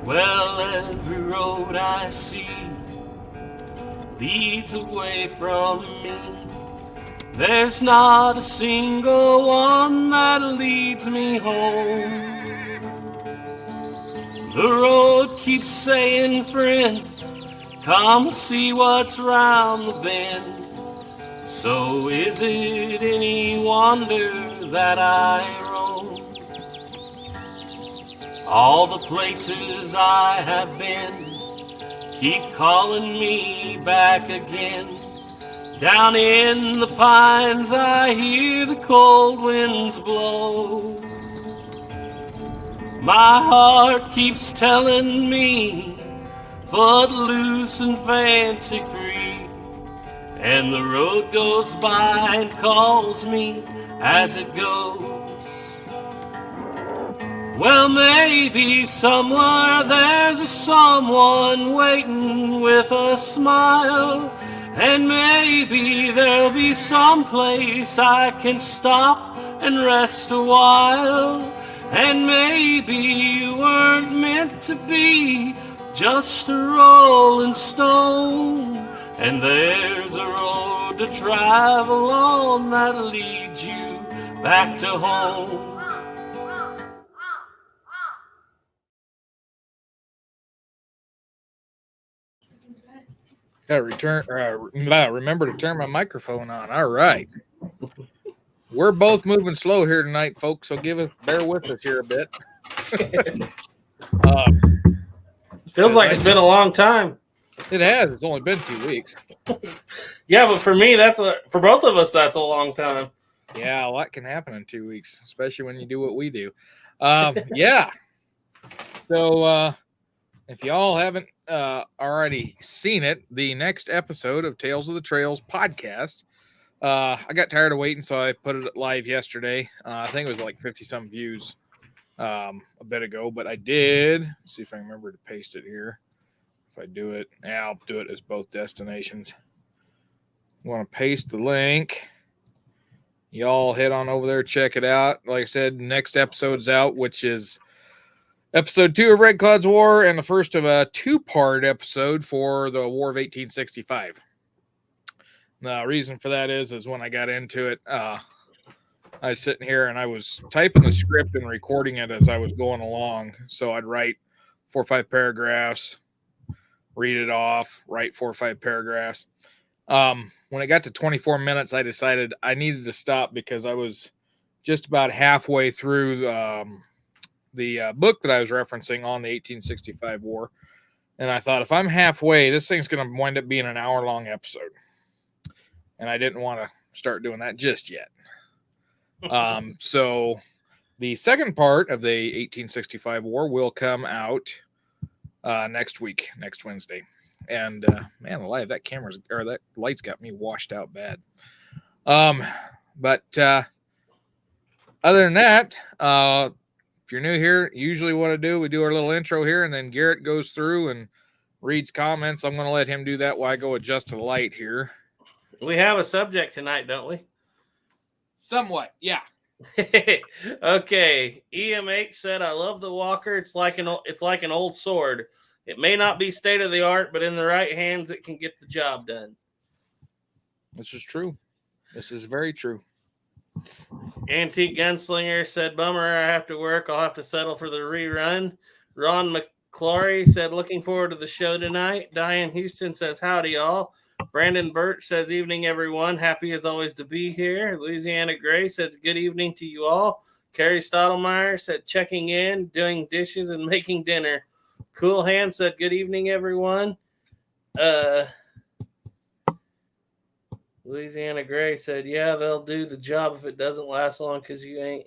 Well, every road I see leads away from me. There's not a single one that leads me home. The road keeps saying, friend, come see what's round the bend. So is it any wonder that I roam? All the places I have been keep calling me back again. Down in the pines I hear the cold winds blow. My heart keeps telling me, footloose and fancy free, and the road goes by and calls me as it goes. Well, maybe somewhere there's a someone waiting with a smile, and maybe there'll be some place I can stop and rest a while. And maybe you weren't meant to be just a rolling stone, and there's a road to travel on that leads you back to home. Remember to turn my microphone on. All right. We're both moving slow here tonight, folks, so bear with us here a bit. Feels like it's been a long time. It has. It's only been 2 weeks. Yeah, but for me, for both of us, that's a long time. Yeah, a lot can happen in 2 weeks, especially when you do what we do. Yeah. So if y'all haven't already seen it, the next episode of Tales of the Trails podcast, I got tired of waiting, so I put it live yesterday. I think it was like 50-some views a bit ago, but I did. Let's see if I remember to paste it here. If I do it, I'll do it as both destinations. I want to paste the link. Y'all head on over there, check it out. Like I said, next episode's out, which is episode 2 of Red Cloud's War, and the first of a 2-part episode for the War of 1865. The reason for that is when I got into it, I was sitting here and I was typing the script and recording it as I was going along. So I'd write 4 or 5 paragraphs, read it off, write 4 or 5 paragraphs. When it got to 24 minutes, I decided I needed to stop because I was just about halfway through the book that I was referencing on the 1865 war. And I thought, if I'm halfway, this thing's going to wind up being an hour-long episode. And I didn't want to start doing that just yet. So the second part of the 1865 war will come out next week, next Wednesday. And man alive, that light's got me washed out bad. But other than that, if you're new here, usually what I do, we do our little intro here, and then Garrett goes through and reads comments. I'm going to let him do that while I go adjust to the light here. We have a subject tonight, don't we? Somewhat, yeah. Okay. EMH said, "I love the Walker. It's like an old sword. It may not be state of the art, but in the right hands, it can get the job done." This is true. This is very true. Antique Gunslinger said, "Bummer, I have to work. I'll have to settle for the rerun." Ron McClory said, "Looking forward to the show tonight." Diane Houston says, "Howdy, y'all." Brandon Birch says, "Evening, everyone. Happy as always to be here." Louisiana Gray says, "Good evening to you all." Carrie Stottlemyre said, "Checking in, doing dishes, and making dinner." Cool Hand said, "Good evening, everyone." Louisiana Gray said, "Yeah, they'll do the job if it doesn't last long because you ain't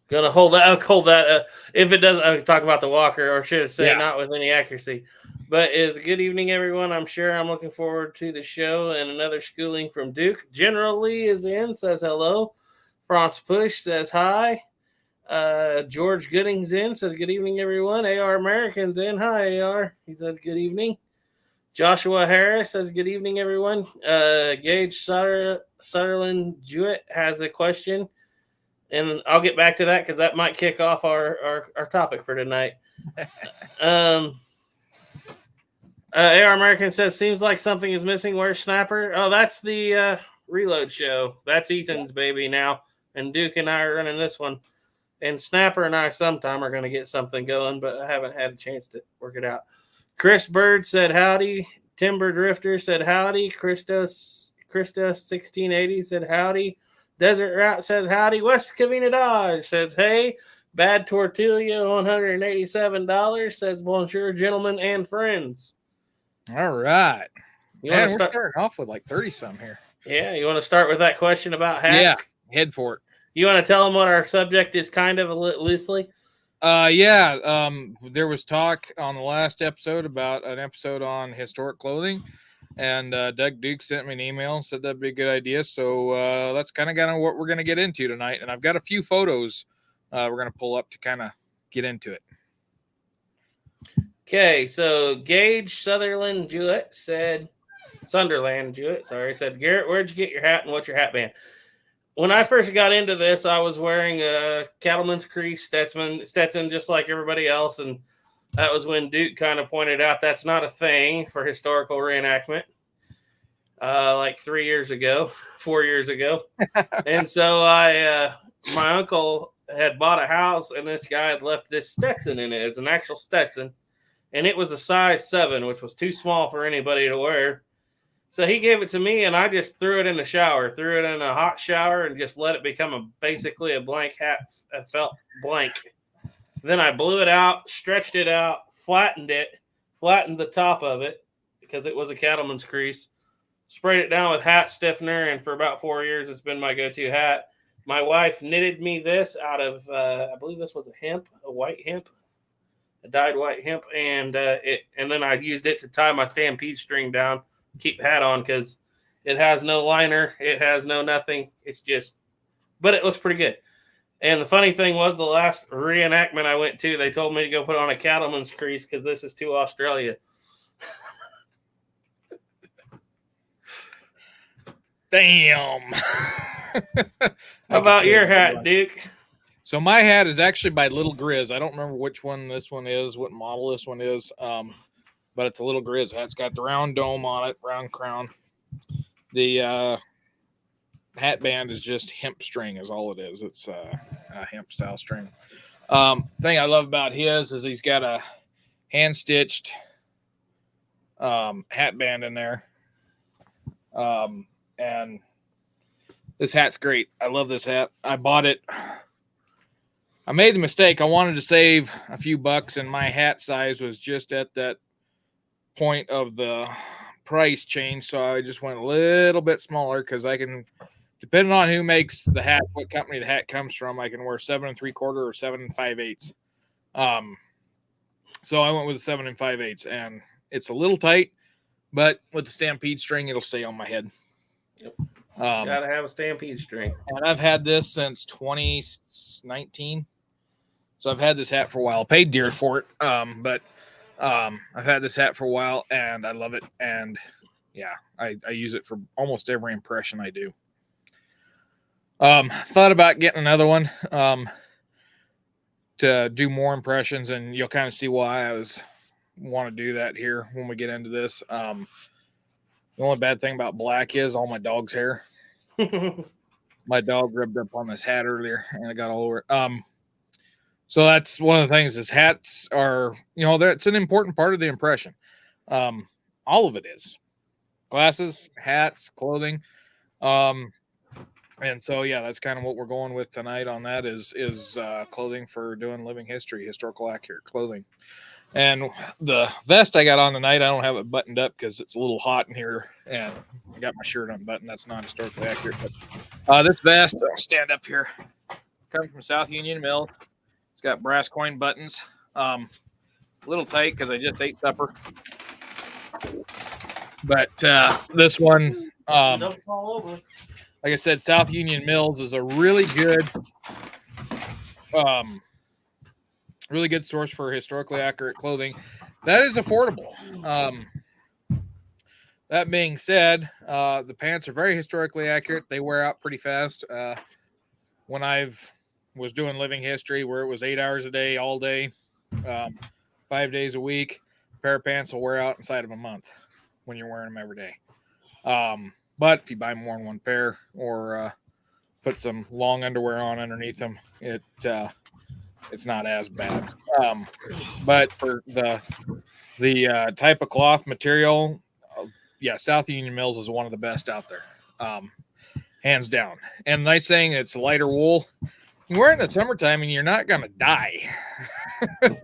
gonna hold that. If it doesn't, I talk about the Walker, or should I say, not with any accuracy." But is good evening, everyone. I'm sure I'm looking forward to the show and another schooling from Duke. General Lee is in, says hello. Franz Push says hi. George Gooding's in, says good evening, everyone. AR American's in. Hi, AR. He says good evening. Joshua Harris says good evening, everyone. Gage Sutherland Jewett has a question. and I'll get back to that because that might kick off our topic for tonight. AR American says, seems like something is missing. Where's Snapper? Oh, that's the Reload show. That's Ethan's baby now. And Duke and I are running this one. And Snapper and I sometime are going to get something going, but I haven't had a chance to work it out. Chris Bird said howdy. Timber Drifter said howdy. Christos 1680 said howdy. Desert Route says howdy. West Covina Dodge says hey. Bad Tortilla, $187 says bonjour, gentlemen and friends. All right. We're starting off with like 30 some here. Yeah, you want to start with that question about hats? Yeah, head for it. You want to tell them what our subject is kind of loosely? There was talk on the last episode about an episode on historic clothing, and Doug Duke sent me an email and said that'd be a good idea. So that's kind of what we're going to get into tonight. And I've got a few photos we're going to pull up to kind of get into it. Okay, so Gage Sunderland Jewett said, Garrett, where'd you get your hat and what's your hat band? When I first got into this, I was wearing a Cattleman's Creek Stetson just like everybody else, and that was when Duke kind of pointed out that's not a thing for historical reenactment, like 4 years ago. And so my uncle had bought a house, and this guy had left this Stetson in it. It's an actual Stetson. And it was a size 7, which was too small for anybody to wear. So he gave it to me, and I just threw it in the shower, threw it in a hot shower, and just let it become basically a blank hat. It felt blank. Then I blew it out, stretched it out, flattened the top of it because it was a cattleman's crease, sprayed it down with hat stiffener, and for about 4 years, it's been my go-to hat. My wife knitted me this out of, I believe this was a white hemp. A dyed white hemp, and then I used it to tie my stampede string down, keep the hat on because it has no liner, it has no nothing. But it looks pretty good. And the funny thing was, the last reenactment I went to, they told me to go put on a cattleman's crease because this is to Australia. Damn. How about your hat, Duke? So my hat is actually by Little Grizz. I don't remember which one this one is, what model this one is, but it's a Little Grizz hat. It's got the round dome on it, round crown. The hat band is just hemp string is all it is. It's a hemp style string. Thing I love about his is he's got a hand-stitched hat band in there. And this hat's great. I love this hat. I bought it. I made the mistake. I wanted to save a few bucks, and my hat size was just at that point of the price change. So I just went a little bit smaller because I can, depending on who makes the hat, what company the hat comes from, I can wear 7 3/4 or 7 5/8. So I went with a 7 5/8, and it's a little tight, but with the stampede string, it'll stay on my head. Yep. Gotta have a stampede string. And I've had this since 2019. So I've had this hat for a while. Paid dear for it. But I've had this hat for a while, and I love it. And yeah, I use it for almost every impression I do. Thought about getting another one to do more impressions, and you'll kind of see why I want to do that here when we get into this. The only bad thing about black is all my dog's hair. My dog rubbed up on this hat earlier, and it got all over it. So that's one of the things is hats are, that's an important part of the impression. All of it is. Glasses, hats, clothing. And so, yeah, that's kind of what we're going with tonight on that is clothing for doing living history, historical accurate clothing. And the vest I got on tonight, I don't have it buttoned up because it's a little hot in here, and I got my shirt unbuttoned. That's not historically accurate. But this vest, I'll stand up here, coming from South Union Mill. It's got brass coin buttons. A little tight because I just ate supper. But this one, like I said, South Union Mills is a really good source for historically accurate clothing that is affordable. That being said, the pants are very historically accurate. They wear out pretty fast. When I've was doing living history where it was 8 hours a day, all day, 5 days a week, a pair of pants will wear out inside of a month when you're wearing them every day. But if you buy more than one pair or put some long underwear on underneath them, it's not as bad. But for the type of cloth material, South Union Mills is one of the best out there, hands down. And the nice thing, it's lighter wool. You wear it in the summertime, and you're not gonna die. Did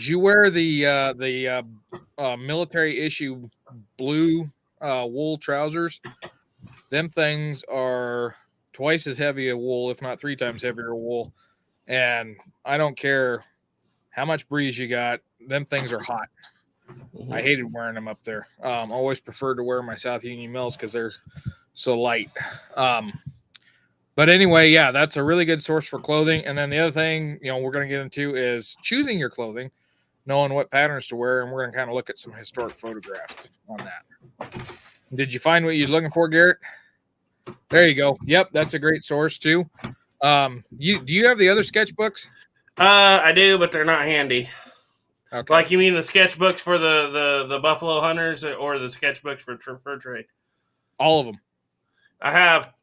you wear the military issue blue wool trousers? Them things are twice as heavy a wool, if not 3 times heavier wool. And I don't care how much breeze you got, them things are hot. Mm-hmm. I hated wearing them up there. Always preferred to wear my South Union Mills because they're so light. But anyway, yeah, that's a really good source for clothing. And then the other thing, we're going to get into is choosing your clothing, knowing what patterns to wear. And we're going to kind of look at some historic photographs on that. Did you find what you're looking for, Garrett? There you go. Yep, that's a great source too. Do you have the other sketchbooks? I do, but they're not handy. Okay. Like, you mean the sketchbooks for the Buffalo Hunters or the sketchbooks for fur trade? All of them. I have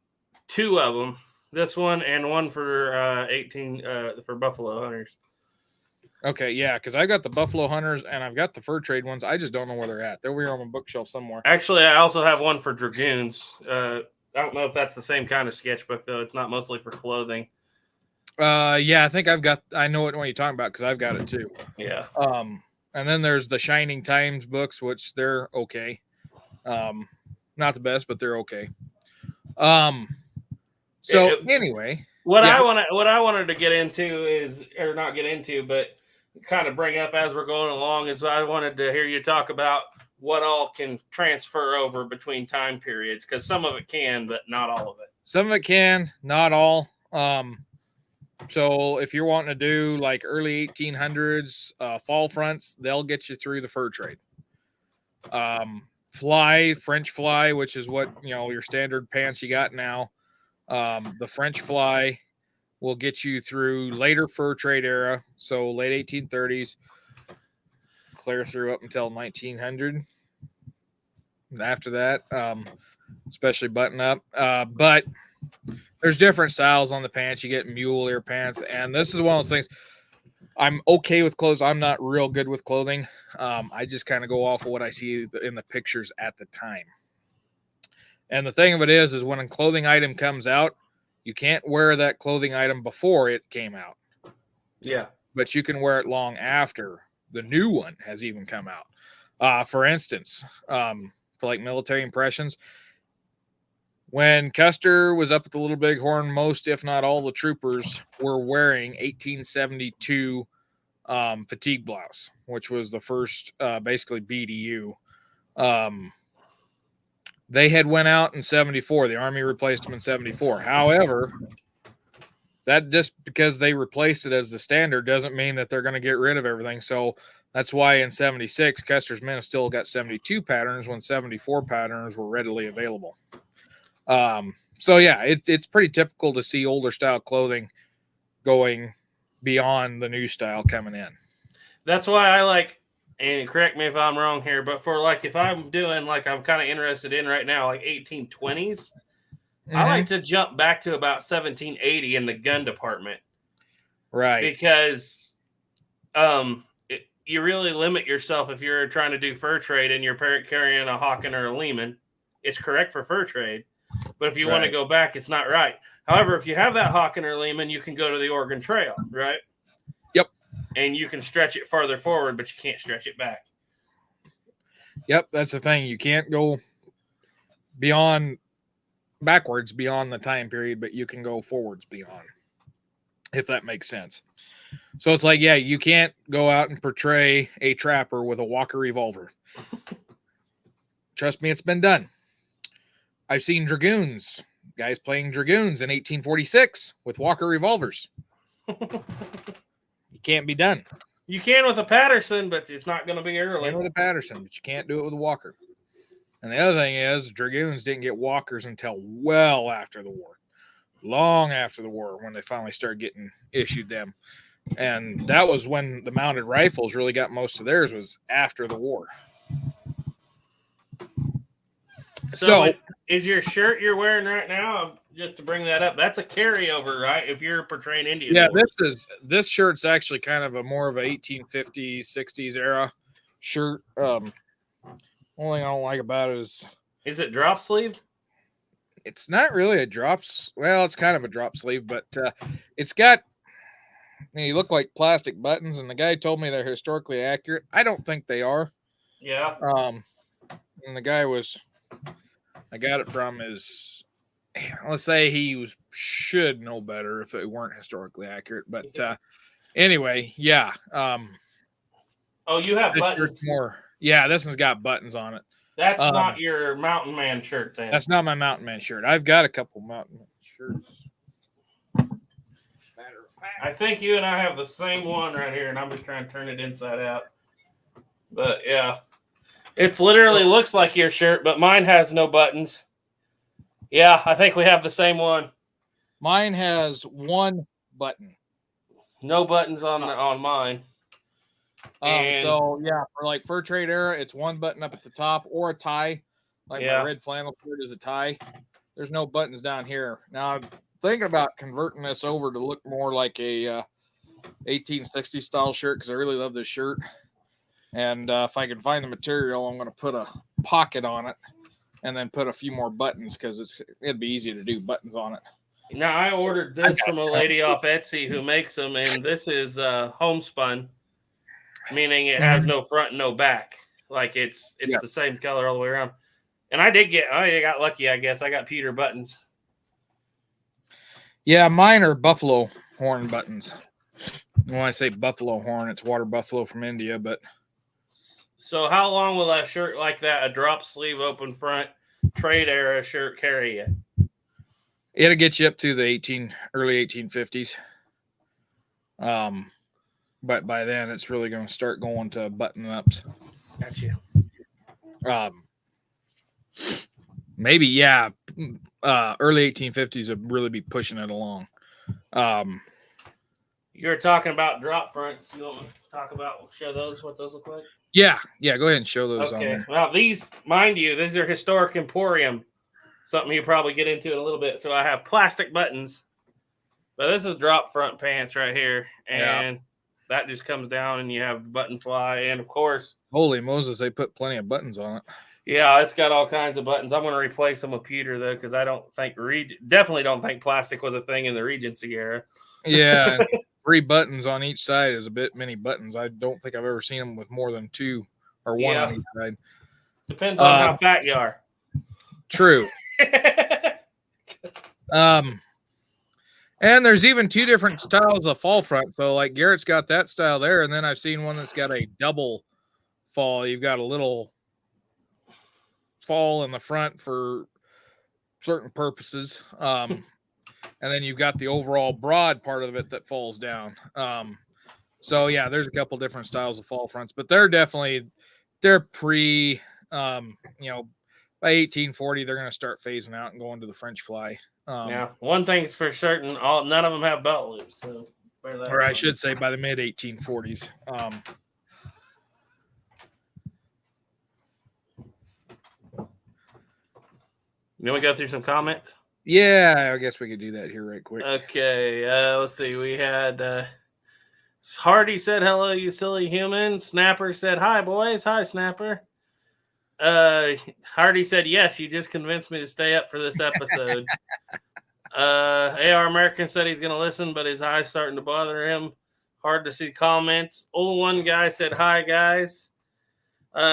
2 of them. This one and one for 18 for Buffalo Hunters. Okay, yeah, because I got the Buffalo Hunters and I've got the fur trade ones. I just don't know where they're at. They're over here on my bookshelf somewhere. Actually, I also have one for Dragoons. I don't know if that's the same kind of sketchbook, though. It's not mostly for clothing. Yeah, I think I know what you're talking about because I've got it too. Yeah. And then there's the Shining Times books, which they're okay. Not the best, but they're okay. Anyway, what I wanted to get into is, or not get into, but kind of bring up as we're going along, is I wanted to hear you talk about what all can transfer over between time periods, because some of it can, but not all of it. Some of it can, not all. So if you're wanting to do like early 1800s fall fronts, they'll get you through the fur trade. French fly, which is what your standard pants you got now. The French fly will get you through later fur trade era, so late 1830s, clear through up until 1900. And after that, especially button up. But there's different styles on the pants. You get mule ear pants, and this is one of those things. I'm okay with clothes. I'm not real good with clothing. I just kind of go off of what I see in the pictures at the time. And the thing of it is when a clothing item comes out, you can't wear that clothing item before it came out. Yeah. But you can wear it long after the new one has even come out. For instance, for like military impressions, when Custer was up at the Little Bighorn, most, if not all, the troopers were wearing 1872 fatigue blouse, which was the first basically BDU. They had went out in 74. The Army replaced them in 74. However, that just because they replaced it as the standard doesn't mean that they're going to get rid of everything. So that's why in 76, Custer's men have still got 72 patterns when 74 patterns were readily available. So yeah, it's pretty typical to see older style clothing going beyond the new style coming in. That's why I like, and correct me if I'm wrong here, but for like, if I'm doing like, I'm kind of interested in right now, like 1820s, mm-hmm. I like to jump back to about 1780 in the gun department. Right. Because, you really limit yourself if you're trying to do fur trade and you're carrying a Hawken or a Lehman. It's correct for fur trade. But if you want to go back, it's not right. However, if you have that Hawken or Lehman, you can go to the Oregon Trail, right? Yep. And you can stretch it farther forward, but you can't stretch it back. Yep, that's the thing. You can't go backwards beyond the time period, but you can go forwards beyond, if that makes sense. So it's like, yeah, you can't go out and portray a trapper with a Walker revolver. Trust me, it's been done. I've seen dragoons, guys playing dragoons in 1846 with Walker revolvers. You can't be done. You can with a Patterson, but it's not going to be early. You can with a Patterson, but you can't do it with a Walker. And the other thing is, dragoons didn't get Walkers until well after the war. long after the war when they finally started getting issued them. And that was when the mounted rifles really got most of theirs, was after the war. So is your shirt you're wearing right now, just to bring that up, that's a carryover, right? If you're portraying Indian yeah, Wars. this shirt's actually kind of a more of a 1850s, 60s era shirt. Only thing I don't like about it is it drop sleeve? It's not really a drops. Well, it's kind of a drop sleeve, but it's got, you look like plastic buttons, and the guy told me they're historically accurate. I don't think they are. Yeah. And the guy I got it from is, let's say should know better if it weren't historically accurate. But anyway, yeah. Oh, you have buttons. Yeah, this one's got buttons on it. That's not your Mountain Man shirt, then. That's not my Mountain Man shirt. I've got a couple Mountain Man shirts. I think you and I have the same one right here, and I'm just trying to turn it inside out. But yeah, it's literally looks like your shirt, but mine has no buttons. Yeah, I think we have the same one. Mine has one button. No buttons on mine. So yeah, for like fur trade era, it's one button up at the top or a tie. Like my red flannel shirt is a tie. There's no buttons down here. Now I'm thinking about converting this over to look more like a 1860 style shirt, because I really love this shirt. And if I can find the material, I'm going to put a pocket on it and then put a few more buttons, because it'd be easy to do buttons on it. Now I ordered this from a lady off Etsy who makes them, and this is homespun, meaning it has no front and no back. Like it's the same color all the way around. And I got lucky, I guess. I got pewter buttons. Yeah, mine are buffalo horn buttons. When I say buffalo horn, it's water buffalo from India. But so how long will a shirt like that, a drop sleeve open front trade era shirt, carry you? It'll get you up to the early 1850s. But by then it's really going to start going to button ups. Gotcha. Maybe, yeah. Early 1850s would really be pushing it along. You were talking about drop fronts. You want to show those, what those look like? Yeah. Go ahead and show those. Okay. Well, these, mind you, these are Historic Emporium. Something you probably get into in a little bit. So I have plastic buttons, but this is drop front pants right here, and that just comes down, and you have button fly, and of course, holy Moses, they put plenty of buttons on it. Yeah, it's got all kinds of buttons. I'm going to replace them with pewter though, because I definitely don't think plastic was a thing in the Regency era. Yeah, 3 buttons on each side is a bit many buttons. I don't think I've ever seen them with more than 2 or 1 on each side. Depends on how fat you are. True. And there's even 2 different styles of fall front. So like Garrett's got that style there, and then I've seen one that's got a double fall. You've got a little fall in the front for certain purposes. And then you've got the overall broad part of it that falls down. So yeah, there's a couple different styles of fall fronts, but they're pre, by 1840, they're going to start phasing out and going to the French fly. Yeah, one thing's for certain: none of them have belt loops. So, or I should say, by the mid 1840s. You want to go through some comments? Yeah, I guess we could do that here right quick. Okay, let's see. We had Hardy said, "Hello, you silly human." Snapper said, "Hi, boys." Hi, Snapper. Hardy said, "Yes, you just convinced me to stay up for this episode." AR American said he's going to listen, but his eyes starting to bother him. Hard to see comments. Old one guy said, "Hi, guys."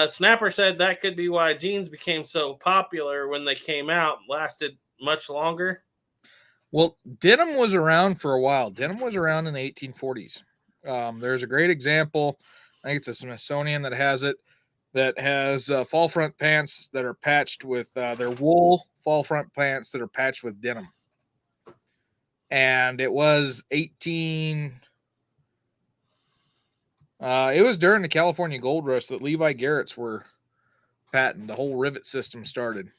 Snapper said that could be why jeans became so popular when they came out, lasted much longer. Well, denim was around for a while. Denim was around in the 1840s. There's a great example. I think it's a Smithsonian that has it. That has fall front pants that are patched with their wool fall front pants that are patched with denim. And it was it was during the California Gold Rush that Levi Garrett's were patented. The whole rivet system started.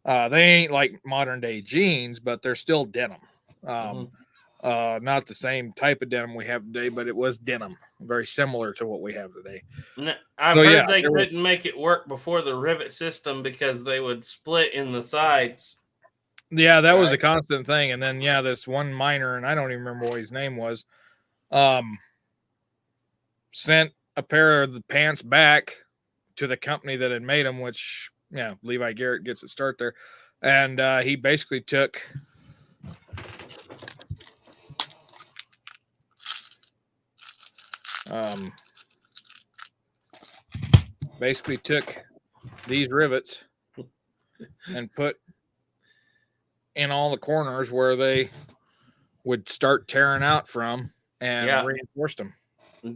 They ain't like modern day jeans, but they're still denim. Not the same type of denim we have today, but it was denim, very similar to what we have today. I've heard they couldn't make it work before the rivet system because they would split in the sides. Yeah, that was a constant thing. And then, this one miner, and I don't even remember what his name was, sent a pair of the pants back to the company that had made them, which, Levi Garrett gets a start there. And he basically took these rivets and put in all the corners where they would start tearing out from and reinforced them.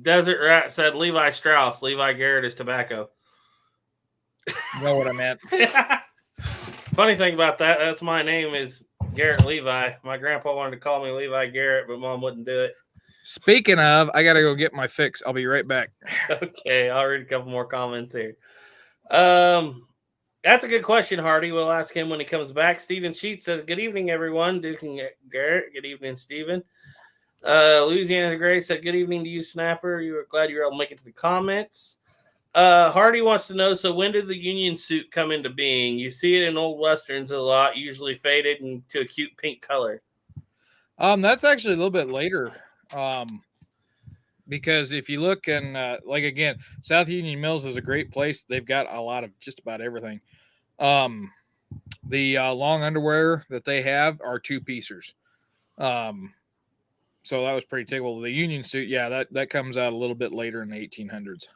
Desert Rat said Levi Strauss. Levi Garrett is tobacco. You know what I meant. Funny thing about that's my name is Garrett Levi. My grandpa wanted to call me Levi Garrett, but Mom wouldn't do it. Speaking of, I got to go get my fix. I'll be right back. Okay, I'll read a couple more comments here. That's a good question, Hardy. We'll ask him when he comes back. Stephen Sheets says, good evening, everyone. Duke and Garrett. Good evening, Stephen. Louisiana the Gray said, good evening to you, Snapper. You were glad you were able to make it to the comments. Hardy wants to know, so when did the Union suit come into being? You see it in old Westerns a lot, usually faded into a cute pink color. That's actually a little bit later. Because if you look and again, South Union Mills is a great place. They've got a lot of just about everything. The long underwear that they have are 2-piecers. So that was pretty typical. The Union suit, that comes out a little bit later in the 1800s.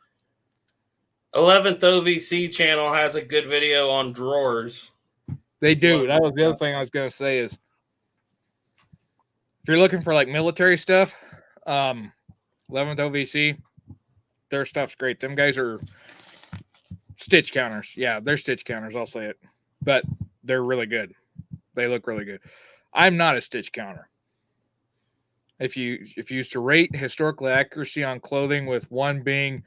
11th OVC channel has a good video on drawers. They do. That was the other thing I was going to say is if you're looking for like military stuff, 11th OVC, their stuff's great. Them guys are stitch counters. Yeah, they're stitch counters. I'll say it, but they're really good. They look really good. I'm not a stitch counter. If you used to rate historical accuracy on clothing, with 1 being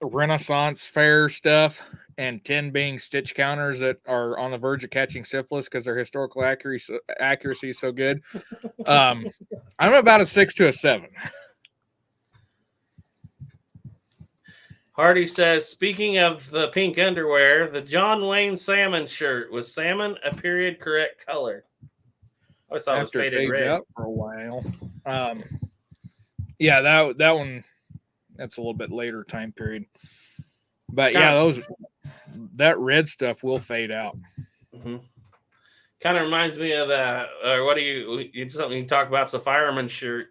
Renaissance fair stuff and 10 being stitch counters that are on the verge of catching syphilis because their historical accuracy is so good, I'm about a 6 to a 7. Hardy says, speaking of the pink underwear, the John Wayne salmon shirt, was salmon a period correct color? I always thought After it was faded red. Out for a while. That one, that's a little bit later time period. But that red stuff will fade out. Mm-hmm. Kind of reminds me of that. What do you something you talk about? It's the fireman shirt,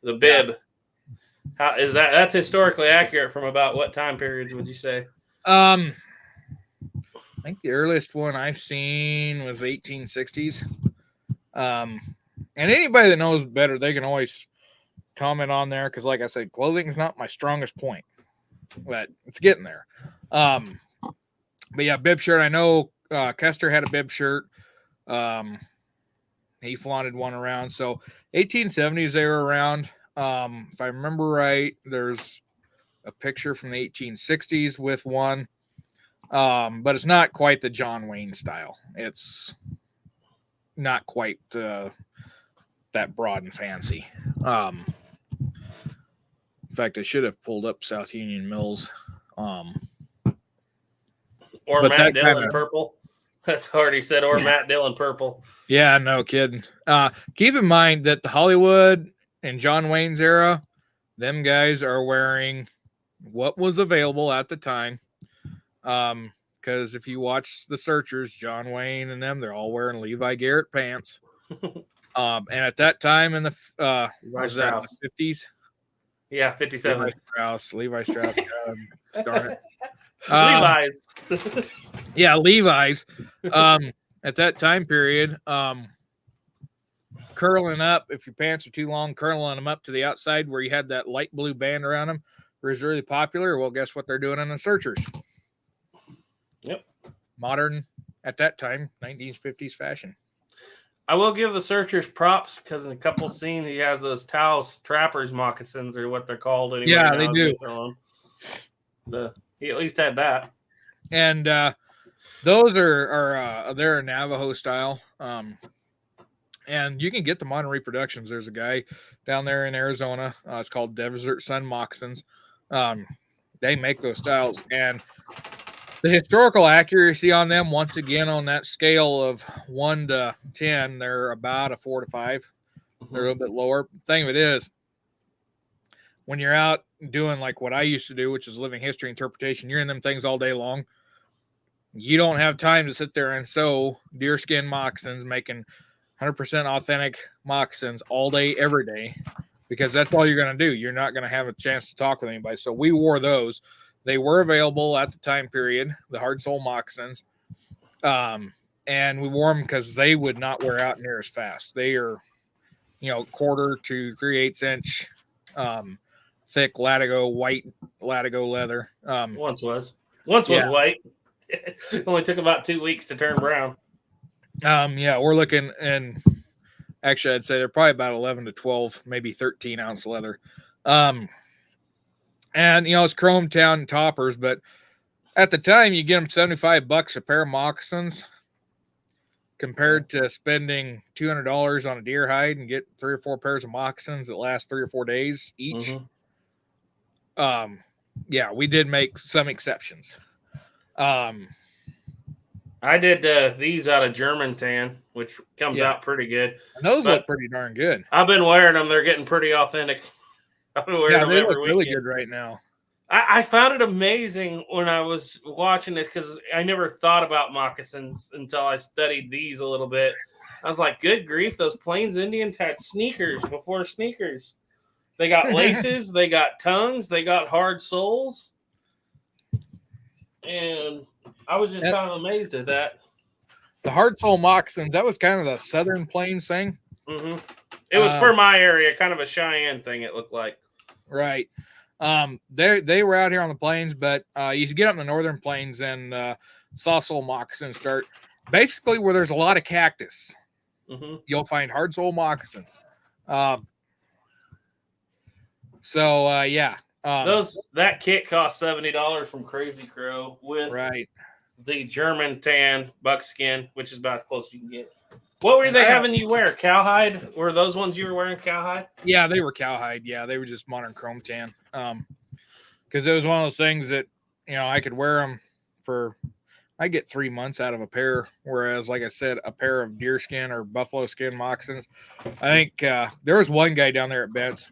the bib. Yeah. How is that? That's historically accurate from about what time periods would you say? I think the earliest one I've seen was 1860s. And anybody that knows better, they can always comment on there because, like I said, clothing is not my strongest point, but it's getting there. But yeah, bib shirt. I know Custer had a bib shirt. He flaunted one around. So 1870s they were around. If I remember right, there's a picture from the 1860s with one. But it's not quite the John Wayne style. It's not quite that broad and fancy. In fact, I should have pulled up South Union Mills. Or Matt Dillon purple. That's Hardy said, or Matt Dillon purple. Yeah, no kidding. Keep in mind that the Hollywood and John Wayne's era, them guys are wearing what was available at the time. Because if you watch the Searchers, John Wayne and them, they're all wearing Levi Garrett pants. And at that time in the was that the 50s? Yeah, 57. Levi Strauss. Darn it. Levi's. Yeah, Levi's. At that time period, curling up, if your pants are too long, curling them up to the outside where you had that light blue band around them was really popular. Well, guess what they're doing in the Searchers? Yep. Modern, at that time, 1950s fashion. I will give the Searchers props because in a couple scenes he has those Taos trappers moccasins or what they're called. Anyway, yeah, they do. He at least had that. And Those are they're a Navajo style. And you can get them on reproductions. There's a guy down there in Arizona. It's called Desert Sun Moccasins. They make those styles, and the historical accuracy on them, once again, on that scale of 1 to 10, they're about a 4 to 5. They're a little bit lower. The thing of it is, when you're out doing like what I used to do, which is living history interpretation, you're in them things all day long. You don't have time to sit there and sew deerskin moccasins, making 100% authentic moccasins all day, every day, because that's all you're going to do. You're not going to have a chance to talk with anybody. So we wore those. They were available at the time period, the hard sole moccasins. And we wore them because they would not wear out near as fast. They are, 1/4 to 3/8 inch thick Latigo, white Latigo leather. Once was white. It only took about 2 weeks to turn brown. We're looking, and actually I'd say they're probably about 11 to 12, maybe 13 ounce leather. And it's chrome town toppers, but at the time you get them $75 a pair of moccasins compared to spending $200 on a deer hide and get 3 or 4 pairs of moccasins that last 3 or 4 days each. We did make some exceptions. I did these out of Germantan, which comes out pretty good. And those look pretty darn good. I've been wearing them. They're getting pretty authentic. I've been wearing them they every look weekend. really good right now. I found it amazing when I was watching this because I never thought about moccasins until I studied these a little bit. I was like, good grief, those Plains Indians had sneakers before sneakers. They got laces, they got tongues, they got hard soles. And I was just kind of amazed at that. The hard sole moccasins, that was kind of the Southern Plains thing. Mm-hmm. It was for my area, kind of a Cheyenne thing, it looked like. Right. They were out here on the plains, but you get up in the northern plains and soft sole moccasins start basically where there's a lot of cactus. Mm-hmm. You'll find hard sole moccasins. That kit cost $70 from Crazy Crow with the Germantan buckskin, which is about as close as you can get. What were they having you wear? Cowhide? Were those ones you were wearing cowhide? Yeah, they were cowhide. Yeah, they were just modern chrome tan. Because it was one of those things that, I could wear them I get 3 months out of a pair. Whereas, like I said, a pair of deerskin or buffalo skin moccasins, I think there was one guy down there at Bent's.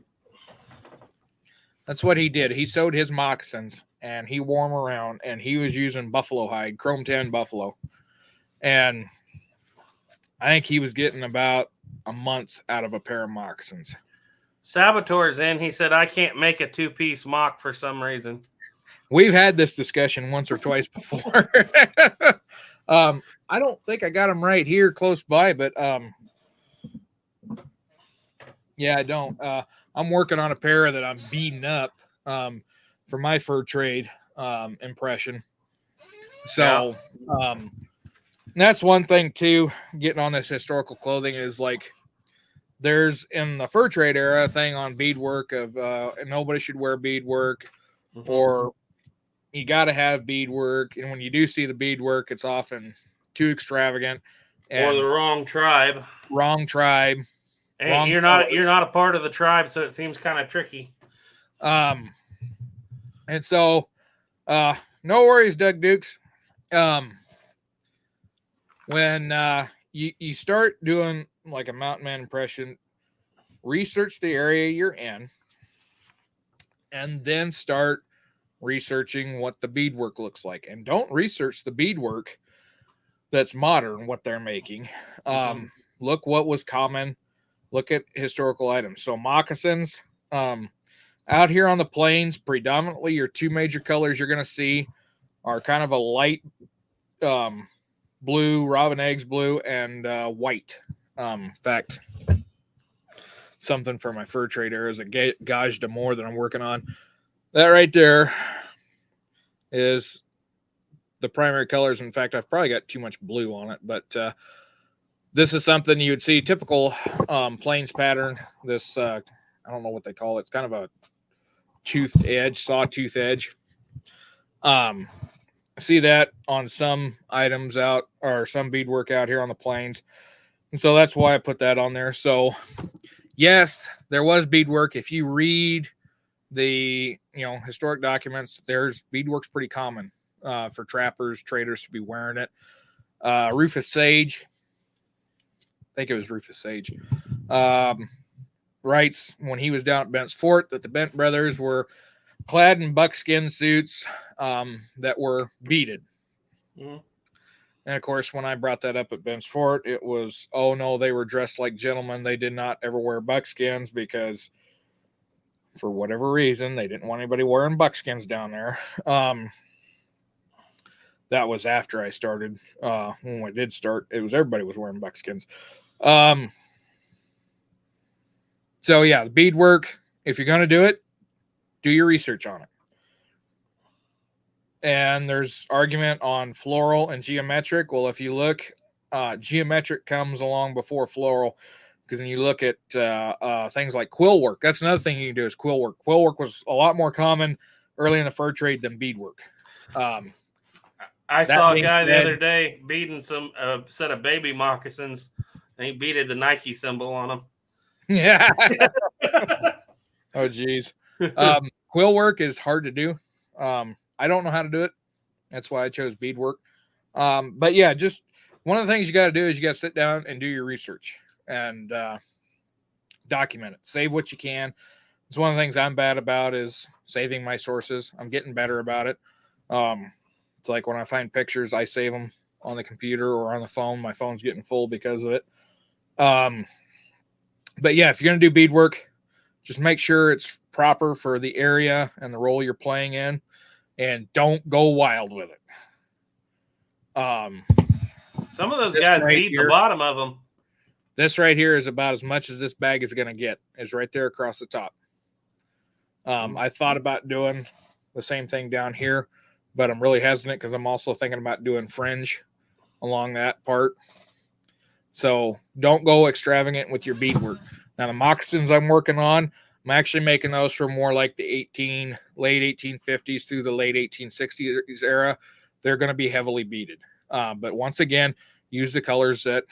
That's what he did. He sewed his moccasins and he wore them around, and he was using buffalo hide, chrome tan buffalo. And I think he was getting about a month out of a pair of moccasins. Saboteur's in. He said, I can't make a 2-piece mock for some reason. We've had this discussion once or twice before. I don't think I got them right here close by, but I don't. I'm working on a pair that I'm beating up for my fur trade impression. So that's one thing too, getting on this historical clothing is like there's in the fur trade era thing on beadwork of nobody should wear beadwork or you got to have beadwork. And when you do see the beadwork, it's often too extravagant or the wrong tribe. And you're not a part of the tribe, so it seems kind of tricky. And so no worries, Doug Dukes. When you start doing like a mountain man impression, research the area you're in and then start researching what the beadwork looks like. And don't research the beadwork that's modern, what they're making. Look what was common. Look at historical items. So moccasins, out here on the plains, predominantly your 2 major colors you're going to see are kind of a light blue, robin eggs blue, and white. In fact, something for my fur trade era is a Gage d'Amour that I'm working on. That right there is the primary colors. In fact, I've probably got too much blue on it, but this is something you would see typical plains pattern. This, I don't know what they call it. It's kind of a sawtooth edge. And see that on some items out or some beadwork out here on the plains. And so that's why I put that on there. So yes, there was beadwork. If you read the historic documents, there's beadwork's pretty common for trappers, traders to be wearing it. Rufus Sage, I think it was Rufus Sage, writes when he was down at Bent's Fort that the Bent brothers were clad in buckskin suits that were beaded. Mm-hmm. And of course, when I brought that up at Bent's Fort, it was, oh no, they were dressed like gentlemen. They did not ever wear buckskins because for whatever reason, they didn't want anybody wearing buckskins down there. That was after I started. When I did start, it was everybody was wearing buckskins. So yeah, the beadwork, if you're going to do it, do your research on it. And there's argument on floral and geometric. Well, if you look, geometric comes along before floral, because when you look at things like quill work, that's another thing you can do is quill work. Quill work was a lot more common early in the fur trade than beadwork. I saw a guy the other day beading some set of baby moccasins, and he beaded the Nike symbol on them. Yeah. Oh, geez. Quill work is hard to do. I don't know how to do it. That's why I chose beadwork. But yeah, just one of the things you got to do is you got to sit down and do your research and document it. Save what you can. It's one of the things I'm bad about is saving my sources. I'm getting better about it. It's like when I find pictures, I save them on the computer or on the phone. My phone's getting full because of it. But yeah, if you're going to do beadwork, just make sure it's proper for the area and the role you're playing in, and don't go wild with it. Some of those guys beat the bottom of them. This right here is about as much as this bag is going to get. Is right there across the top. I thought about doing the same thing down here, but I'm really hesitant because I'm also thinking about doing fringe along that part. So don't go extravagant with your beadwork. Now the moccasins I'm working on, I'm actually making those for more like the late 1850s through the late 1860s era. They're going to be heavily beaded. But once again, use the colors that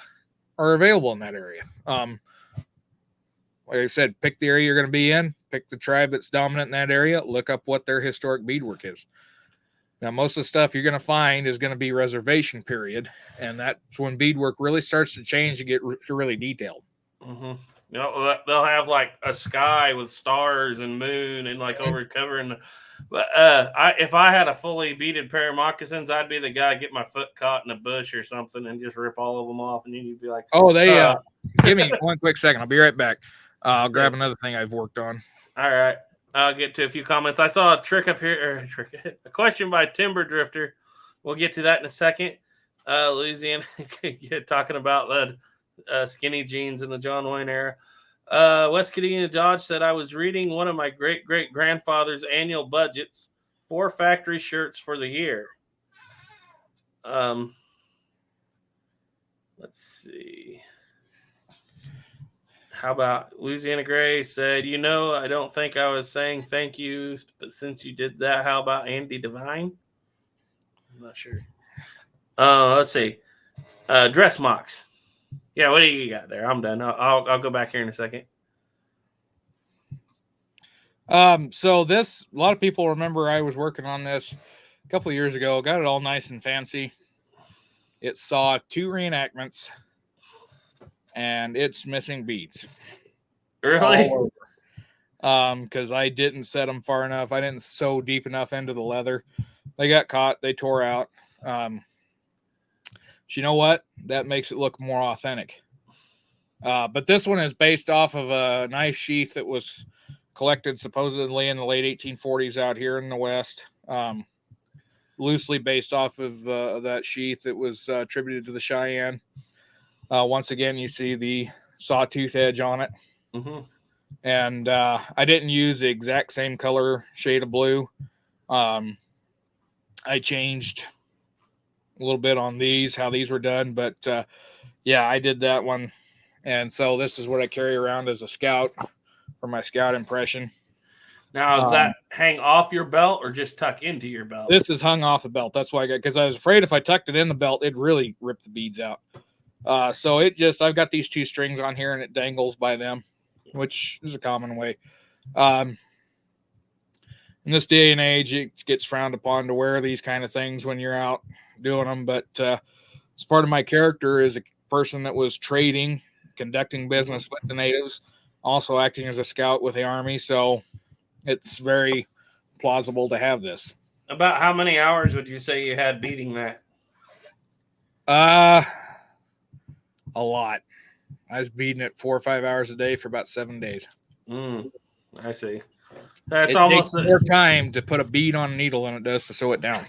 are available in that area. Like I said, pick the area you're going to be in, pick the tribe that's dominant in that area, look up what their historic beadwork is. Now, most of the stuff you're going to find is going to be reservation period, and that's when beadwork really starts to change and get really detailed. Mm-hmm. They'll have like a sky with stars and moon and like over covering. But if I had a fully beaded pair of moccasins, I'd be the guy get my foot caught in a bush or something and just rip all of them off, and you'd be like, "Oh, give me one quick second. I'll be right back. I'll grab another thing I've worked on." All right. I'll get to a few comments. I saw a trick up here, a question by Timber Drifter. We'll get to that in a second. Louisiana, talking about skinny jeans in the John Wayne era. West Cadena Dodge said, I was reading one of my great-great-grandfather's annual budgets, 4 factory shirts for the year. Let's see. How about Louisiana Gray said, I don't think I was saying thank you, but since you did that, how about Andy Devine? I'm not sure. Let's see. Dress Mocks. Yeah, what do you got there? I'm done. I'll go back here in a second. So this, a lot of people remember I was working on this a couple of years ago. Got it all nice and fancy. It saw 2 reenactments. And it's missing beads. Really? Because I didn't set them far enough. I didn't sew deep enough into the leather. They got caught. They tore out. But you know what? That makes it look more authentic. But this one is based off of a knife sheath that was collected supposedly in the late 1840s out here in the West. Loosely based off of that sheath that was attributed to the Cheyenne. Once again, you see the sawtooth edge on it. Mm-hmm. And I didn't use the exact same color shade of blue. I changed a little bit on these, how these were done. But yeah, I did that one. And so this is what I carry around as a scout for my scout impression. Now, does that hang off your belt or just tuck into your belt? This is hung off the belt. That's why I got, because I was afraid if I tucked it in the belt, it'd really rip the beads out. So I've got these 2 strings on here and it dangles by them, which is a common way. In this day and age, it gets frowned upon to wear these kind of things when you're out doing them. But as part of my character is a person that was trading, conducting business with the natives, also acting as a scout with the Army. So it's very plausible to have this. About how many hours would you say you had beating that? A lot. I was beating it 4 or 5 hours a day for about 7 days. I see. That's it almost takes more time to put a bead on a needle than it does to sew it down.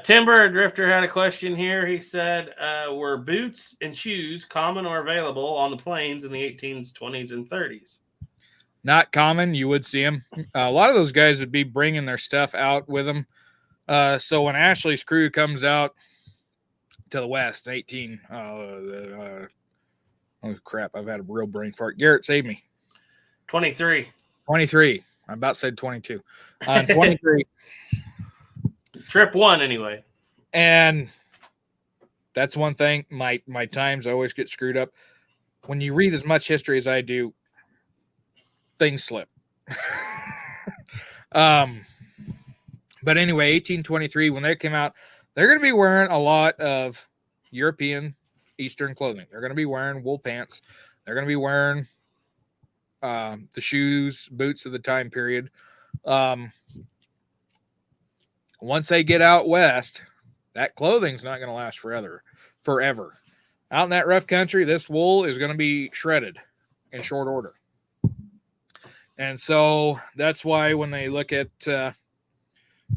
Timber Drifter had a question here. He said, were boots and shoes common or available on the plains in the 18s, 20s, and 30s? Not common. You would see them. A lot of those guys would be bringing their stuff out with them. So when Ashley's crew comes out to the west in 18, oh crap, I've had a real brain fart. Garrett, save me. 23. I about said 22. 23. Trip 1 anyway. And that's one thing. My times I always get screwed up. When you read as much history as I do, things slip. But anyway, 1823, when they came out, they're going to be wearing a lot of European Eastern clothing. They're going to be wearing wool pants. They're going to be wearing the shoes, boots of the time period. Once they get out west, that clothing's not going to last forever. Out in that rough country, this wool is going to be shredded in short order. And so that's why when they look at, when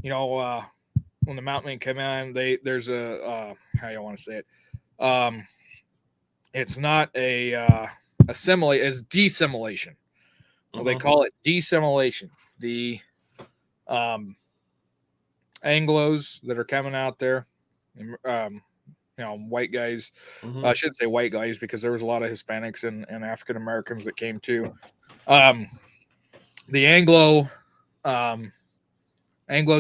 the mountain men come in, there's a, how you want to say it? It's not assimilate, it's dissimilation. Well, they call it dissimilation. The Anglos that are coming out there, white guys. I should say white guys because there was a lot of Hispanics and African Americans that came too. The Anglos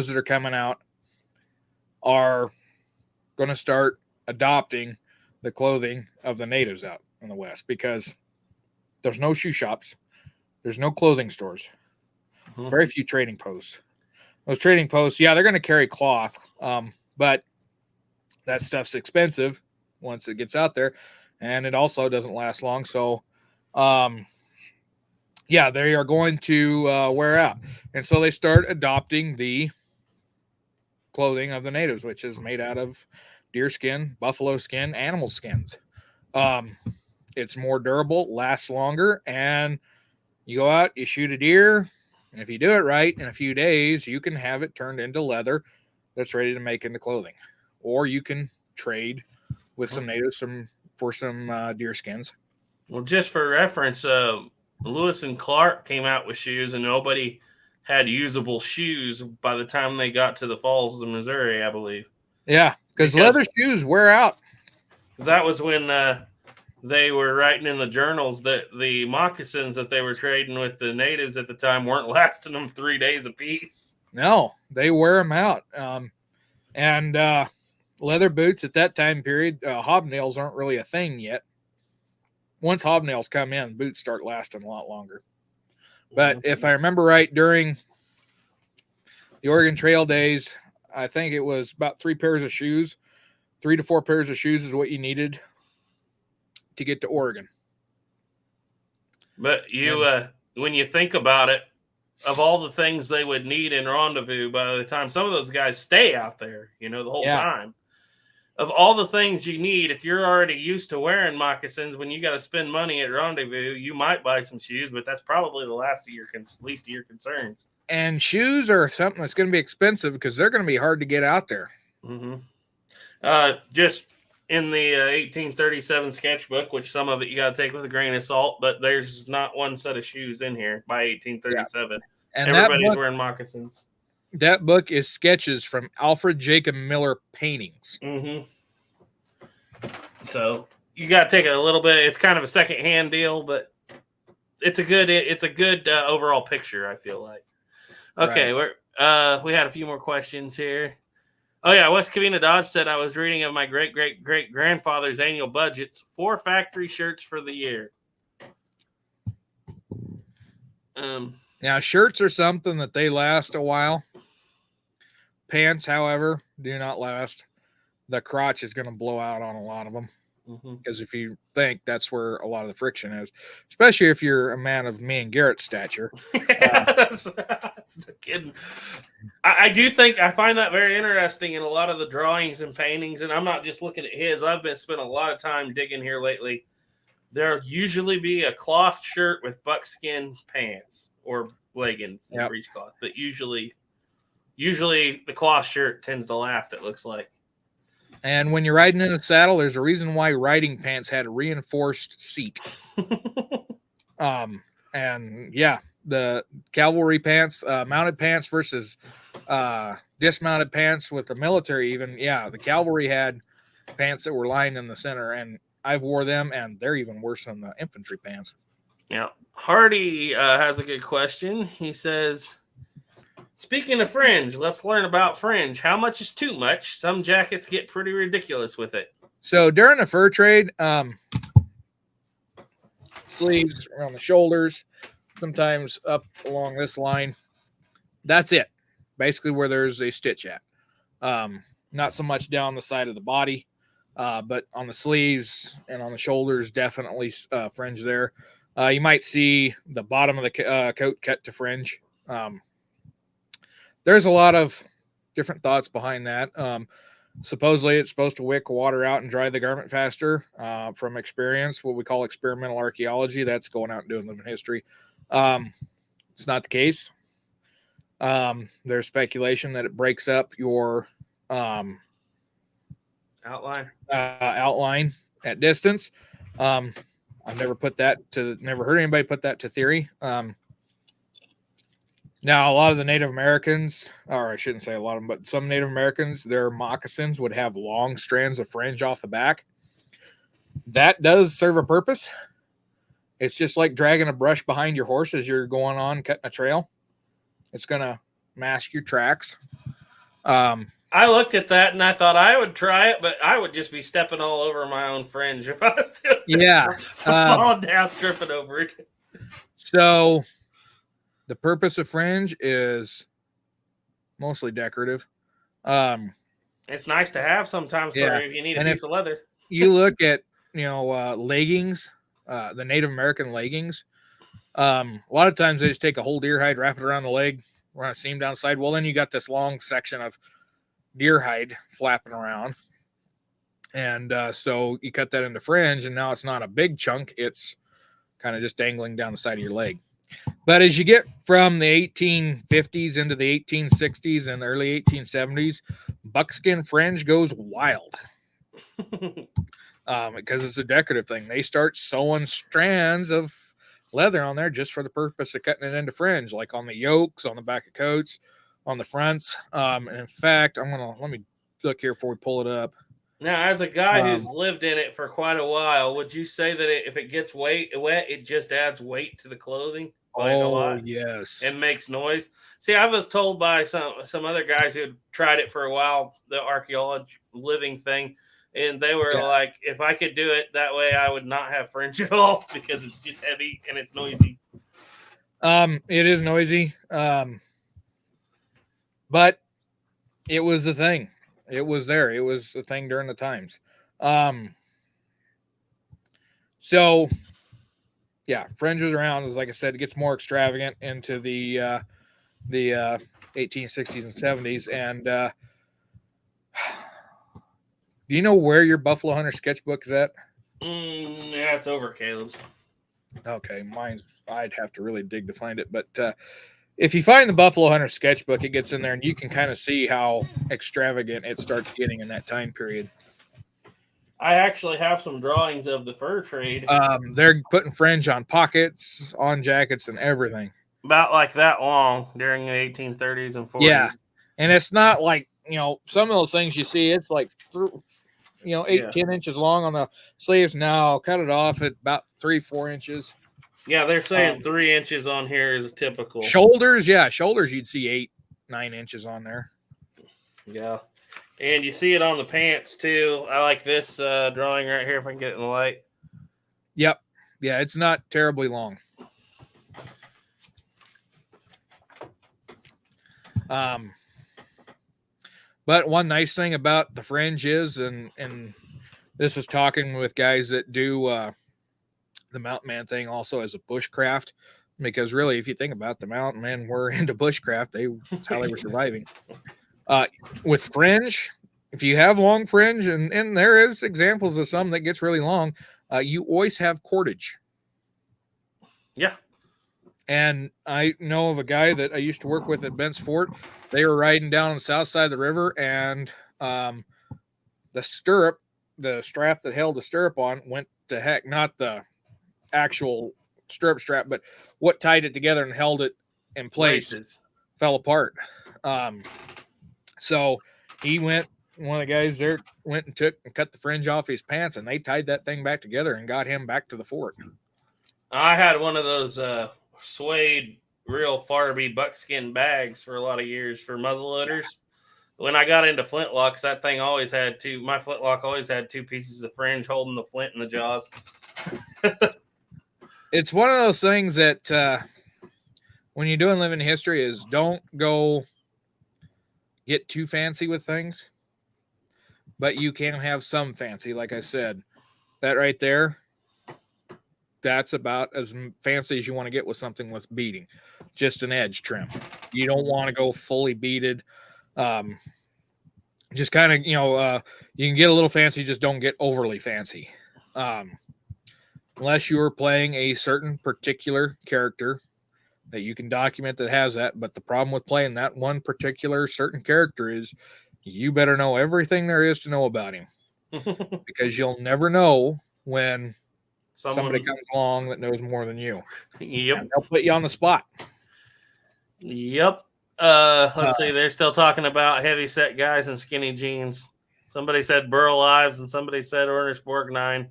that are coming out are going to start adopting the clothing of the natives out in the West because there's no shoe shops, there's no clothing stores, very few trading posts. Those trading posts, yeah, they're going to carry cloth, but that stuff's expensive once it gets out there, and it also doesn't last long. So, yeah, they are going to wear out. And so they start adopting the clothing of the natives, which is made out of deer skin, buffalo skin, animal skins. It's more durable, lasts longer, and you go out, you shoot a deer, and if you do it right, in a few days, you can have it turned into leather that's ready to make into clothing. Or you can trade with some natives for some deer skins. Well, just for reference, Lewis and Clark came out with shoes, and nobody had usable shoes by the time they got to the Falls of Missouri, I believe. Yeah, because leather shoes wear out. That was when they were writing in the journals that the moccasins that they were trading with the natives at the time weren't lasting them 3 days apiece. No, they wear them out. And leather boots at that time period, hobnails aren't really a thing yet. Once hobnails come in, boots start lasting a lot longer. But if I remember right, during the Oregon Trail days, I think it was about 3 pairs of shoes. 3 to 4 pairs of shoes is what you needed to get to Oregon. But when you think about it, of all the things they would need in Rendezvous, by the time some of those guys stay out there, the whole time, of all the things you need, if you're already used to wearing moccasins, when you got to spend money at Rendezvous, you might buy some shoes, but that's probably the least of your concerns. And shoes are something that's going to be expensive because they're going to be hard to get out there. Just in the 1837 sketchbook, which some of it you got to take with a grain of salt, but there's not one set of shoes in here by 1837. Yeah. And everybody's wearing moccasins. That book is sketches from Alfred Jacob Miller paintings. So you got to take it a little bit. It's kind of a secondhand deal, but it's a good overall picture, I feel like. Okay, we had a few more questions here. Oh yeah, West Covina Dodge said, I was reading of my great grandfather's annual budgets, 4 factory shirts for the year. Now shirts are something that they last a while. Pants, however, do not last. The crotch is going to blow out on a lot of them. Because if you think, that's where a lot of the friction is, especially if you're a man of me and Garrett's stature. That's kidding. I do think I find that very interesting in a lot of the drawings and paintings, and I'm not just looking at his. I've been spending a lot of time digging here lately. There'll usually be a cloth shirt with buckskin pants or leggings and breechcloth, but usually the cloth shirt tends to last, it looks like. And when you're riding in a saddle, there's a reason why riding pants had a reinforced seat. And yeah, the cavalry pants, mounted pants versus dismounted pants with the military, even. Yeah, the cavalry had pants that were lined in the center, and I've wore them, and they're even worse than the infantry pants. Yeah. Hardy has a good question. He says, speaking of fringe, let's learn about fringe. How much is too much? Some jackets get pretty ridiculous with it. So during the fur trade, sleeves around the shoulders, sometimes up along this line. That's it. Basically where there's a stitch at. Not so much down the side of the body, but on the sleeves and on the shoulders, definitely fringe there. You might see the bottom of the coat cut to fringe. There's a lot of different thoughts behind that. Supposedly it's supposed to wick water out and dry the garment faster. From experience, what we call experimental archaeology, that's going out and doing living history. It's not the case. There's speculation that it breaks up your outline at distance. I've never heard anybody put that to theory. Now, a lot of the Native Americans, or I shouldn't say a lot of them, but some Native Americans, their moccasins would have long strands of fringe off the back. That does serve a purpose. It's just like dragging a brush behind your horse as you're going on cutting a trail. It's going to mask your tracks. I looked at that and I thought I would try it, but I would just be stepping all over my own fringe if I was doing it. Falling down, tripping over it. So the purpose of fringe is mostly decorative. It's nice to have sometimes if you need a piece of leather. You look at, leggings, the Native American leggings. A lot of times they just take a whole deer hide, wrap it around the leg, run a seam down the side. Well, then you got this long section of deer hide flapping around. And so you cut that into fringe, and now it's not a big chunk. It's kind of just dangling down the side of your leg. But as you get from the 1850s into the 1860s and early 1870s, buckskin fringe goes wild because it's a decorative thing. They start sewing strands of leather on there just for the purpose of cutting it into fringe, like on the yokes, on the back of coats, on the fronts. And in fact, let me look here before we pull it up. Now, as a guy who's lived in it for quite a while, would you say that if it gets wet, it just adds weight to the clothing? Yes. It makes noise. See, I was told by some other guys who had tried it for a while, the archaeology living thing, and they were like, if I could do it that way, I would not have fringe at all because it's just heavy and it's noisy. It is noisy. But it was a thing. It was there. It was a thing during the times. So yeah, fringe was around. Like I said, it gets more extravagant into the 1860s and 70s. And do you know where your Buffalo Hunter sketchbook is at? Yeah, it's over Caleb's. Okay, I'd have to really dig to find it. But if you find the Buffalo Hunter sketchbook, it gets in there, and you can kind of see how extravagant it starts getting in that time period. I actually have some drawings of the fur trade. They're putting fringe on pockets, on jackets, and everything. About like that long during the 1830s and 40s. Yeah, and it's not like, some of those things you see, it's like, 10 inches long on the sleeves. Now cut it off at about 3-4 inches. Yeah, they're saying 3 inches on here is typical. Shoulders, shoulders you'd see 8-9 inches on there. Yeah. And you see it on the pants too. I like this drawing right here if I can get it in the light. Yep. Yeah, it's not terribly long. But one nice thing about the fringe is, and this is talking with guys that do the mountain man thing also as a bushcraft, because really, if you think about it, the mountain men were into bushcraft, that's how they were surviving. With fringe, if you have long fringe, and there is examples of some that gets really long, you always have cordage. Yeah. And I know of a guy that I used to work with at Bent's Fort. They were riding down on the south side of the river, and the strap that held the stirrup on went to heck, not the actual stirrup strap, but what tied it together and held it in place fell apart. So one of the guys there went and cut the fringe off his pants, and they tied that thing back together and got him back to the fort. I had one of those suede, real Farby buckskin bags for a lot of years for muzzleloaders. When I got into flintlocks, that thing always had my flintlock always had 2 pieces of fringe holding the flint in the jaws. It's one of those things that when you're doing living history is don't go get too fancy with things, but you can have some fancy. Like I said, that right there, that's about as fancy as you want to get with something with beading. Just an edge trim. You don't want to go fully beaded. Just kind of, you can get a little fancy, just don't get overly fancy. Unless you're playing a certain particular character that you can document that has that. But the problem with playing that one particular certain character is you better know everything there is to know about him. Because you'll never know when somebody comes along that knows more than you. Yep. And they'll put you on the spot. Yep. Let's see. They're still talking about heavy set guys and skinny jeans. Somebody said Burl Lives and somebody said Ernest Borgnine.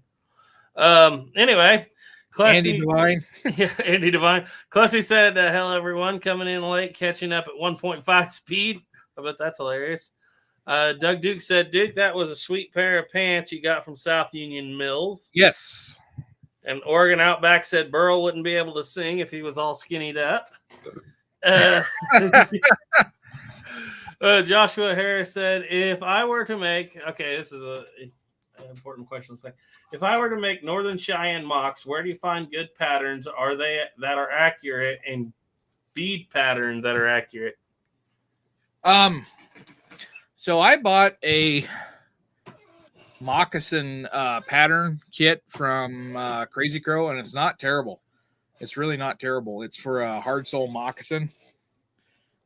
Anyway, Classy, Andy Devine. Yeah, Andy Devine. Classy said, "Hello, everyone. Coming in late, catching up at 1.5 speed." I bet that's hilarious. Doug Duke said, "Duke, that was a sweet pair of pants you got from South Union Mills." Yes. And Oregon Outback said Burl wouldn't be able to sing if he was all skinnied up. Joshua Harris said, "If I were to make," okay, this is an important question. If I were to make Northern Cheyenne mocks, where do you find good patterns? Are they that are accurate, and bead patterns that are accurate? So I bought a moccasin pattern kit from Crazy Crow, and it's not terrible. It's really not terrible. It's for a hard sole moccasin.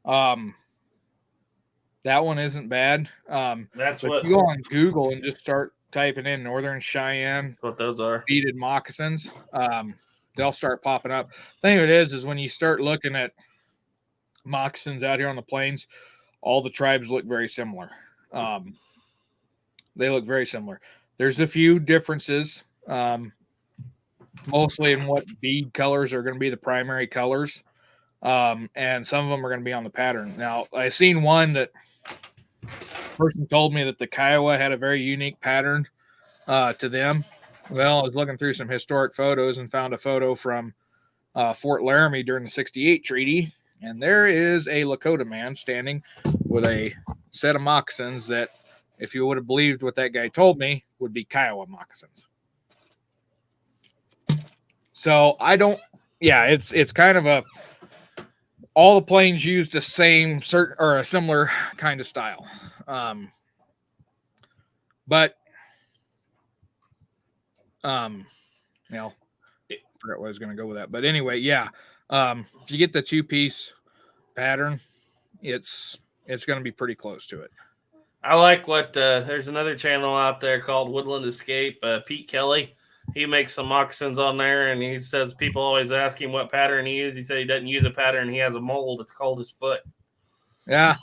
That one isn't bad. That's what you go on Google and just start typing in Northern Cheyenne what those are. beaded moccasins. They'll start popping up. The thing of it is when you start looking at moccasins out here on the plains, all the tribes look very similar. They look very similar. There's a few differences, mostly in what bead colors are going to be the primary colors. And some of them are going to be on the pattern. Now, I seen one that person told me that the Kiowa had a very unique pattern to them. Well, I was looking through some historic photos and found a photo from Fort Laramie during the 68 treaty. And there is a Lakota man standing with a set of moccasins that, if you would have believed what that guy told me, would be Kiowa moccasins. So it's kind of all the plains used the same certain or a similar kind of style. I forgot where I was going to go with that. But anyway, if you get the 2-piece pattern, it's going to be pretty close to it. I like what there's another channel out there called Woodland Escape. Pete Kelly, he makes some moccasins on there, and he says people always ask him what pattern he uses. He said he doesn't use a pattern. He has a mold. It's called his foot. Yeah.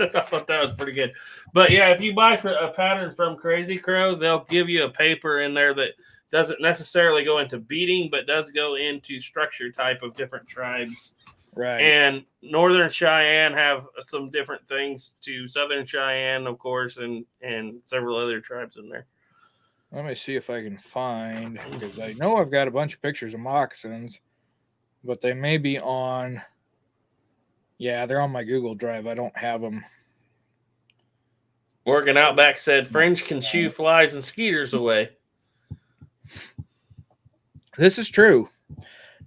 I thought that was pretty good. But yeah, if you buy a pattern from Crazy Crow, they'll give you a paper in there that doesn't necessarily go into beading, but does go into structure type of different tribes. Right. And Northern Cheyenne have some different things to Southern Cheyenne, of course, and several other tribes in there. Let me see if I can find, because I know I've got a bunch of pictures of moccasins, but they may be on. Yeah, they're on my Google Drive. I don't have them. Morgan Outback said, Fringe can shoo flies and skeeters away. This is true.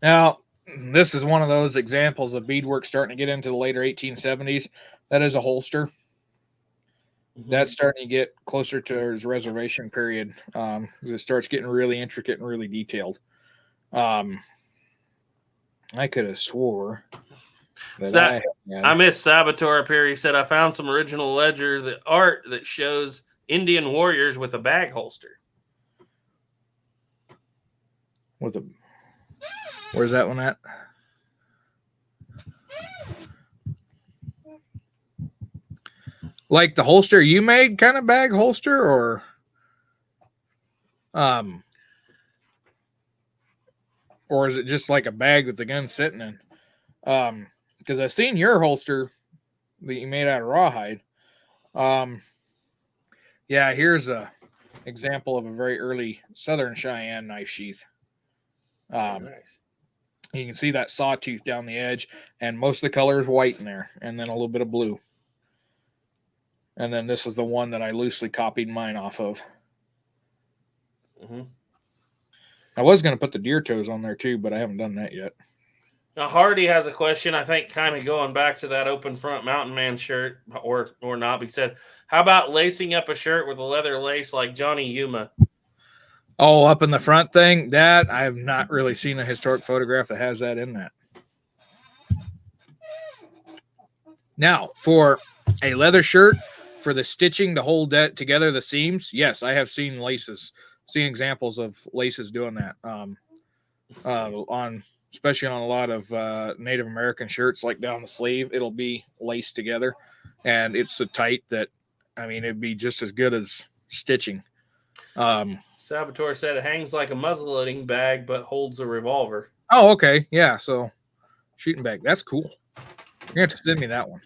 Now, this is one of those examples of beadwork starting to get into the later 1870s. That is a holster. That's starting to get closer to his reservation period. It starts getting really intricate and really detailed. I could have swore that I missed Saboteur up here. He said, I found some original ledger art that shows Indian warriors with a bag holster. Where's that one at? Like the holster you made kind of bag holster, or is it just like a bag with the gun sitting in? Because I've seen your holster that you made out of rawhide. Yeah, here's a example of a very early Southern Cheyenne knife sheath. Nice. You can see that sawtooth down the edge, and most of the color is white in there, and then a little bit of blue. And then this is the one that I loosely copied mine off of. Mm-hmm. I was going to put the deer toes on there too, but I haven't done that yet. Now, Hardy has a question, I think, kind of going back to that open front mountain man shirt, or not. He said, how about lacing up a shirt with a leather lace like Johnny Yuma? Oh, up in the front thing? That, I have not really seen a historic photograph that has that in that. Now, for a leather shirt, for the stitching to hold that together, the seams, yes, I have seen examples of laces doing that. Especially on a lot of Native American shirts, like down the sleeve, it'll be laced together, and it's so tight that, I mean, it'd be just as good as stitching. Saboteur said it hangs like a muzzleloading bag, but holds a revolver. Oh, okay. Yeah, so shooting bag. That's cool. You're going to have to send me that one.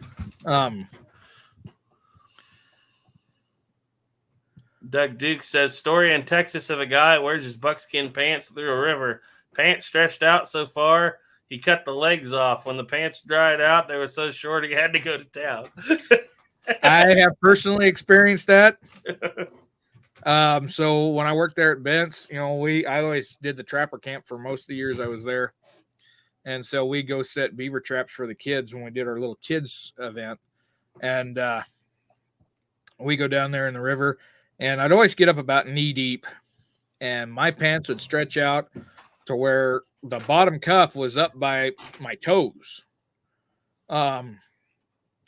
Doug Duke says, story in Texas of a guy wears his buckskin pants through a river. Pants stretched out so far, he cut the legs off. When the pants dried out, they were so short he had to go to town. I have personally experienced that. So when I worked there at Bent's, I always did the trapper camp for most of the years I was there. And so we go set beaver traps for the kids when we did our little kids event. And we go down there in the river, and I'd always get up about knee deep, and my pants would stretch out to where the bottom cuff was up by my toes. And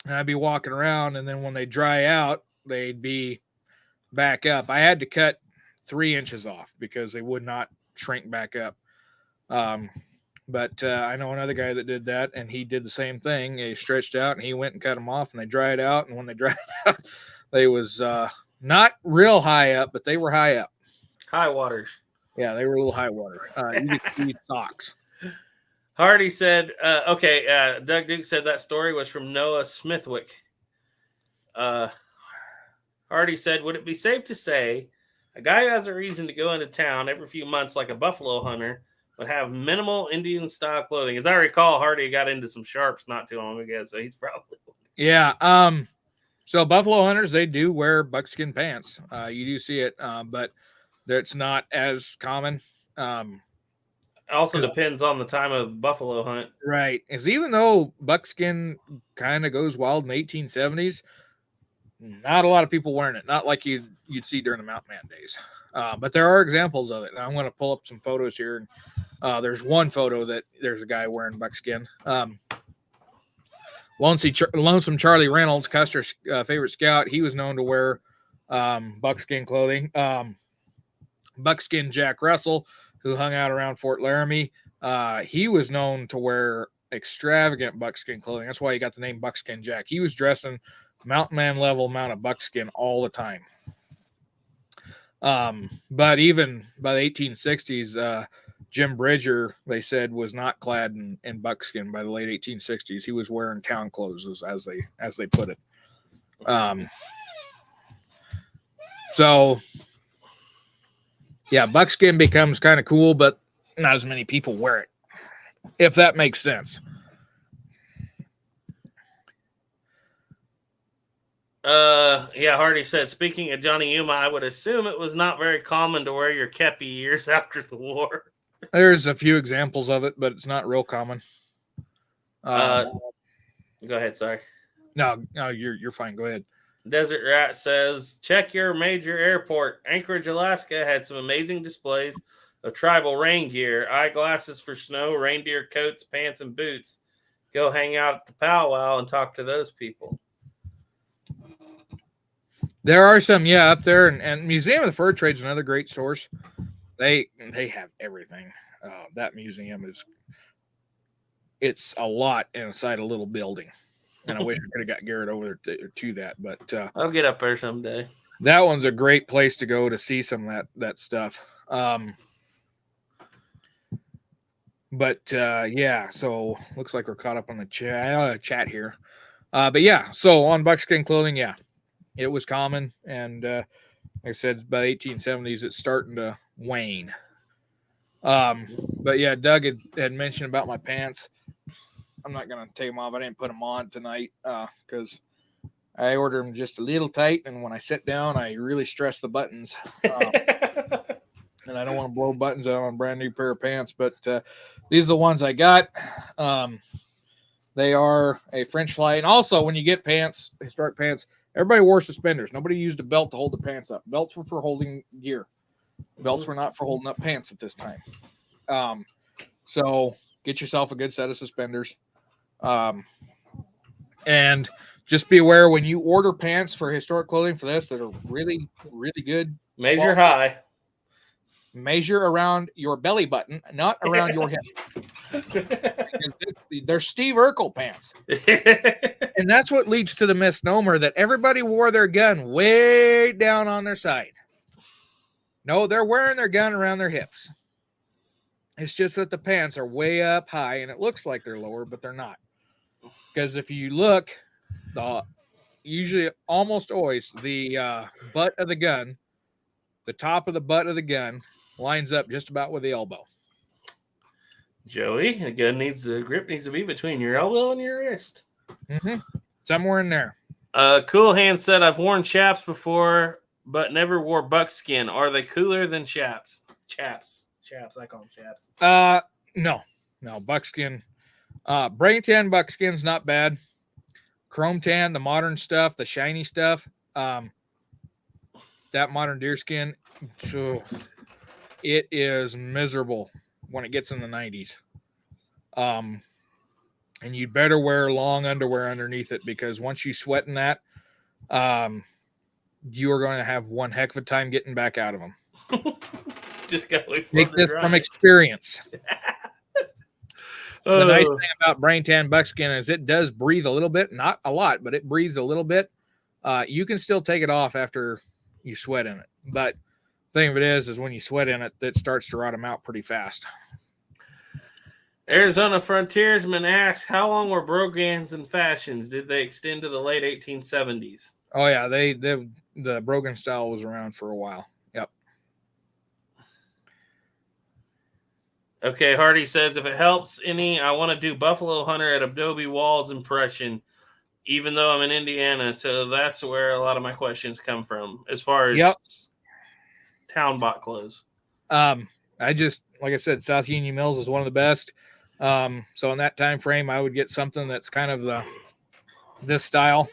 I'd be walking around, and then when they dry out, they'd be back up. I had to cut 3 inches off because they would not shrink back up. But I know another guy that did that, and he did the same thing. He stretched out, and he went and cut them off, and they dried out. And when they dried out, they was not real high up, but they were high up. High waters. Yeah, they were a little high water. You could see socks. Hardy said, Doug Duke said that story was from Noah Smithwick. Hardy said, would it be safe to say a guy who has a reason to go into town every few months like a buffalo hunter would have minimal Indian-style clothing? As I recall, Hardy got into some sharps not too long ago, so he's probably... Yeah, so buffalo hunters, they do wear buckskin pants. You do see it, but it's not as common. It also depends on the time of buffalo hunt. Right. Is even though buckskin kind of goes wild in the 1870s, not a lot of people wearing it. Not like you'd see during the Mountain Man days. But there are examples of it. And I'm going to pull up some photos here. There's one photo that there's a guy wearing buckskin. Lonesome Charlie Reynolds, Custer's favorite scout, he was known to wear buckskin clothing. Buckskin Jack Russell, who hung out around Fort Laramie, he was known to wear extravagant buckskin clothing. That's why he got the name Buckskin Jack. He was dressing mountain man level amount of buckskin all the time. But even by the 1860s, Jim Bridger, they said, was not clad in buckskin by the late 1860s. He was wearing town clothes, as they put it. So yeah, buckskin becomes kind of cool, but not as many people wear it, if that makes sense. Yeah, Hardy said, speaking of Johnny Yuma, I would assume it was not very common to wear your kepi years after the war. There's a few examples of it, but it's not real common. Go ahead, sorry. No, you're fine. Go ahead. Desert Rat says, check your major airport. Anchorage, Alaska had some amazing displays of tribal rain gear, eyeglasses for snow, reindeer coats, pants, and boots. Go hang out at the powwow and talk to those people. There are some, up there, and Museum of the Fur Trade is another great source. They have everything. That museum it's a lot inside a little building, and I wish I could have got Garrett over there to that. But I'll get up there someday. That one's a great place to go to see some of that stuff. So looks like we're caught up on the chat here. But yeah, so on buckskin clothing, it was common, and like I said, by the 1870s, it's starting to wane. But yeah, Doug had mentioned about my pants. I'm not gonna take them off. I didn't put them on tonight because I ordered them just a little tight, and when I sit down, I really stress the buttons. And I don't want to blow buttons out on a brand new pair of pants, but these are the ones I got. They are a French fly, and also when you get pants, historic pants, everybody wore suspenders. Nobody used a belt to hold the pants up. Belts were for holding gear. Belts were not for holding up pants at this time. So get yourself a good set of suspenders. And just be aware when you order pants for historic clothing for this that are really, really good. Measure high. Measure around your belly button, not around your hip. They're Steve Urkel pants. And that's what leads to the misnomer that everybody wore their gun way down on their side. No, they're wearing their gun around their hips. It's just that the pants are way up high, and it looks like they're lower, but they're not. Because if you look, usually, almost always, the butt of the gun, the top of the butt of the gun, lines up just about with the elbow. Joey, the grip needs to be between your elbow and your wrist. Mm-hmm. Somewhere in there. Cool Hand said, I've worn chaps before, but never wore buckskin. Are they cooler than chaps? Chaps, I call them chaps. No, buckskin. Brain tan buckskin's not bad. Chrome tan, the modern stuff, the shiny stuff, that modern deerskin, it is miserable when it gets in the 90s. And you'd better wear long underwear underneath it, because once you sweat in that, you are going to have one heck of a time getting back out of them. Just gotta wait for Make this from experience. The nice thing about brain tan buckskin is it does breathe a little bit, not a lot, but it breathes a little bit. You can still take it off after you sweat in it, but the thing of it is when you sweat in it, that starts to rot them out pretty fast. Arizona Frontiersman asks, how long were brogans and fashions? Did they extend to the late 1870s? Oh yeah, the Brogan style was around for a while. Yep. Okay, Hardy says, if it helps any, I want to do Buffalo Hunter at Adobe Walls impression, even though I'm in Indiana. So that's where a lot of my questions come from as far as town bought clothes. I just, like I said, South Union Mills is one of the best. So in that time frame, I would get something that's kind of this style,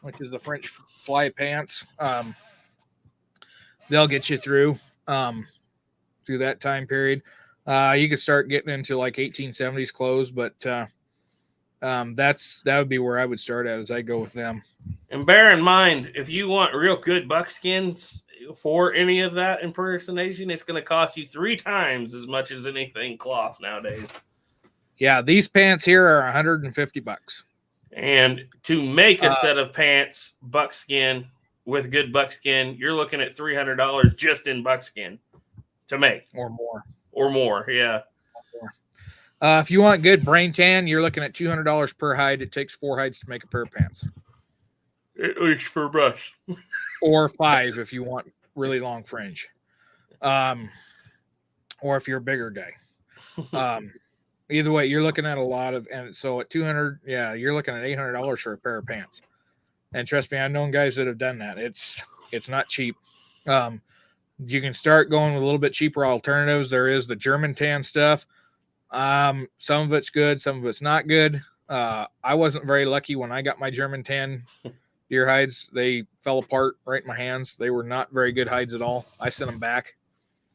which is the French fly pants. They'll get you through that time period. You could start getting into like 1870s clothes, but that would be where I would start at, as I go with them. And bear in mind, if you want real good buckskins for any of that impersonation, it's going to cost you 3 times as much as anything cloth nowadays. Yeah, these pants here are $150. And to make a set of pants, buckskin, with good buckskin, you're looking at $300 just in buckskin to make. Or more. Or more, yeah. If you want good brain tan, you're looking at $200 per hide. It takes 4 hides to make a pair of pants. At least for brush. Or 5 if you want really long fringe. Or if you're a bigger guy. Either way, you're looking at a lot of, and so at 200, yeah, you're looking at $800 for a pair of pants. And trust me, I've known guys that have done that. It's not cheap. You can start going with a little bit cheaper alternatives. There is the German tan stuff. Some of it's good, some of it's not good. I wasn't very lucky when I got my German tan deer hides. They fell apart right in my hands. They were not very good hides at all. I sent them back.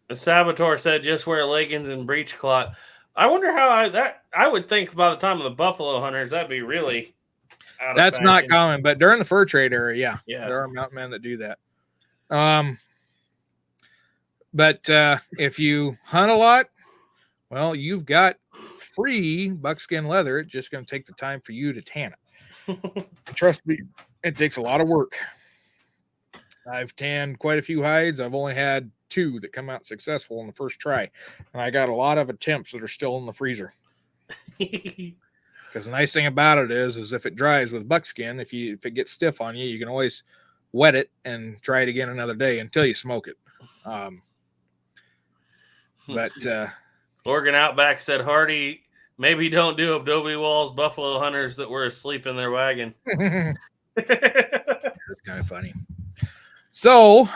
The Saboteur said just wear leggings and breechcloth. I wonder how I would think by the time of the buffalo hunters, that'd be really out of That's fashion. not common, but during the fur trade era, Yeah. there are mountain men that do that. But if you hunt a lot, well, you've got free buckskin leather. It's just going to take the time for you to tan it. Trust me, it takes a lot of work. I've tanned quite a few hides. I've only had 2 that come out successful in the first try, and I got a lot of attempts that are still in the freezer. Because the nice thing about it is if it dries with buckskin, if it gets stiff on you, you can always wet it and try it again another day until you smoke it. But Oregon Outback said, Hardy, maybe don't do Adobe Walls buffalo hunters that were asleep in their wagon. That's kind of funny. So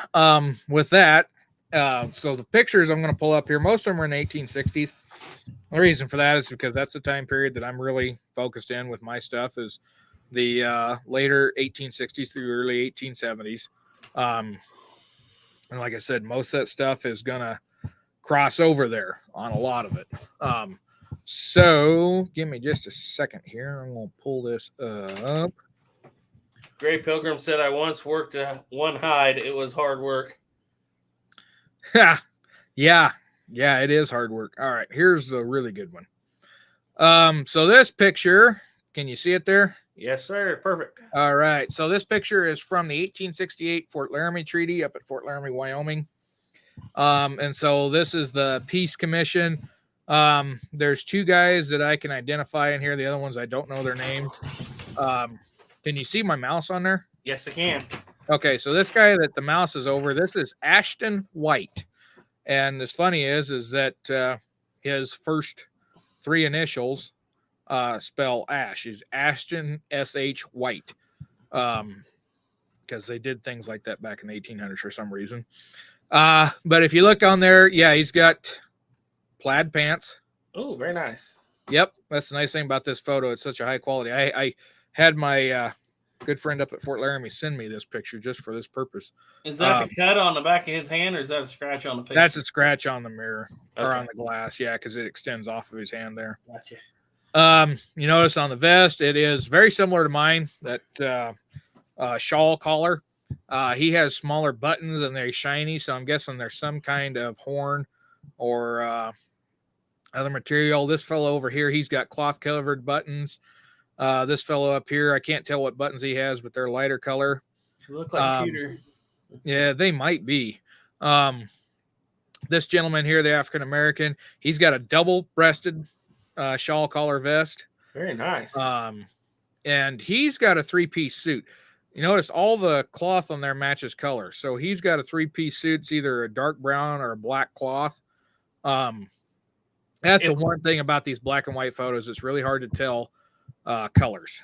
with that, so the pictures I'm going to pull up here, most of them are in the 1860s. The reason for that is because that's the time period that I'm really focused in with my stuff, is the later 1860s through early 1870s. And like I said, most of that stuff is going to cross over there on a lot of it. So give me just a second here. I'm going to pull this up. Gray Pilgrim said, I once worked one hide. It was hard work. Yeah, it is hard work. All right, here's a really good one. So this picture, can you see it there? Yes, sir. Perfect. All right. So this picture is from the 1868 Fort Laramie Treaty up at Fort Laramie, Wyoming. And so this is the Peace Commission. There's 2 guys that I can identify in here. The other ones, I don't know their names. Can you see my mouse on there? Yes, I can. Okay, so this guy that the mouse is over, this is Ashton White. And as funny is that his first 3 initials spell Ash. He's Ashton S.H. White. Because they did things like that back in the 1800s for some reason. But if you look on there, yeah, he's got plaid pants. Oh, very nice. Yep, that's the nice thing about this photo. It's such a high quality. I had my good friend up at Fort Laramie send me this picture just for this purpose. Is that the cut on the back of his hand, or is that a scratch on the picture? That's a scratch on the mirror or Okay. on the glass, yeah, because it extends off of his hand there. Gotcha. You notice on the vest, it is very similar to mine, that shawl collar. He has smaller buttons and they're shiny, so I'm guessing there's some kind of horn or other material. This fellow over here, he's got cloth covered buttons. This fellow up here, I can't tell what buttons he has, but they're lighter color. You look like a shooter. Yeah, they might be. This gentleman here, the African American, he's got a double-breasted shawl collar vest. Very nice. And he's got a 3-piece suit. You notice all the cloth on there matches color. So he's got a 3-piece suit. It's either a dark brown or a black cloth. That's the one thing about these black and white photos. It's really hard to tell colors.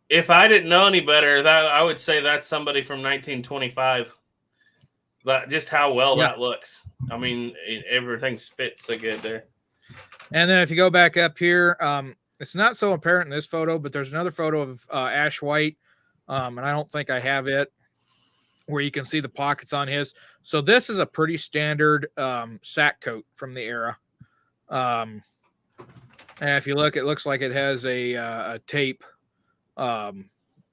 If I didn't know any better, that I would say that's somebody from 1925. But just how well that looks. I mean, everything fits so good there. And then if you go back up here, it's not so apparent in this photo, but there's another photo of Ash White. And I don't think I have it, where you can see the pockets on his. So this is a pretty standard sack coat from the era. And if you look, it looks like it has a tape,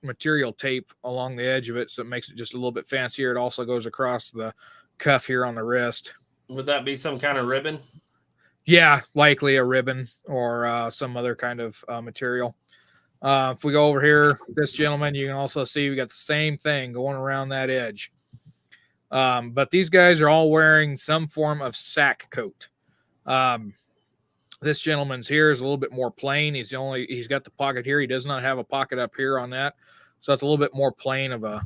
material tape along the edge of it, so it makes it just a little bit fancier. It also goes across the cuff here on the wrist. Would that be some kind of ribbon? Yeah, likely a ribbon or some other kind of material. If we go over here, this gentleman, you can also see we got the same thing going around that edge. But these guys are all wearing some form of sack coat. This gentleman's here is a little bit more plain. He's got the pocket here. He does not have a pocket up here on that. So it's a little bit more plain of a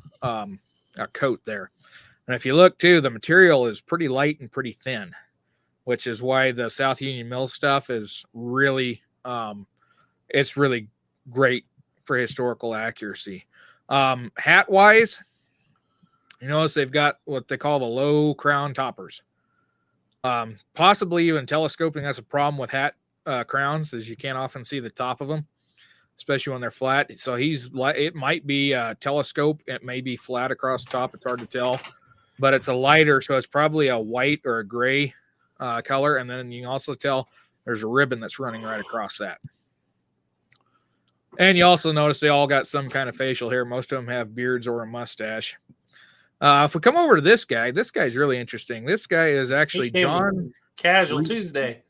coat there. And if you look too, the material is pretty light and pretty thin, which is why the South Union Mill stuff is really, it's really great for historical accuracy. Hat wise, you notice they've got what they call the low crown toppers. Possibly even telescoping has a problem with hat crowns, as you can't often see the top of them, especially when they're flat. So it might be a telescope. It may be flat across the top. It's hard to tell, but it's a lighter. So it's probably a white or a gray color. And then you can also tell there's a ribbon that's running right across that. And you also notice they all got some kind of facial hair. Most of them have beards or a mustache. If we come over to this guy's really interesting. This guy is actually John Casual Tuesday.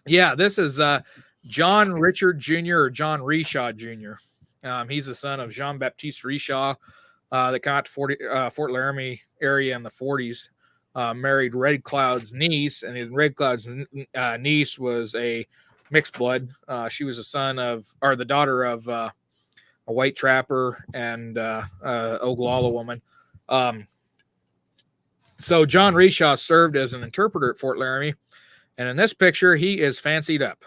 Yeah, this is John Richard Jr. or John Reshaw Jr. He's the son of Jean-Baptiste Reshaw that came out to Fort Laramie area in the 40s. Married Red Cloud's niece, and his Red Cloud's niece was a mixed blood. She was the daughter of a white trapper and Oglala woman. So John Reshaw served as an interpreter at Fort Laramie, and in this picture, he is fancied up.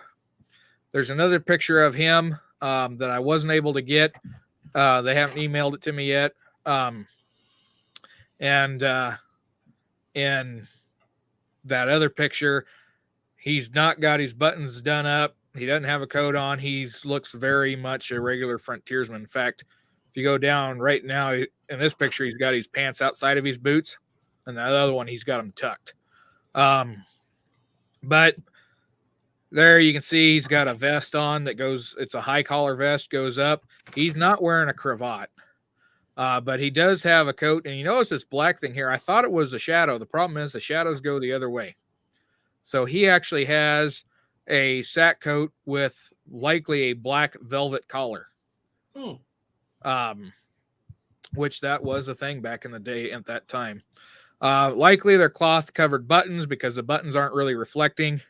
There's another picture of him that I wasn't able to get. They haven't emailed it to me yet. And in that other picture, he's not got his buttons done up. He doesn't have a coat on. He looks very much a regular frontiersman. In fact, if you go down right now in this picture, he's got his pants outside of his boots, and the other one, he's got them tucked. But there you can see he's got a vest on it's a high collar vest, goes up. He's not wearing a cravat, but he does have a coat. And you notice this black thing here. I thought it was a shadow. The problem is the shadows go the other way. So he actually has a sack coat with likely a black velvet collar. Which that was a thing back in the day at that time. Likely they're cloth covered buttons because the buttons aren't really reflecting.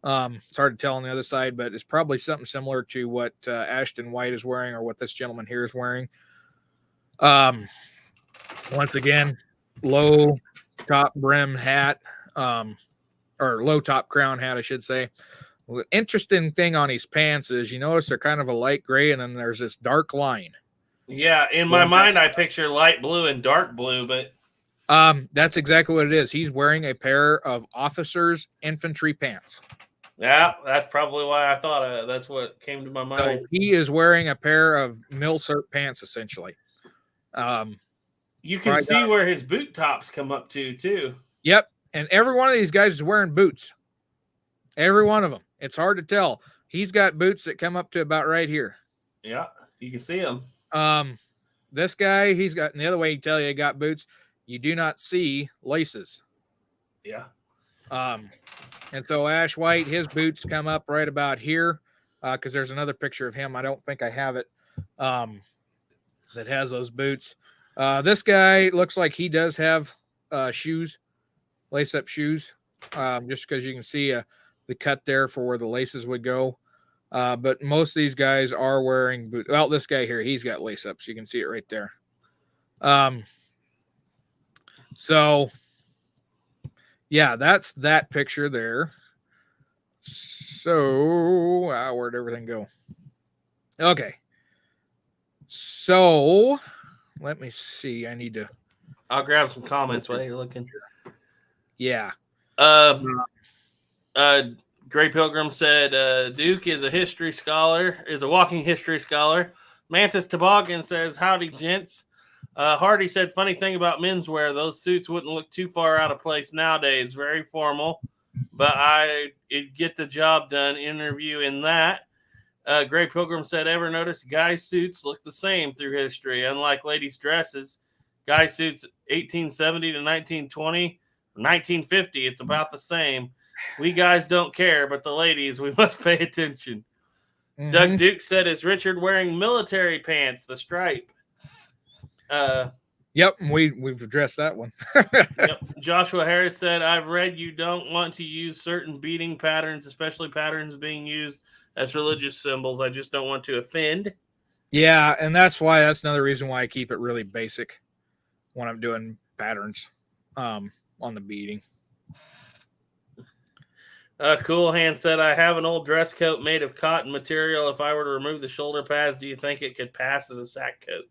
It's hard to tell on the other side, but it's probably something similar to what Ashton White is wearing or what this gentleman here is wearing. Once again, low top brim hat, or low top crown hat, I should say. The interesting thing on his pants is you notice they're kind of a light gray, and then there's this dark line. Yeah, in my mind, I picture light blue and dark blue, but that's exactly what it is. He's wearing a pair of officer's infantry pants. Yeah, that's probably why I thought that's what came to my mind. So he is wearing a pair of milcert pants, essentially. You can see where his boot tops come up to, too. Yep, and every one of these guys is wearing boots. Every one of them. It's hard to tell. He's got boots that come up to about right here. Yeah, you can see them. This guy, and the other way you tell you got boots, you do not see laces. Yeah. And so Ash White, his boots come up right about here, because there's another picture of him. I don't think I have it, that has those boots. This guy looks like he does have shoes, lace-up shoes, just because you can see the cut there for where the laces would go. But most of these guys are wearing boots. Well, this guy here, he's got lace-ups. You can see it right there. So, yeah, that's that picture there. So, where'd everything go? Okay. So, let me see. I'll grab some comments while you're looking. Yeah. Gray Pilgrim said Duke is a walking history scholar. Mantis Toboggan says, howdy, gents. Hardy said, funny thing about menswear, those suits wouldn't look too far out of place nowadays. Very formal, but it'd get the job done. Interview in that. Gray Pilgrim said, ever notice guys' suits look the same through history, unlike ladies' dresses. Guy suits 1870 to 1920, 1950, it's about the same. We guys don't care, but the ladies, we must pay attention. Doug Duke said, "Is Richard wearing military pants? The stripe." Yep, we've addressed that one. Yep. Joshua Harris said, "I've read you don't want to use certain beating patterns, especially patterns being used as religious symbols. I just don't want to offend." Yeah, and that's another reason why I keep it really basic when I'm doing patterns on the beading. Cool Hand said, "I have an old dress coat made of cotton material. If I were to remove the shoulder pads, do you think it could pass as a sack coat?"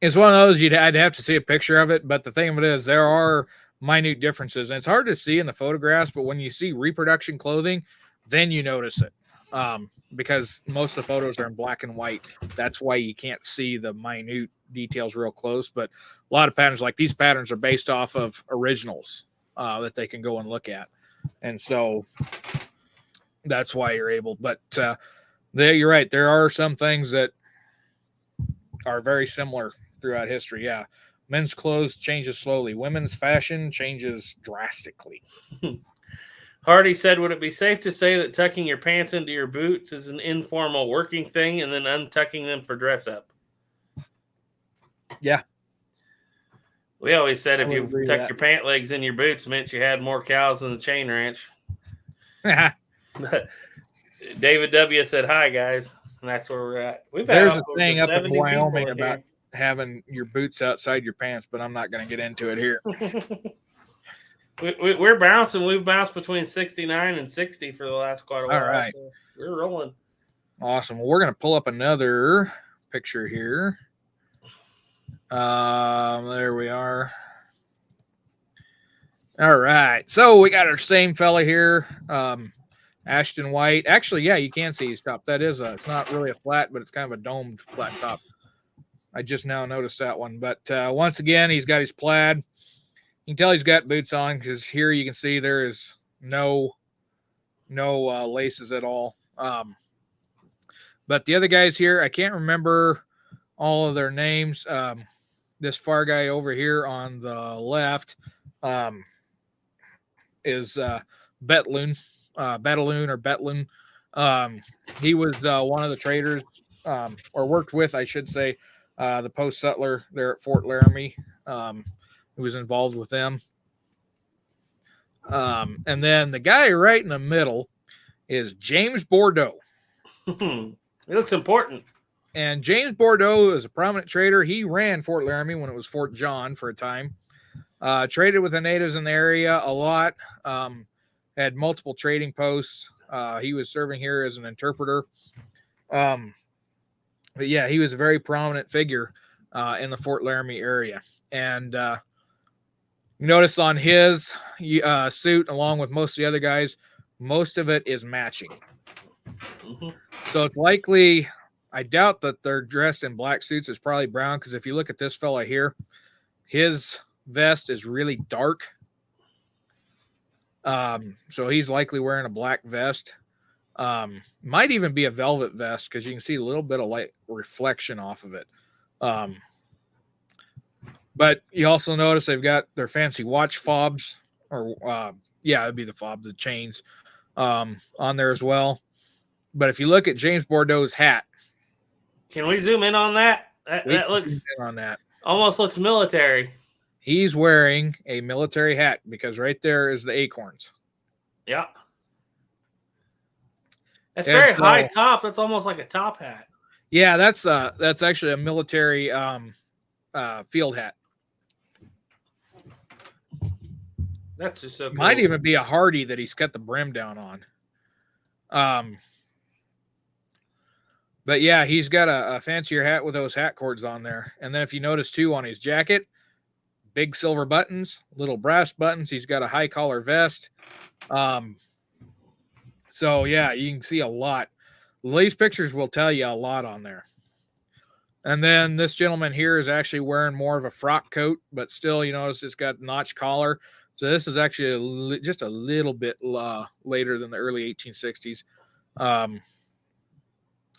It's one of those I'd have to see a picture of it, but the thing of it is there are minute differences, and it's hard to see in the photographs, but when you see reproduction clothing, then you notice it. Because most of the photos are in black and white. That's why you can't see the minute details real close. But a lot of patterns, like these patterns, are based off of originals that they can go and look at. And so that's why you're able. But you're right. There are some things that are very similar throughout history. Yeah. Men's clothes changes slowly. Women's fashion changes drastically. Hardy said, "Would it be safe to say that tucking your pants into your boots is an informal working thing and then untucking them for dress up?" Yeah. We always said if you tuck your pant legs in your boots, it meant you had more cows than the chain ranch. David W. said, "Hi, guys." And that's where we're at. There's a thing up in Wyoming about having your boots outside your pants, but I'm not going to get into it here. We're bouncing. We've bounced between 69 and 60 for the last quite a while. All right. So we're rolling. Awesome. Well, we're going to pull up another picture here. There we are. All right. So we got our same fella here. Ashton White. Actually, yeah, you can see his top. That is it's not really a flat, but it's kind of a domed flat top. I just now noticed that one. But once again, he's got his plaid. You can tell he's got boots on because here you can see there is no laces at all. But the other guys here, I can't remember all of their names. This far guy over here on the left is Betloon. He was one of the traders, or worked with, I should say, the post settler there at Fort Laramie. Who was involved with them. And then the guy right in the middle is James Bordeaux. He looks important. And James Bordeaux is a prominent trader. He ran Fort Laramie when it was Fort John for a time. Traded with the natives in the area a lot. Had multiple trading posts. He was serving here as an interpreter. But yeah, he was a very prominent figure in the Fort Laramie area. And you notice on his suit, along with most of the other guys, most of it is matching. Mm-hmm. So it's likely, I doubt that they're dressed in black suits. It's probably brown, because if you look at this fella here, his vest is really dark. So he's likely wearing a black vest. Might even be a velvet vest, because you can see a little bit of light reflection off of it. But you also notice they've got their fancy watch fobs, or it'd be the fob, the chains on there as well. But if you look at James Bordeaux's hat, can we zoom in on that? That looks on that. Almost looks military. He's wearing a military hat, because right there is the acorns. Yeah, that's very high top. That's almost like a top hat. Yeah, that's actually a military field hat. That's just so cool. Might even be a Hardy that he's cut the brim down on. But yeah, he's got a fancier hat with those hat cords on there. And then if you notice too, on his jacket, big silver buttons, little brass buttons. He's got a high collar vest. So yeah, you can see a lot. These pictures will tell you a lot on there. And then this gentleman here is actually wearing more of a frock coat, but still, you notice it's got notch collar. So this is actually just a little bit later than the early 1860s.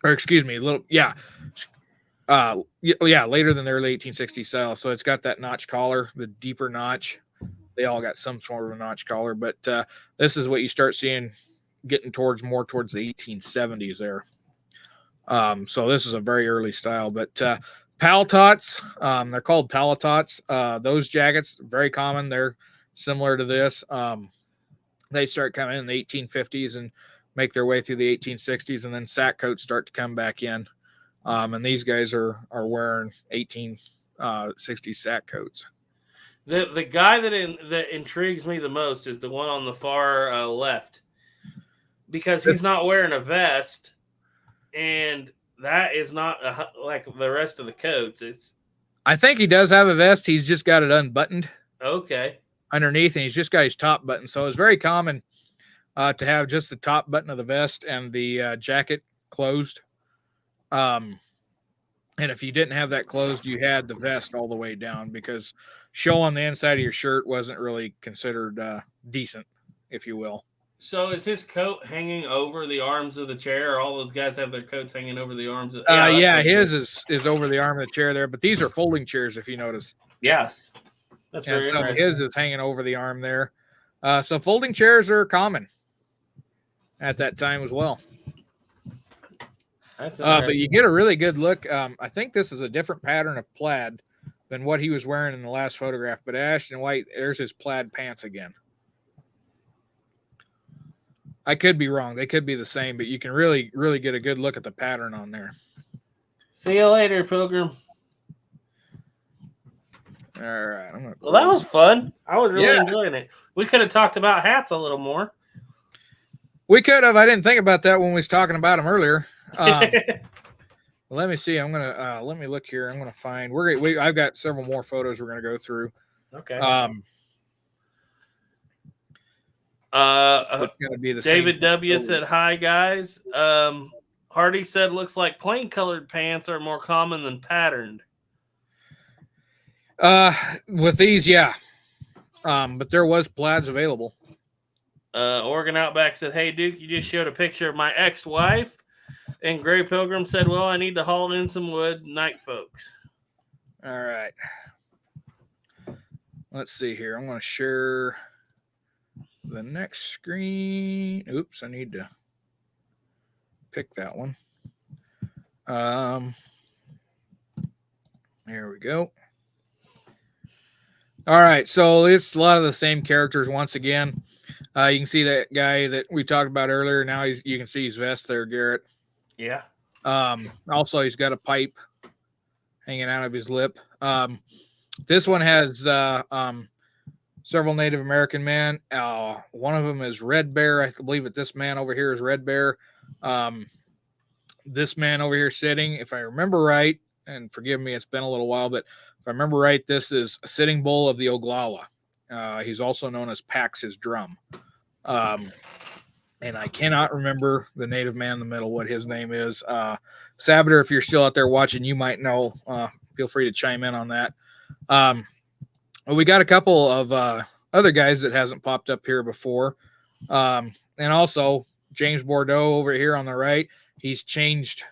Or excuse me, later than the early 1860s. So it's got that notch collar, the deeper notch. They all got some sort of a notch collar, but this is what you start seeing getting more towards the 1870s there. So this is a very early style, but Paletots, they're called Paletots. Those jackets, very common. They're similar to this. They start coming in the 1850s and make their way through the 1860s, and then sack coats start to come back in. And these guys are wearing 1860s sack coats. The guy that intrigues me the most is the one on the far left, because he's not wearing a vest, and that is not like the rest of the coats. I think he does have a vest. He's just got it unbuttoned. Okay. Underneath, and he's just got his top button. So it's very common to have just the top button of the vest and the jacket closed. And if you didn't have that closed, you had the vest all the way down, because showing the inside of your shirt wasn't really considered decent, if you will. So is his coat hanging over the arms of the chair? Or all those guys have their coats hanging over the arms? Yeah, his is over the arm of the chair there, but these are folding chairs, if you notice. Yes. That's very so interesting. his is hanging over the arm there. So folding chairs are common at that time as well. That's but you get a really good look. I think this is a different pattern of plaid than what he was wearing in the last photograph. But Ashton White, there's his plaid pants again. I could be wrong. They could be the same, but you can really, really get a good look at the pattern on there. See you later, Pilgrim. All right. Well, that was fun. I was really enjoying it. We could have talked about hats a little more. We could have. I didn't think about that when we was talking about them earlier. Let me see. I'm gonna let me look here. I'm gonna find. I've got several more photos we're gonna go through. Okay. It's gonna be the David same. W said, "Hi guys." Hardy said, "Looks like plain colored pants are more common than patterned." With these, yeah. But there was plaids available. Oregon Outback said, "Hey Duke, you just showed a picture of my ex-wife." And Gray Pilgrim said, "Well, I need to haul in some wood. Night, folks." All right. Let's see here. I'm going to share the next screen. Oops, I need to pick that one. There we go. All right, so it's a lot of the same characters once again. You can see that guy that we talked about earlier. Now you can see his vest there, Garrett. Yeah. Also, he's got a pipe hanging out of his lip. This one has several Native American men. One of them is Red Bear. I believe that this man over here is Red Bear. This man over here sitting, if I remember right, and forgive me, it's been a little while, but if I remember right, this is a Sitting Bull of the Oglala. He's also known as Pax, his drum. And I cannot remember the native man in the middle, what his name is. Sabater, if you're still out there watching, you might know. Feel free to chime in on that. We got a couple of other guys that hasn't popped up here before. And also, James Bordeaux over here on the right, he's changed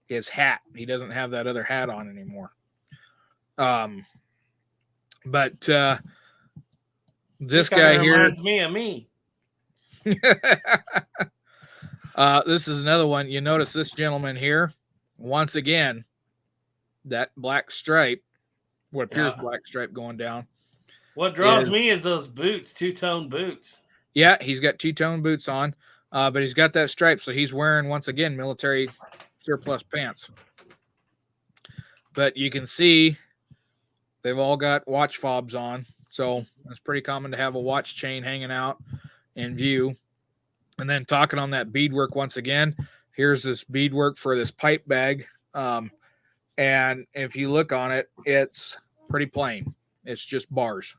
his hat. He doesn't have that other hat on anymore. But this guy here reminds me of me. This is another one. You notice this gentleman here, once again, that black stripe, what appears black stripe going down. What draws me is those boots, two-tone boots. Yeah, he's got two-tone boots on, but he's got that stripe, so he's wearing, once again, military surplus pants. But you can see they've all got watch fobs on, so it's pretty common to have a watch chain hanging out in view. And then talking on that beadwork once again, here's this beadwork for this pipe bag. And if you look on it, it's pretty plain. It's just bars.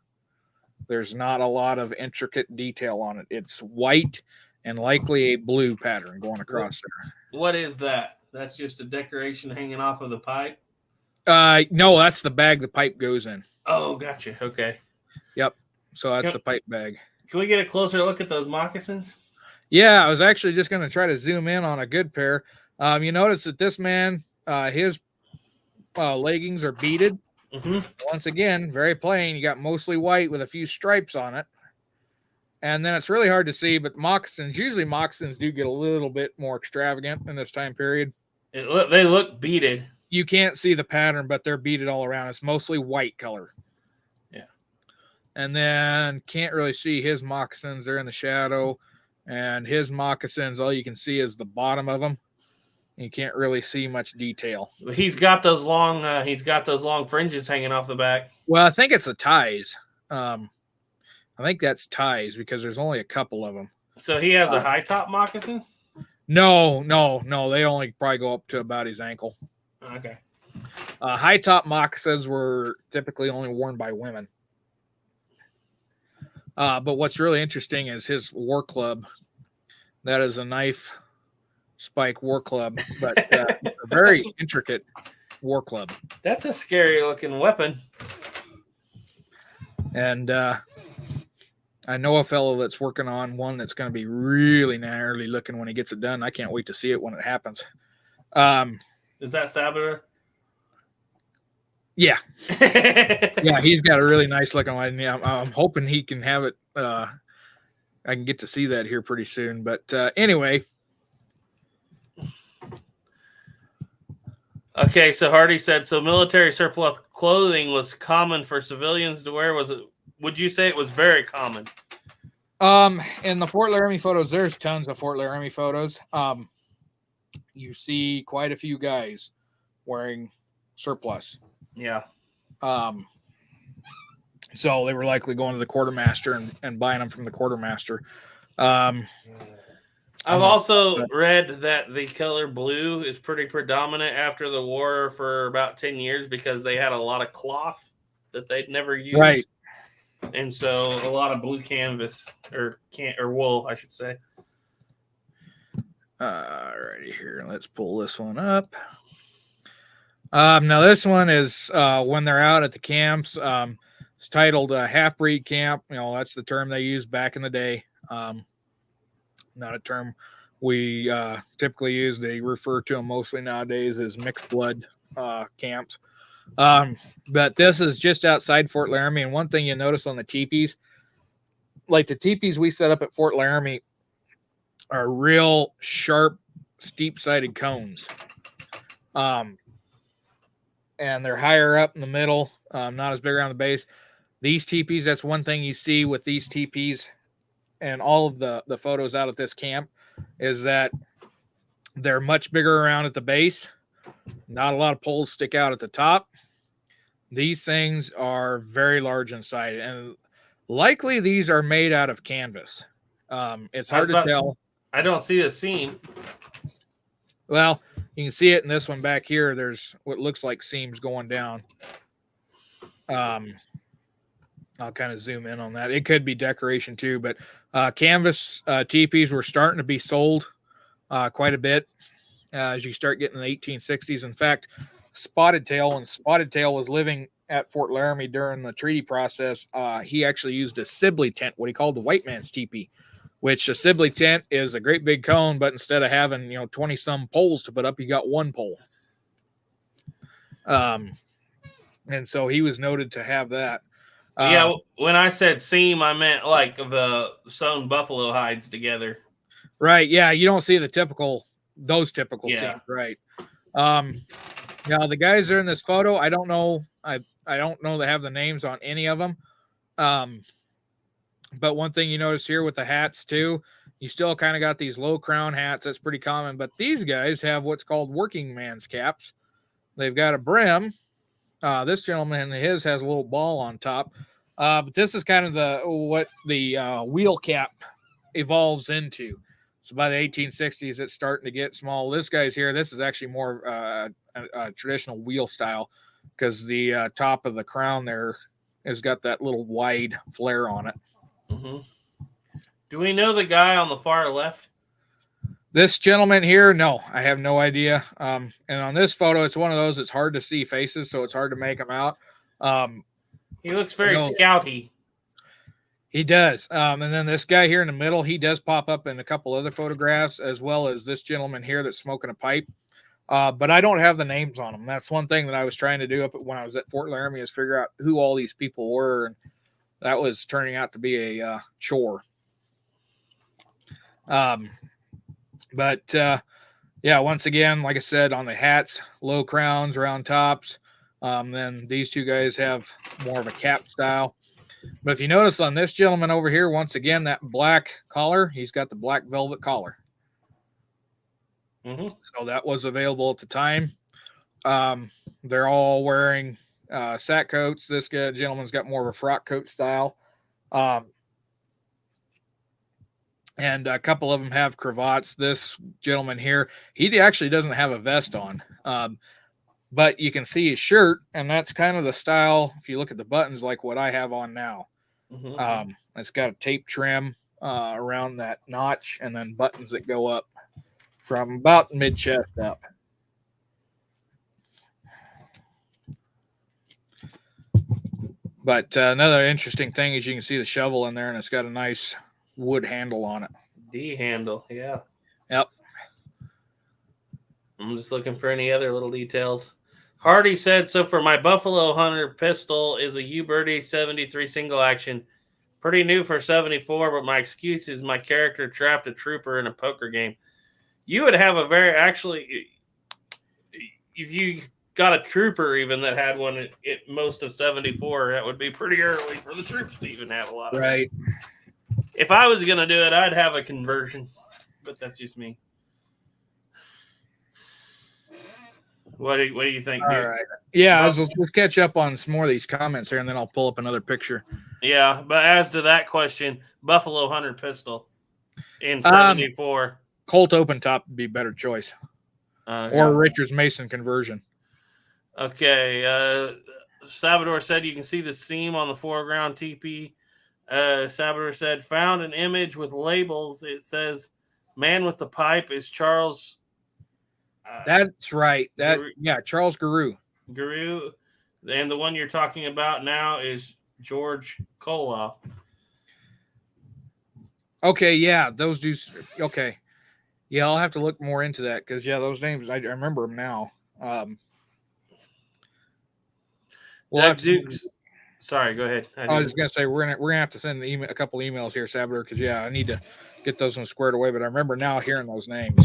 There's not a lot of intricate detail on it. It's white and likely a blue pattern going across there. What is that? That's just a decoration hanging off of the pipe? No, that's the bag the pipe goes in. Oh, gotcha. Okay. Yep. So that's the pipe bag. Can we get a closer look at those moccasins? Yeah, I was actually just going to try to zoom in on a good pair. You notice that this man, his leggings are beaded. Mm-hmm. Once again, very plain. You got mostly white with a few stripes on it. And then it's really hard to see, but moccasins, usually moccasins do get a little bit more extravagant in this time period. They look beaded. You can't see the pattern, but they're beaded all around. It's mostly white color. Yeah. And then can't really see his moccasins. They're in the shadow. And his moccasins, all you can see is the bottom of them. You can't really see much detail. He's got those long fringes hanging off the back. Well, I think it's the ties. I think that's ties because there's only a couple of them. So he has a high top moccasin? No. They only probably go up to about his ankle. Okay. High top moccasins were typically only worn by women. But what's really interesting is his war club. That is a knife spike war club, but a very intricate war club. That's a scary looking weapon. And I know a fellow that's working on one that's going to be really gnarly looking when he gets it done. I can't wait to see it when it happens. Is that Sabater? Yeah. Yeah, he's got a really nice looking one. Yeah, I'm hoping he can have it. I can get to see that here pretty soon. But anyway. Okay, so Hardy said, so military surplus clothing was common for civilians to wear. Was it? Would you say it was very common? In the Fort Laramie photos, there's tons of Fort Laramie photos. You see quite a few guys wearing surplus. Yeah. So they were likely going to the quartermaster and buying them from the quartermaster. I've also read that the color blue is pretty predominant after the war for about 10 years because they had a lot of cloth that they'd never used. Right. And so a lot of blue canvas or wool, I should say. Alrighty here. Let's pull this one up. Now this one is when they're out at the camps. It's titled Half Breed Camp. You know, that's the term they used back in the day. Not a term we typically use. They refer to them mostly nowadays as mixed blood camps. But this is just outside Fort Laramie. And one thing you notice on the teepees, like the teepees we set up at Fort Laramie are real sharp, steep-sided cones. And they're higher up in the middle, not as big around the base. These teepees, that's one thing you see with these teepees and all of the photos out at this camp is that they're much bigger around at the base. Not a lot of poles stick out at the top. These things are very large inside, and likely these are made out of canvas. It's hard to tell. I don't see a seam. Well, you can see it in this one back here. There's what looks like seams going down. I'll kind of zoom in on that. It could be decoration too, but canvas teepees were starting to be sold quite a bit as you start getting in the 1860s. In fact, Spotted Tail, when Spotted Tail was living at Fort Laramie during the treaty process, he actually used a Sibley tent, what he called the white man's teepee, which a Sibley tent is a great big cone, but instead of having 20 some poles to put up, you got one pole. And so he was noted to have that. Yeah, when I said seam, I meant like the sewn buffalo hides together. Right. Yeah, you don't see those typical Yeah. seams. Right. Now the guys that are in this photo, I don't know. I don't know they have the names on any of them. But one thing you notice here with the hats too, you still kind of got these low crown hats. That's pretty common. But these guys have what's called working man's caps. They've got a brim. This gentleman, his has a little ball on top. But this is kind of what the wheel cap evolves into. So by the 1860s, it's starting to get small. This guy's here. This is actually more a traditional wheel style because the top of the crown there has got that little wide flare on it. Mm-hmm. Do we know the guy on the far left? This gentleman here, no, I have no idea. And on this photo, it's one of those, it's hard to see faces, so it's hard to make them out. He looks very scouty. He does. And then this guy here in the middle, he does pop up in a couple other photographs, as well as this gentleman here that's smoking a pipe. But I don't have the names on them. That's one thing that I was trying to do when I was at Fort Laramie is figure out who all these people were. And that was turning out to be a chore. But yeah, yeah, once again, like I said, on the hats, low crowns, round tops. Then these two guys have more of a cap style. But if you notice on this gentleman over here, once again, that black collar, he's got the black velvet collar. Mm-hmm. So that was available at the time. They're all wearing sack coats. This gentleman's got more of a frock coat style. And a couple of them have cravats. This gentleman here, he actually doesn't have a vest on. But you can see his shirt, and that's kind of the style. If you look at the buttons, like what I have on now, it's got a tape trim around that notch, and then buttons that go up from about mid chest up. But another interesting thing is you can see the shovel in there, and it's got a nice wood handle on it. D handle, yeah. Yep. I'm just looking for any other little details. Hardy said, so for my Buffalo Hunter pistol is a U-Birdie 73 single action. Pretty new for 74, but my excuse is my character trapped a trooper in a poker game. You would have a very, actually, if you got a trooper even that had one at most of 74, that would be pretty early for the troops to even have a lot of right. If I was going to do it, I'd have a conversion, but that's just me. What do you think, dude? All right. Yeah, let's catch up on some more of these comments here, and then I'll pull up another picture. Yeah, but as to that question, Buffalo Hunter pistol in 74. Colt open top would be a better choice. Or Richards Mason conversion. Okay. Salvador said you can see the seam on the foreground TP. Salvador said, found an image with labels. It says, man with the pipe is Charles. That's right. Charles Garou. Garou. And the one you're talking about now is George Koloff. Okay, yeah, those dudes. Okay. Yeah, I'll have to look more into that because, yeah, those names, I remember them now. Dukes. Sorry, go ahead. I was going to say, we're gonna have to send a couple emails here, Salvador, because, yeah, I need to get those ones squared away, but I remember now hearing those names.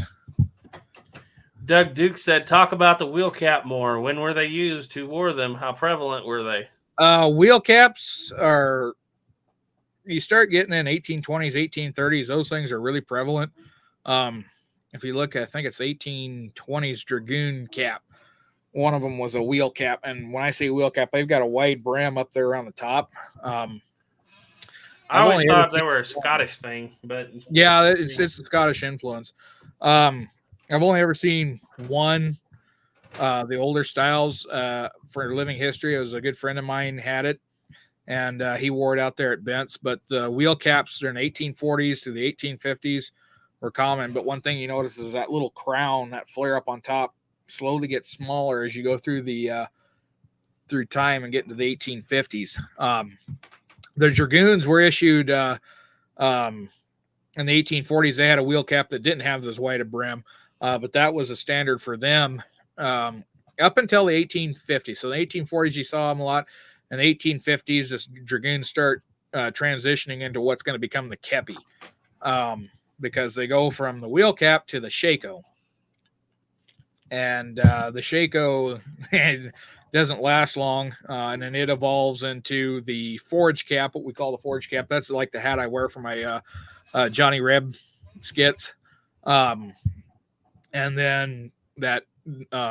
Doug Duke said, talk about the wheel cap more. When were they used? Who wore them? How prevalent were they? Wheel caps are, you start getting in 1820s, 1830s. Those things are really prevalent. If you look, I think it's 1820s Dragoon cap. One of them was a wheel cap. And when I say wheel cap, they've got a wide brim up there around the top. I always thought they were a Scottish thing, but yeah, it's a Scottish influence. I've only ever seen one, the older styles for living history. It was a good friend of mine had it, and he wore it out there at Bent's. But the wheel caps during the 1840s to the 1850s were common. But one thing you notice is that little crown, that flare up on top, slowly gets smaller as you go through the through time and get into the 1850s. The Dragoons were issued in the 1840s. They had a wheel cap that didn't have this wide a brim. But that was a standard for them up until the 1850s. So the 1840s, you saw them a lot. In the 1850s, this Dragoons start transitioning into what's going to become the kepi, because they go from the wheel cap to the shako. And the shako doesn't last long, and then it evolves into the forage cap, what we call the forage cap. That's like the hat I wear for my Johnny Reb skits. And then that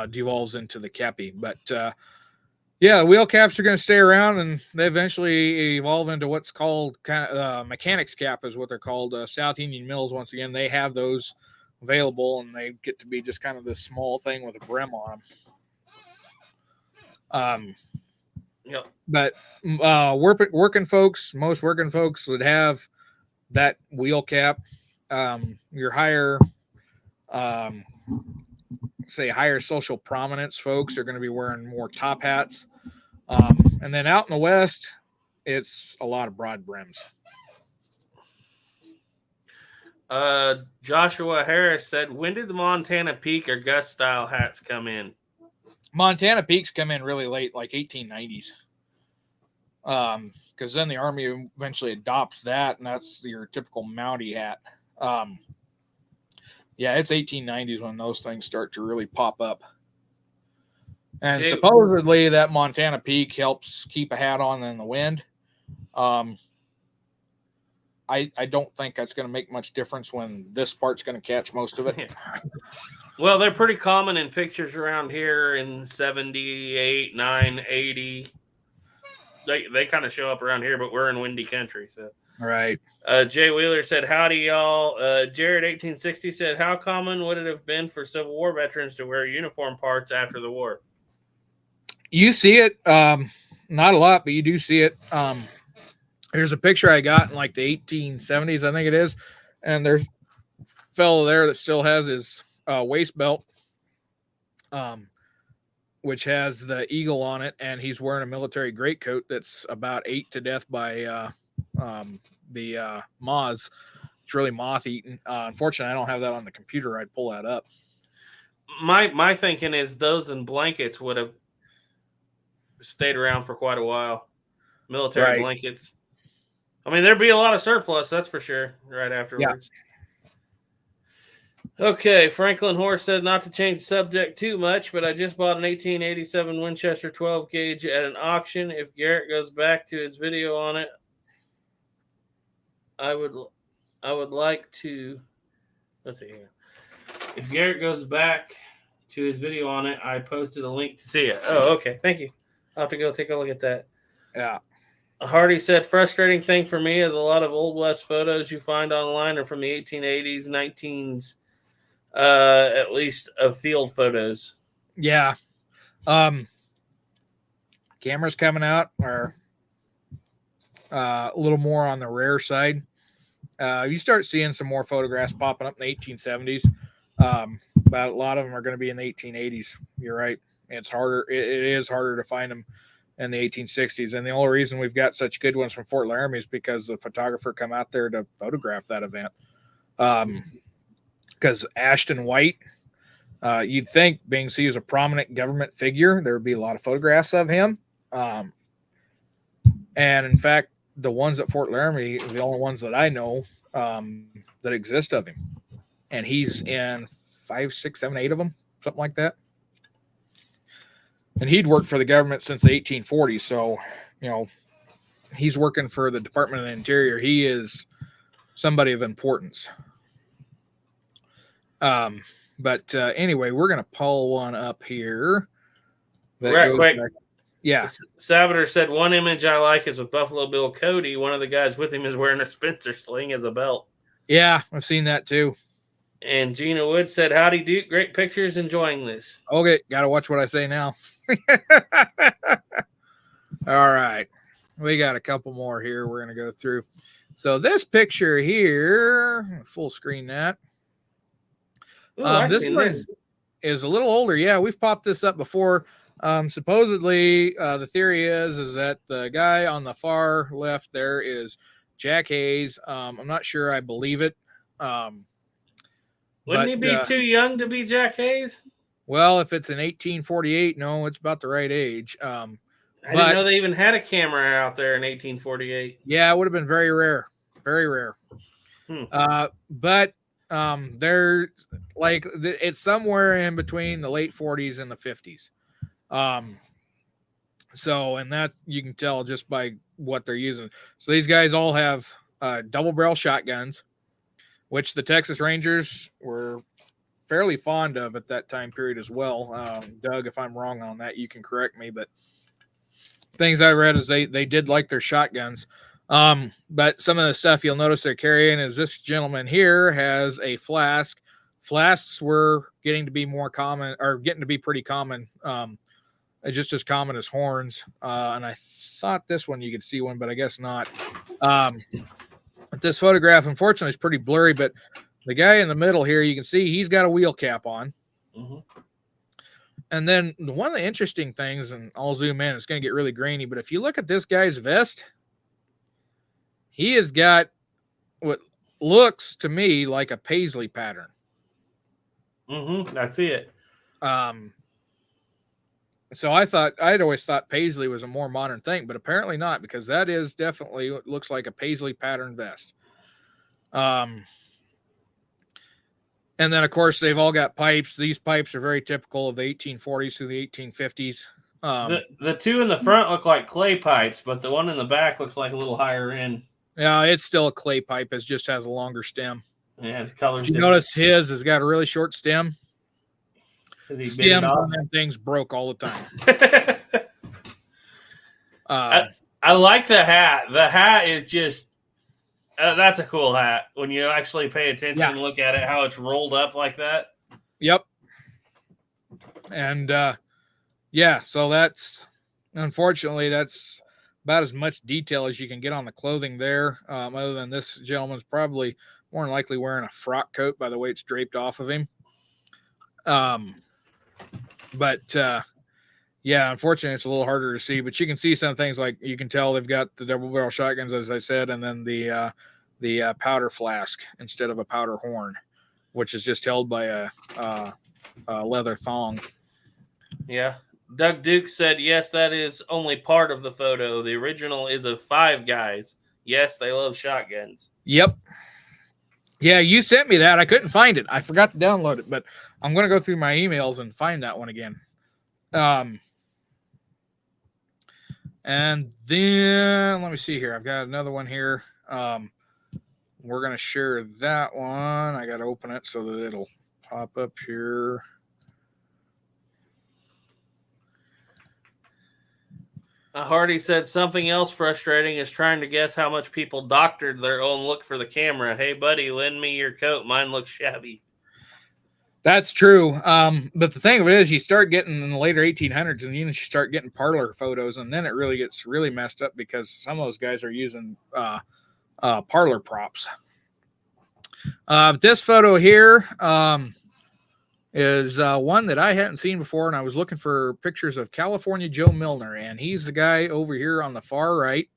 devolves into the kepi. But yeah, wheel caps are going to stay around, and they eventually evolve into what's called kind of mechanics cap is what they're called. South Union Mills, once again, they have those available, and they get to be just kind of this small thing with a brim on them. Yep. But working folks, most working folks would have that wheel cap. Your higher higher social prominence folks are going to be wearing more top hats. And then out in the West, it's a lot of broad brims. Joshua Harris said, when did the Montana Peak or Gus style hats come in? Montana Peaks come in really late, like 1890s. Because then the Army eventually adopts that, and that's your typical Mountie hat. Yeah, it's 1890s when those things start to really pop up. And Jay- supposedly that Montana Peak helps keep a hat on in the wind. I don't think that's going to make much difference when this part's going to catch most of it. Well, they're pretty common in pictures around here in 78, 9, 80. They kind of show up around here, but we're in windy country. So, Right. Jay Wheeler said, "Howdy, y'all." Jared 1860 said, "How common would it have been for Civil War veterans to wear uniform parts after the war?" You see it, not a lot, but you do see it. Here's a picture I got in like the 1870s, I think it is, and there's a fellow there that still has his waist belt, which has the eagle on it, and he's wearing a military greatcoat that's about ate to death by the moths. It's really moth eaten. Unfortunately, I don't have that on the computer. I'd pull that up. My thinking is those and blankets would have stayed around for quite a while. Military blankets. I mean, there'd be a lot of surplus, that's for sure, right afterwards. Yeah. Okay, Franklin Horse said, not to change the subject too much, but I just bought an 1887 Winchester 12 gauge at an auction. If Garrett goes back to his video on it, I would like to, let's see here. If Garrett goes back to his video on it, I posted a link to see it. Oh, okay. Thank you. I'll have to go take a look at that. Yeah. Hardy said, frustrating thing for me is a lot of Old West photos you find online are from the 1880s, 19s, at least of field photos. Yeah. Cameras coming out are a little more on the rare side. You start seeing some more photographs popping up in the 1870s, but a lot of them are going to be in the 1880s. You're right. It's harder. It is harder to find them in the 1860s. And the only reason we've got such good ones from Fort Laramie is because the photographer come out there to photograph that event. Because Ashton White, you'd think, being he was a prominent government figure, there would be a lot of photographs of him. And in fact, the ones at Fort Laramie are the only ones that I know that exist of him. And he's in 5, 6, 7, 8 of them, something like that. And he'd worked for the government since the 1840s. So, you know, he's working for the Department of the Interior. He is somebody of importance. But anyway, we're going to pull one up here. Right quick. Back. Yeah. Sabater said, one image I like is with Buffalo Bill Cody. One of the guys with him is wearing a Spencer sling as a belt. Yeah, I've seen that too. And Gina Wood said, howdy, Duke. Great pictures. Enjoying this. Okay. Got to watch what I say now. All right. We got a couple more here we're going to go through. So this picture here, full screen that. Ooh, this one is a little older. Yeah, we've popped this up before. Supposedly, the theory is that the guy on the far left there is Jack Hayes. I'm not sure I believe it. Wouldn't he be too young to be Jack Hayes? Well, if it's in 1848, no, it's about the right age. I didn't know they even had a camera out there in 1848. Yeah, it would have been very rare. Very rare. But they're like, it's somewhere in between the late 40s and the 50s. So, and that you can tell just by what they're using. So these guys all have double barrel shotguns, which the Texas Rangers were fairly fond of at that time period as well. Doug, if I'm wrong on that, you can correct me, but things I read is they did like their shotguns. But some of the stuff you'll notice they're carrying is this gentleman here has a flask. Flasks were getting to be more common, or getting to be pretty common. Just as common as horns. And I thought this one you could see one, but I guess not. This photograph, unfortunately, is pretty blurry, but the guy in the middle here, you can see he's got a wheel cap on. Mm-hmm. And then one of the interesting things, and I'll zoom in, it's going to get really grainy, but if you look at this guy's vest, he has got what looks to me like a paisley pattern. Mm-hmm. I see it. So I'd always thought paisley was a more modern thing, but apparently not, because that is definitely what looks like a paisley pattern vest. And And then, of course, they've all got pipes. These pipes are very typical of the 1840s through the 1850s. The two in the front look like clay pipes, but the one in the back looks like a little higher end. Yeah, it's still a clay pipe. It just has a longer stem. Yeah, the color's You different. notice his has got a really short stem. Is he Stems bitten off? on them things broke all the time. I like the hat. The hat is just that's a cool hat when you actually pay attention and look at it, how it's rolled up like that. Yep. And so that's unfortunately that's about as much detail as you can get on the clothing there. Other than this gentleman's probably more than likely wearing a frock coat by the way it's draped off of him. Unfortunately, it's a little harder to see, but you can see some things like you can tell they've got the double barrel shotguns, as I said, and then the powder flask instead of a powder horn, which is just held by a leather thong. Yeah. Doug Duke said, yes, that is only part of the photo. The original is of 5 guys. Yes, they love shotguns. Yep. Yeah, you sent me that. I couldn't find it. I forgot to download it, but I'm going to go through my emails and find that one again. And then let me see here. I've got another one here. We're going to share that one. I got to open it so that it'll pop up here. Hardy said something else frustrating is trying to guess how much people doctored their own look for the camera. Hey, buddy, lend me your coat. Mine looks shabby. That's true. But the thing of it is, you start getting in the later 1800s and you start getting parlor photos, and then it really gets really messed up because some of those guys are using parlor props. This photo here is one that I hadn't seen before, and I was looking for pictures of California Joe Milner, and he's the guy over here on the far right.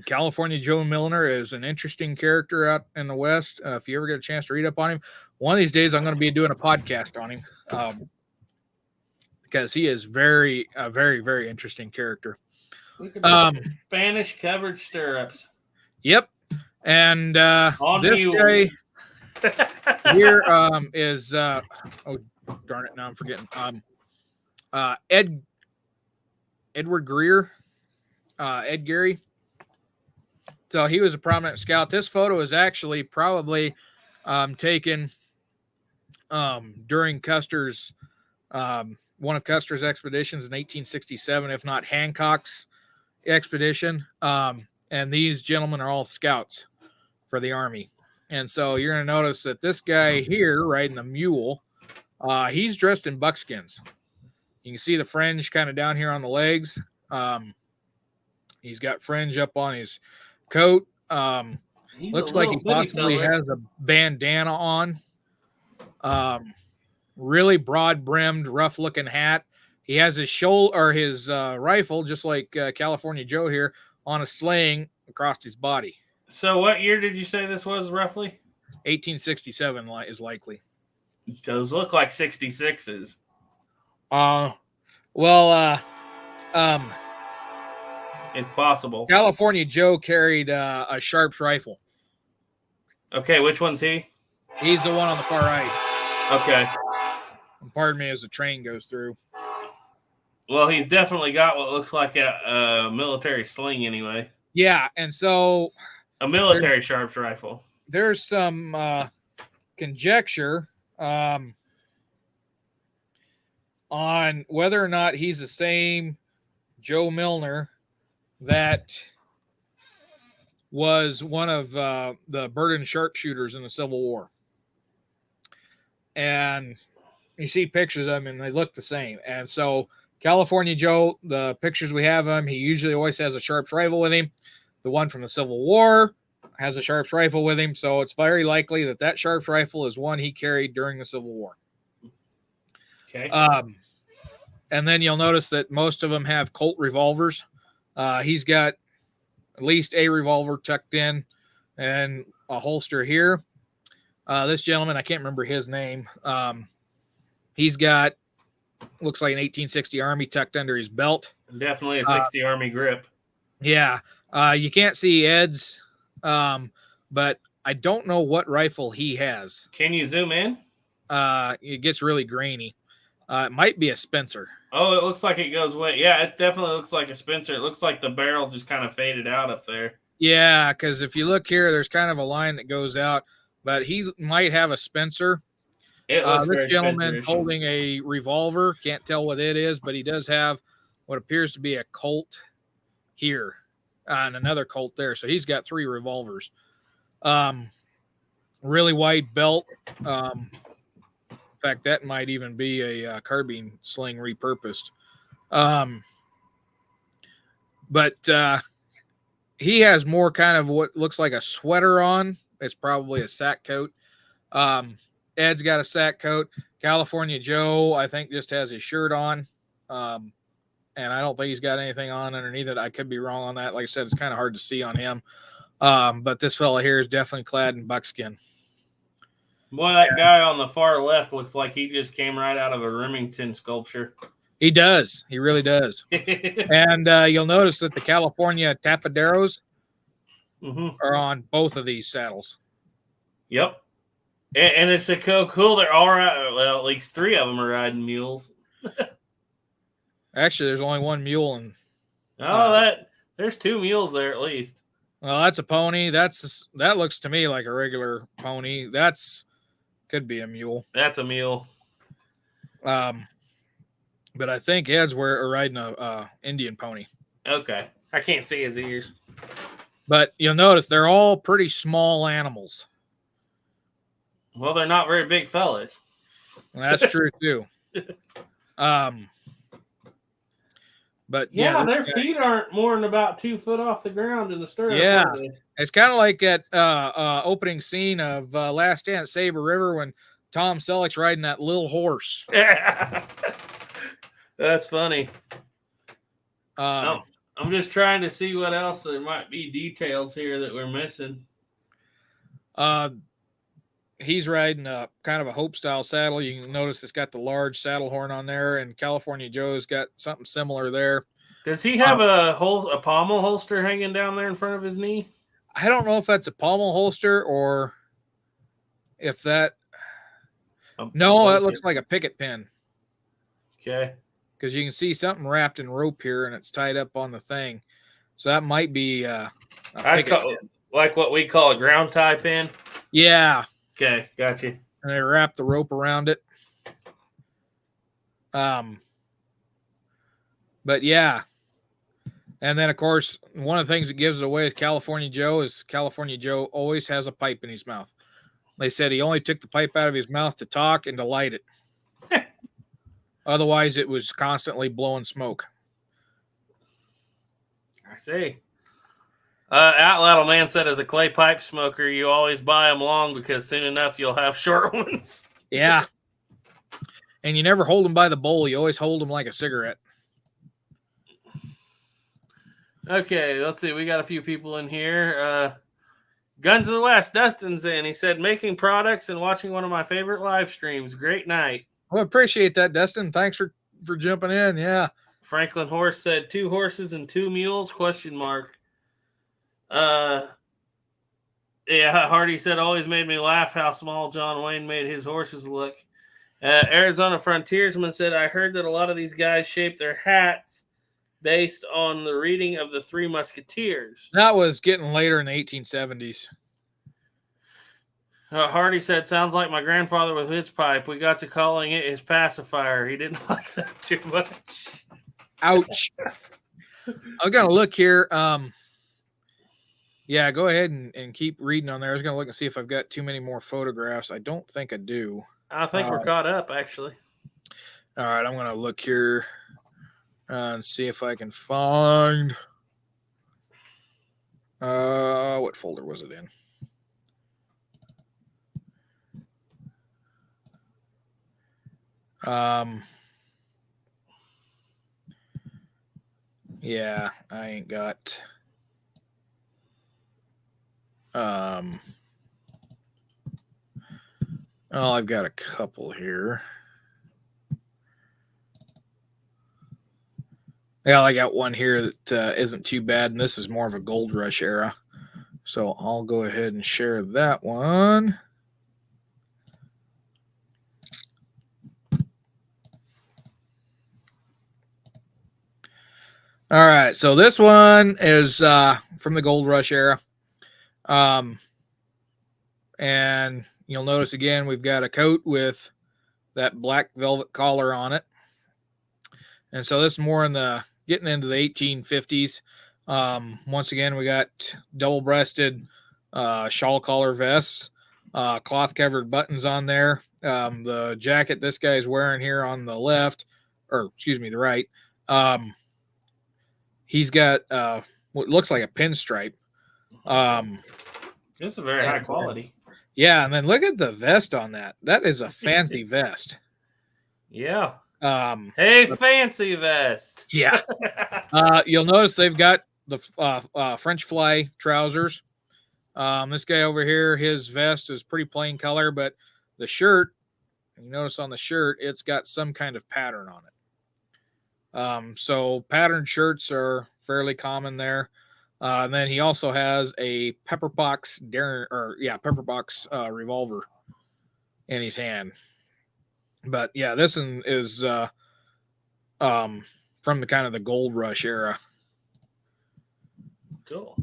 California Joe Milner is an interesting character out in the West. If you ever get a chance to read up on him, one of these days I'm going to be doing a podcast on him because he is very, very interesting character. Look at the Spanish covered stirrups. Yep. And this mules. guy here is oh darn it, now I'm forgetting. Edward Greer, Ed Gary. So he was a prominent scout. This photo is actually probably taken during Custer's one of Custer's expeditions in 1867, if not Hancock's expedition. And these gentlemen are all scouts for the Army. And so you're going to notice that this guy here riding the mule, he's dressed in buckskins. You can see the fringe kind of down here on the legs. He's got fringe up on his coat. Looks like he possibly has a bandana on. Really broad-brimmed, rough-looking hat. He has his shoulder or his rifle, just like California Joe here, on a sling across his body. So what year did you say this was roughly? 1867 is likely. Those look like 66s. It's possible. California Joe carried a Sharps rifle. Okay, which one's he? He's the one on the far right. Okay. Pardon me as the train goes through. Well, he's definitely got what looks like a military sling anyway. Yeah, and so a military Sharps rifle. There's some conjecture on whether or not he's the same Joe Milner that was one of the Burden sharpshooters in the Civil War. And you see pictures of him and they look the same. And so California Joe, the pictures we have of him, he usually always has a Sharps rifle with him. The one from the Civil War has a Sharps rifle with him. So it's very likely that that Sharps rifle is one he carried during the Civil War. Okay. And then you'll notice that most of them have Colt revolvers. He's got at least a revolver tucked in and a holster here. This gentleman, I can't remember his name. He's got, looks like an 1860 Army tucked under his belt. Definitely a 60 Army grip. Yeah. You can't see Ed's, but I don't know what rifle he has. Can you zoom in? It gets really grainy. It might be a Spencer. Oh, it looks like it goes way. Yeah, it definitely looks like a Spencer. It looks like the barrel just kind of faded out up there. Yeah, because if you look here, there's kind of a line that goes out, but he might have a Spencer. It looks This very gentleman Spencer-ish. holding a revolver. Can't tell what it is, but he does have what appears to be a Colt here and another Colt there. So he's got 3 revolvers. Really wide belt. In fact, that might even be a carbine sling repurposed. But he has more kind of what looks like a sweater on. It's probably a sack coat. Ed's got a sack coat. California Joe, I think, just has his shirt on. And I don't think he's got anything on underneath it. I could be wrong on that. Like I said, it's kind of hard to see on him. But this fella here is definitely clad in buckskin. Boy, that guy on the far left looks like he just came right out of a Remington sculpture. He does. He really does. And you'll notice that the California Tapaderos are on both of these saddles. Yep. And it's so cool. They're all right. Well, at least 3 of them are riding mules. Actually, there's only 1 mule. And there's 2 mules there at least. well, that's a pony. That looks to me like a regular pony. Could be a mule. That's a mule. But I think Ed's riding a Indian pony. Okay. I can't see his ears. But you'll notice they're all pretty small animals. Well, they're not very big fellas. And that's true too. But yeah, their feet aren't more than about 2 foot off the ground in the stirrup. Yeah, it's kind of like that opening scene of Last Stand at Sabre River when Tom Selleck's riding that little horse. That's funny. I'm just trying to see what else there might be details here that we're missing. He's riding a kind of a Hope style saddle. You can notice it's got the large saddle horn on there, and California Joe's got something similar there. Does he have a pommel holster hanging down there in front of his knee? I don't know if that's a pommel holster or if that. No, that looks like a picket pin. Okay. Because you can see something wrapped in rope here, and it's tied up on the thing. So that might be like what we call a ground tie pin. Yeah. Okay, gotcha. And they wrap the rope around it. But yeah. And then, of course, one of the things that gives it away is California Joe always has a pipe in his mouth. They said he only took the pipe out of his mouth to talk and to light it. Otherwise, it was constantly blowing smoke. I see. Outlaw Man said, as a clay pipe smoker, you always buy them long because soon enough you'll have short ones. Yeah. And you never hold them by the bowl. You always hold them like a cigarette. Okay, let's see. We got a few people in here. Guns of the West, Dustin's in. He said, making products and watching one of my favorite live streams. Great night. Well, appreciate that, Dustin. Thanks for jumping in. Yeah. Franklin Horse said 2 horses and 2 mules, ? Yeah, Hardy said, always made me laugh how small John Wayne made his horses look. Arizona Frontiersman said, I heard that a lot of these guys shape their hats based on the reading of the Three Musketeers. That was getting later in the 1870s. Hardy said, sounds like my grandfather with his pipe. We got to calling it his pacifier. He didn't like that too much. Ouch. I'm going to look here. Yeah, go ahead and keep reading on there. I was going to look and see if I've got too many more photographs. I don't think I do. I think we're caught up, actually. All right, I'm going to look here and see if I can find what folder was it in? Yeah, I ain't got I've got a couple here. Yeah, I got one here that isn't too bad, and this is more of a gold rush era. So I'll go ahead and share that one. All right, so this one is from the Gold Rush era. And you'll notice again, we've got a coat with that black velvet collar on it. And so this is more in the getting into the 1850s. Once again, we got double-breasted shawl collar vests, cloth-covered buttons on there. The jacket this guy is wearing here on the left, or excuse me, the right, he's got what looks like a pinstripe. It's a very high quality. Yeah, and then look at the vest on that. That is a fancy vest. Yeah. Hey, fancy vest. Yeah. You'll notice they've got the French fly trousers. This guy over here, his vest is pretty plain color, but the shirt, you notice on the shirt, it's got some kind of pattern on it. So patterned shirts are fairly common there. And then he also has a Pepperbox revolver in his hand. But yeah, this one is from the kind of the Gold Rush era. Cool.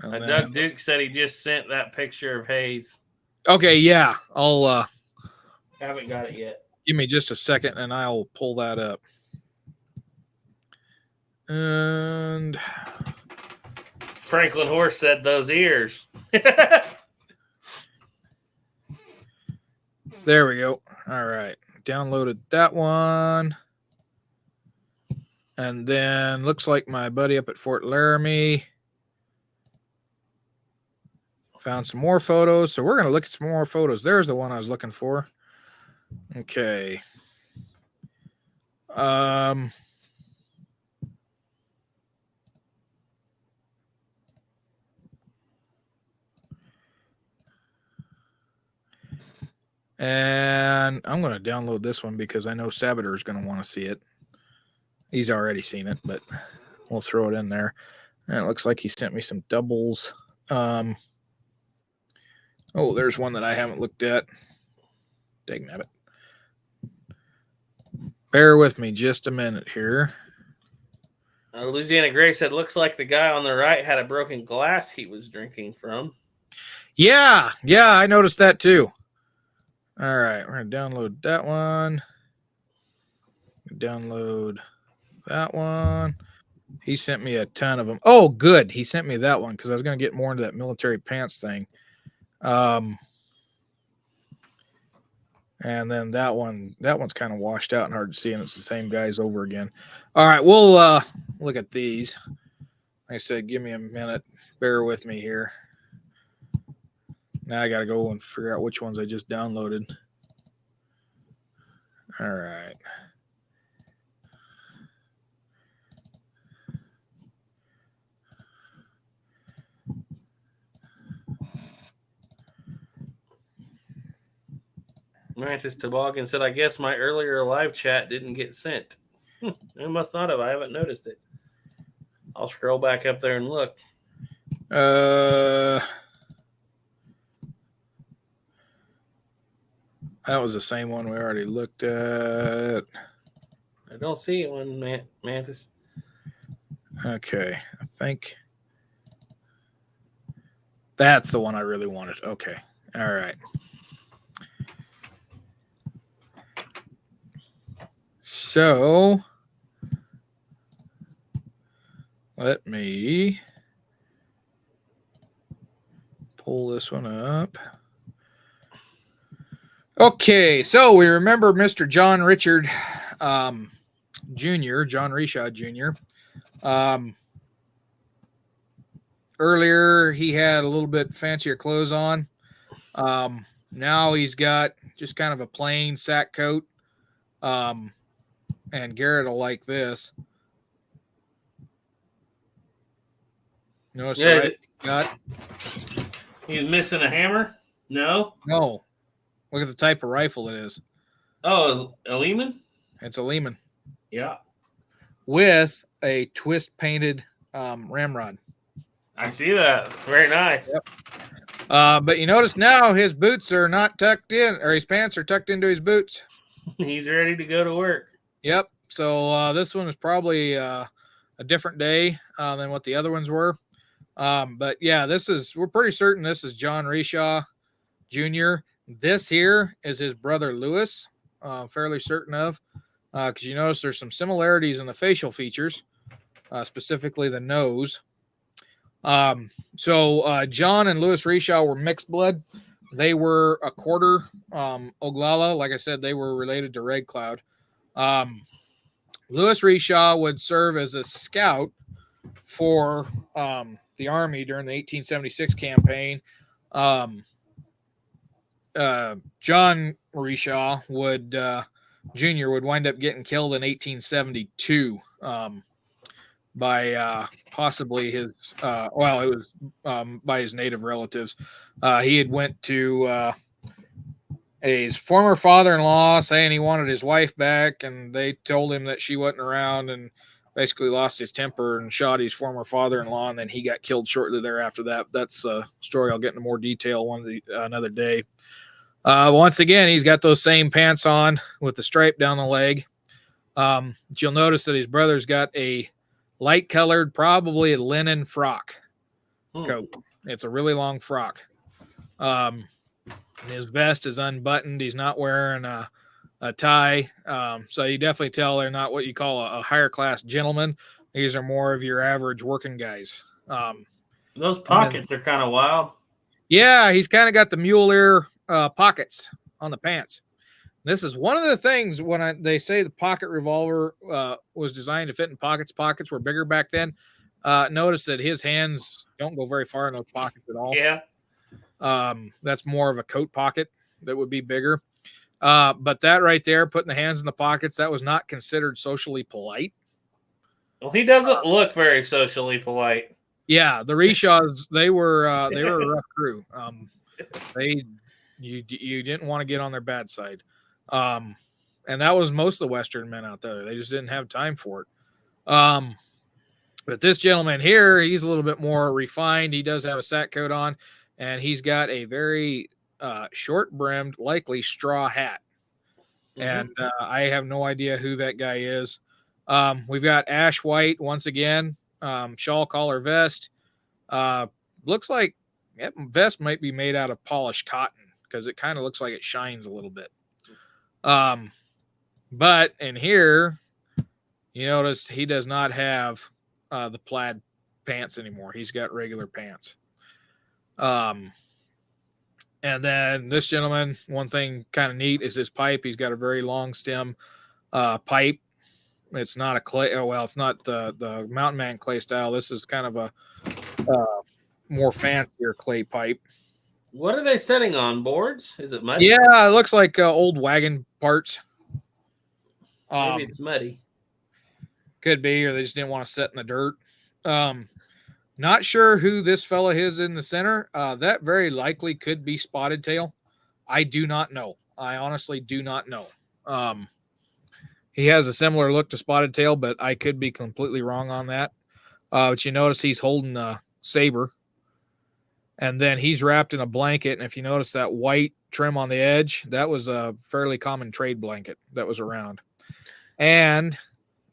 And Doug Duke said he just sent that picture of Hayes. Okay, yeah. I'll haven't got it yet. Give me just a second and I'll pull that up. And Franklin Horse said those ears. There we go. All right. Downloaded that one. And then looks like my buddy up at Fort Laramie found some more photos. So we're going to look at some more photos. There's the one I was looking for. Okay. And I'm going to download this one because I know Sabater is going to want to see it. He's already seen it, but we'll throw it in there. And it looks like he sent me some doubles. Oh, there's one that I haven't looked at. Dagnabbit. Bear with me just a minute here. Louisiana Gray said, looks like the guy on the right had a broken glass he was drinking from. Yeah, I noticed that too. All right, we're going to download that one. Download that one. He sent me a ton of them. Oh, good. He sent me that one because I was going to get more into that military pants thing. And then that one's kind of washed out and hard to see, and it's the same guys over again. All right, we'll look at these. Like I said, give me a minute. Bear with me here. Now I got to go and figure out which ones I just downloaded. All right. Mantis Toboggan said, I guess my earlier live chat didn't get sent. It must not have. I haven't noticed it. I'll scroll back up there and look. That was the same one we already looked at. I don't see it one, Mantis. Okay, I think that's the one I really wanted. Okay, all right. So let me pull this one up. Okay, so we remember Mr. John Richard Jr., John Reshaw Jr. Earlier, he had a little bit fancier clothes on. Now he's got just kind of a plain sack coat. And Garrett will like this. Notice right? Got. He's missing a hammer? No? No. Look at the type of rifle it is. Oh, a Lehman? It's a Lehman. Yeah. With a twist painted ramrod. I see that. Very nice. Yep. But you notice now his boots are not tucked in, or his pants are tucked into his boots. He's ready to go to work. Yep. So this one is probably a different day than what the other ones were. But yeah, we're pretty certain this is John Reshaw Jr. This here is his brother Lewis, fairly certain of, because you notice there's some similarities in the facial features, specifically the nose. So John and Lewis Reshaw were mixed blood. They were a quarter Oglala. Like I said, they were related to Red Cloud. Lewis Reshaw would serve as a scout for the Army during the 1876 campaign. John Reshaw Jr. would wind up getting killed in 1872 by possibly his it was by his native relatives. He had went to his former father-in-law saying he wanted his wife back, and they told him that she wasn't around, and basically lost his temper and shot his former father-in-law, and then he got killed shortly thereafter. That's a story I'll get into more detail another day. Once again, he's got those same pants on with the stripe down the leg. But you'll notice that his brother's got a light-colored, probably a linen frock coat. It's a really long frock. His vest is unbuttoned. He's not wearing a tie. So you definitely tell they're not what you call a higher class gentleman. These are more of your average working guys. Those pockets are kind of wild. Yeah, he's kind of got the mule ear pockets on the pants. This is one of the things when they say the pocket revolver was designed to fit in pockets. Pockets were bigger back then. Notice that his hands don't go very far in those pockets at all. Yeah. That's more of a coat pocket that would be bigger. But that right there, putting the hands in the pockets, that was not considered socially polite. Well, he doesn't look very socially polite. Yeah, the Reshaws, they were a rough crew. You didn't want to get on their bad side. And that was most of the Western men out there. They just didn't have time for it. But this gentleman here, he's a little bit more refined. He does have a sack coat on, and he's got a very short-brimmed, likely straw hat. And I have no idea who that guy is. We've got ash white once again, shawl collar vest. Looks like that vest might be made out of polished cotton because it kind of looks like it shines a little bit. But in here, you notice he does not have the plaid pants anymore. He's got regular pants. And then this gentleman, one thing kind of neat is his pipe. He's got a very long stem pipe. It's not a clay. It's not the Mountain Man clay style. This is kind of a more fancier clay pipe. What are they setting on? Boards? Is it muddy? Yeah, it looks like old wagon parts. Maybe it's muddy. Could be, or they just didn't want to sit in the dirt. Not sure who this fella is in the center. That very likely could be Spotted Tail. I do not know. I honestly do not know. He has a similar look to Spotted Tail, but I could be completely wrong on that. But you notice he's holding a saber, and then he's wrapped in a blanket. And if you notice that white trim on the edge, that was a fairly common trade blanket that was around. And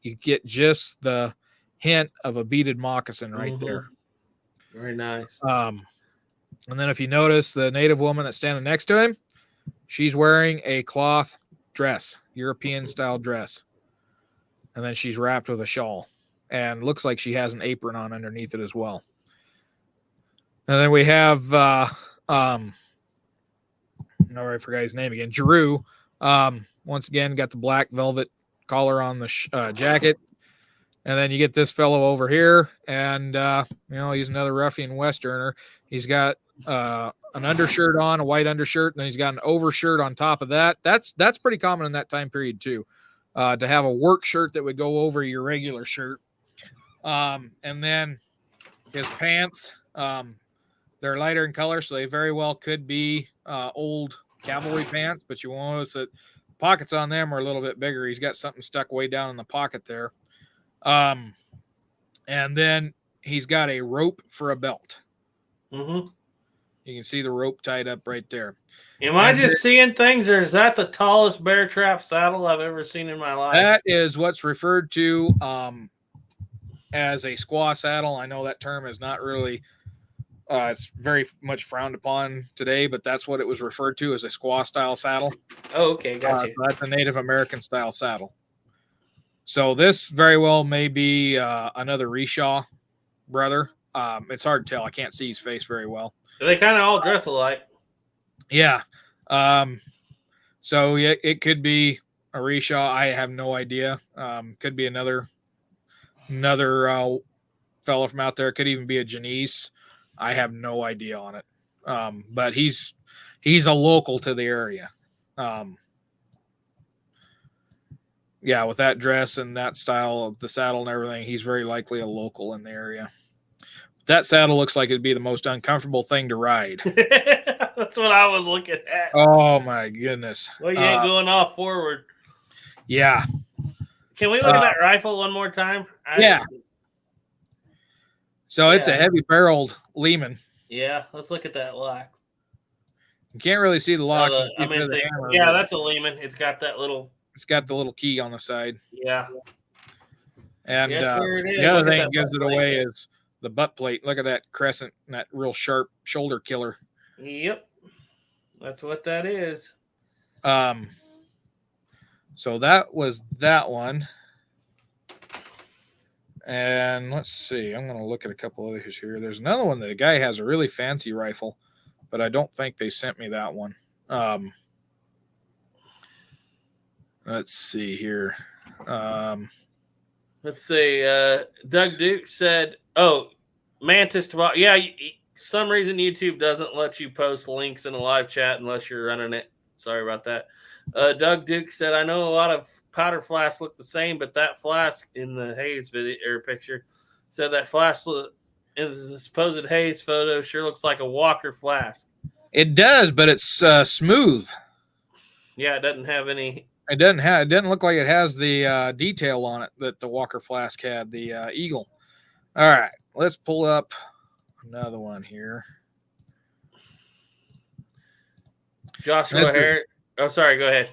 you get just the hint of a beaded moccasin right there. Very nice. And then if you notice the native woman that's standing next to him, she's wearing a cloth dress, European style dress. And then she's wrapped with a shawl and looks like she has an apron on underneath it as well. And then we have, no, I forgot his name again, Giroux. Once again, got the black velvet collar on the jacket. And then you get this fellow over here, and he's another ruffian Westerner. He's got an undershirt on, a white undershirt, and then he's got an overshirt on top of that. That's pretty common in that time period too, to have a work shirt that would go over your regular shirt. And then his pants, they're lighter in color, so they very well could be old cavalry pants, but you will notice that pockets on them are a little bit bigger. He's got something stuck way down in the pocket there. And then he's got a rope for a belt. Mm-hmm. You can see the rope tied up right there. Am I just seeing things, or is that the tallest bear trap saddle I've ever seen in my life? That is what's referred to as a squaw saddle. I know that term is not really, it's very much frowned upon today, but that's what it was referred to as a squaw style saddle. Oh, okay, gotcha. So that's a Native American style saddle. So this very well may be another Reshaw brother. It's hard to tell. I can't see his face very well. They kind of all dress alike. Yeah. So yeah, it could be a Reshaw. I have no idea. Could be another fellow from out there. Could even be a Janice. I have no idea on it. But he's a local to the area. Yeah, with that dress and that style of the saddle and everything, he's very likely a local in the area. That saddle looks like it'd be the most uncomfortable thing to ride. That's what I was looking at. Oh my goodness. Well, you ain't going off forward. Yeah. Can we look at that rifle one more time? Yeah. So it's a heavy barreled Lehman. Yeah, let's look at that lock. You can't really see the lock. That's a Lehman. It's got that little. It's got the little key on the side. Yeah. And the other thing that gives it away is the butt plate. Look at that crescent and that real sharp shoulder killer. Yep. That's what that is. So that was that one. And let's see. I'm going to look at a couple others here. There's another one that a guy has a really fancy rifle, but I don't think they sent me that one. Let's see here. Let's see. Doug Duke said, "Oh, Mantis Toboggan. Yeah, some reason YouTube doesn't let you post links in a live chat unless you're running it. Sorry about that." Doug Duke said, "I know a lot of powder flasks look the same, but that flask in the Hayes video or picture said that flask in the supposed Hayes photo sure looks like a Walker flask." It does, but it's smooth. Yeah, it doesn't have any. It doesn't look like it has the detail on it that the Walker flask had, the Eagle. All right, let's pull up another one here. Joshua Harris. Oh, sorry. Go ahead.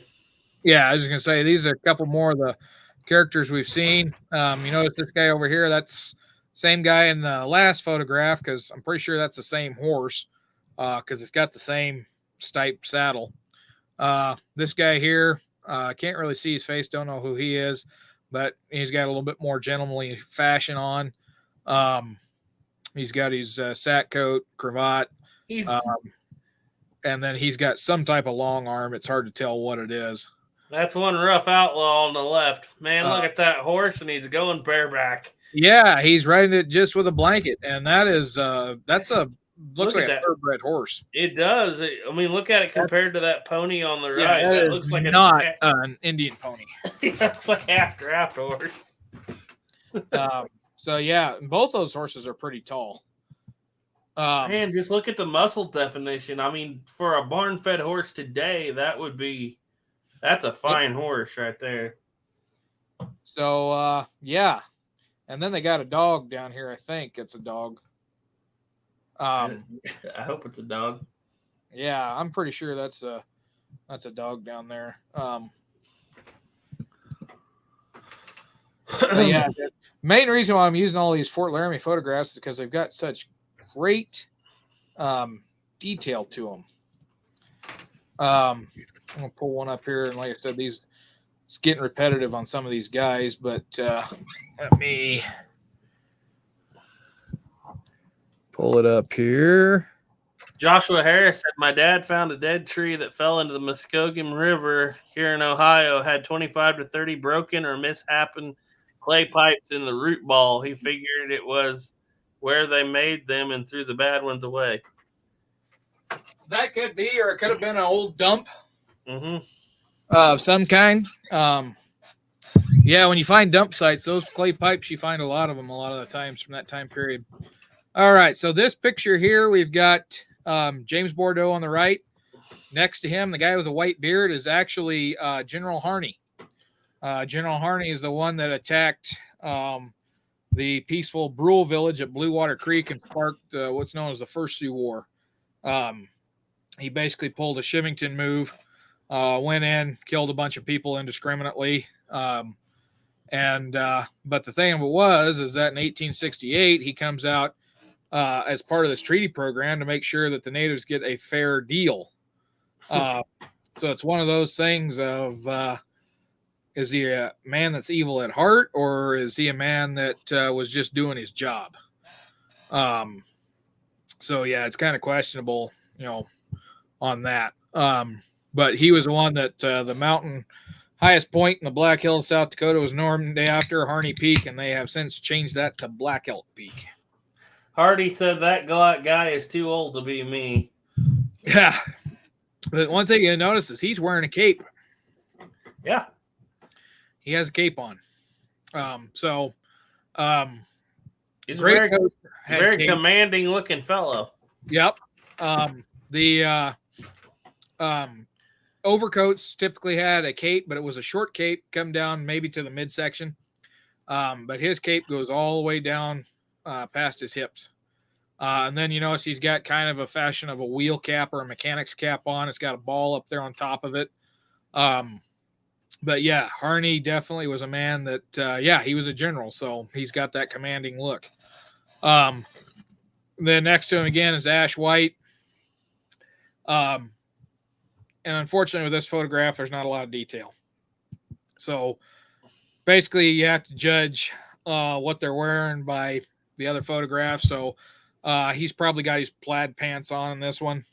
Yeah, I was going to say these are a couple more of the characters we've seen. You notice this guy over here? That's same guy in the last photograph because I'm pretty sure that's the same horse because it's got the same stipe saddle. This guy here. Can't really see his face. Don't know who he is, but he's got a little bit more gentlemanly fashion on. He's got his sack coat, cravat, and then he's got some type of long arm. It's hard to tell what it is. That's one rough outlaw on the left. Man, look at that horse, and he's going bareback. Yeah, he's riding it just with a blanket, and that is looks like a thoroughbred horse. It does. I mean, look at it compared to that pony on the right. Yeah, that looks like not an Indian pony. It looks like half draft horse. So yeah, both those horses are pretty tall. Man, just look at the muscle definition. I mean, for a barn-fed horse today, that's a fine horse right there. So yeah, and then they got a dog down here. I think it's a dog. I hope it's a dog. Yeah, I'm pretty sure that's a dog down there. Yeah, the main reason why I'm using all these Fort Laramie photographs is because they've got such great detail to them. I'm gonna pull one up here, and like I said, it's getting repetitive on some of these guys, but let me pull it up here. Joshua Harris said, "My dad found a dead tree that fell into the Muskogum River here in Ohio. Had 25 to 30 broken or mishappen clay pipes in the root ball. He figured it was where they made them and threw the bad ones away." That could be, or it could have been an old dump of some kind. Yeah, when you find dump sites, those clay pipes, you find a lot of them a lot of the times from that time period. All right, so this picture here, we've got James Bordeaux on the right. Next to him, the guy with a white beard is actually General Harney. General Harney is the one that attacked the peaceful Brule village at Blue Water Creek and sparked what's known as the First Sioux War. He basically pulled a Shivington move, went in, killed a bunch of people indiscriminately. But the thing of it is that in 1868, he comes out as part of this treaty program to make sure that the natives get a fair deal. So it's one of those things of, is he a man that's evil at heart, or is he a man that was just doing his job? So yeah, it's kind of questionable, on that. But he was the one that the mountain highest point in the Black Hills, South Dakota, was named after Harney Peak, and they have since changed that to Black Elk Peak. Hardy said that guy is too old to be me. Yeah. But one thing you notice is he's wearing a cape. Yeah. He has a cape on. He's a very commanding looking fellow. Yep. The overcoats typically had a cape, but it was a short cape, come down maybe to the midsection. But his cape goes all the way down past his hips. And then you notice he's got kind of a fashion of a wheel cap or a mechanic's cap on. It's got a ball up there on top of it. But yeah, Harney definitely was a man that, he was a general. So he's got that commanding look. Then next to him again is Ash White. And unfortunately with this photograph, there's not a lot of detail. So basically you have to judge what they're wearing by the other photographs. So he's probably got his plaid pants on in this one.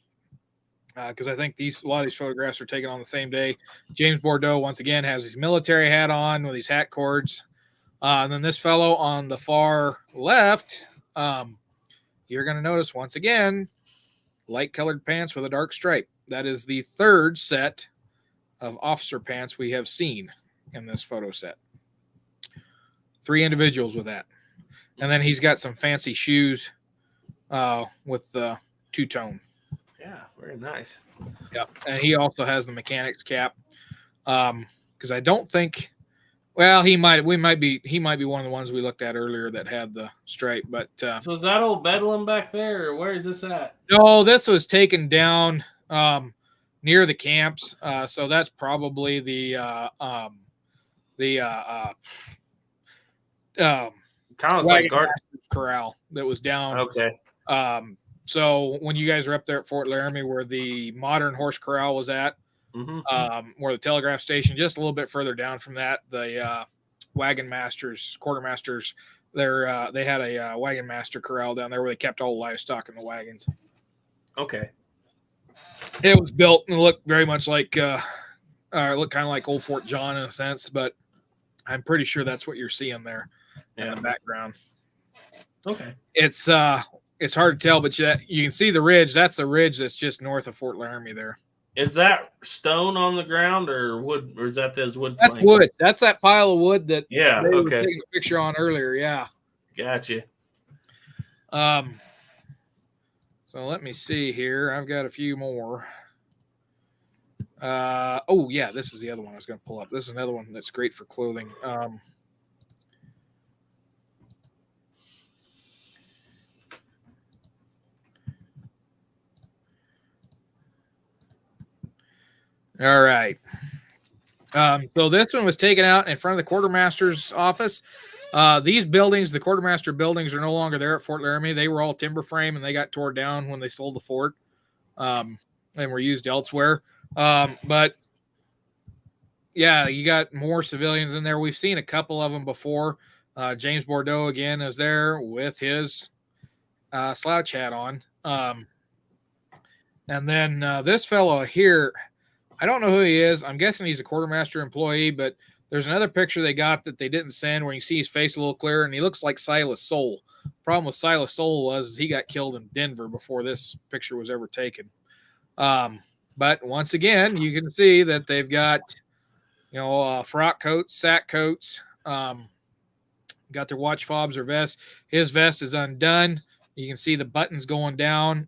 Because I think a lot of these photographs are taken on the same day. James Bordeaux, once again, has his military hat on with his hat cords. And then this fellow on the far left, you're going to notice, once again, light-colored pants with a dark stripe. That is the third set of officer pants we have seen in this photo set. 3 individuals with that. And then he's got some fancy shoes with the two-tone. Yeah, very nice. Yep, and he also has the mechanic's cap. Because I don't think, well, he might be one of the ones we looked at earlier that had the stripe. But so is that old Bedlam back there, or where is this at? No, this was taken down near the camps. So that's probably the kind of like corral that was down. Okay. So when you guys were up there at Fort Laramie, where the modern horse corral was at, where the telegraph station, just a little bit further down from that, the quartermasters, they had a wagon master corral down there where they kept all the livestock in the wagons. Okay. It was built and looked very much like, looked kind of like old Fort John in a sense, but I'm pretty sure that's what you're seeing there in the background. Okay. It's hard to tell, but you can see the ridge. That's the ridge that's just north of Fort Laramie there. Is that stone on the ground or wood, or is that those wood planks? That's wood. That's that pile of wood that they were taking a picture on earlier. Yeah. Gotcha. So let me see here. I've got a few more. Oh yeah, this is the other one I was going to pull up. This is another one that's great for clothing. All right. So this one was taken out in front of the quartermaster's office. These buildings, the quartermaster buildings, are no longer there at Fort Laramie. They were all timber frame, and they got torn down when they sold the fort, and were used elsewhere. But yeah, you got more civilians in there. We've seen a couple of them before. James Bordeaux again is there with his slouch hat on. And then this fellow here, I don't know who he is. I'm guessing he's a quartermaster employee, but there's another picture they got that they didn't send where you see his face a little clearer, and he looks like Silas Soule. Problem with Silas Soule was he got killed in Denver before this picture was ever taken. But once again, you can see that they've got, frock coats, sack coats, got their watch fobs or vests. His vest is undone. You can see the buttons going down.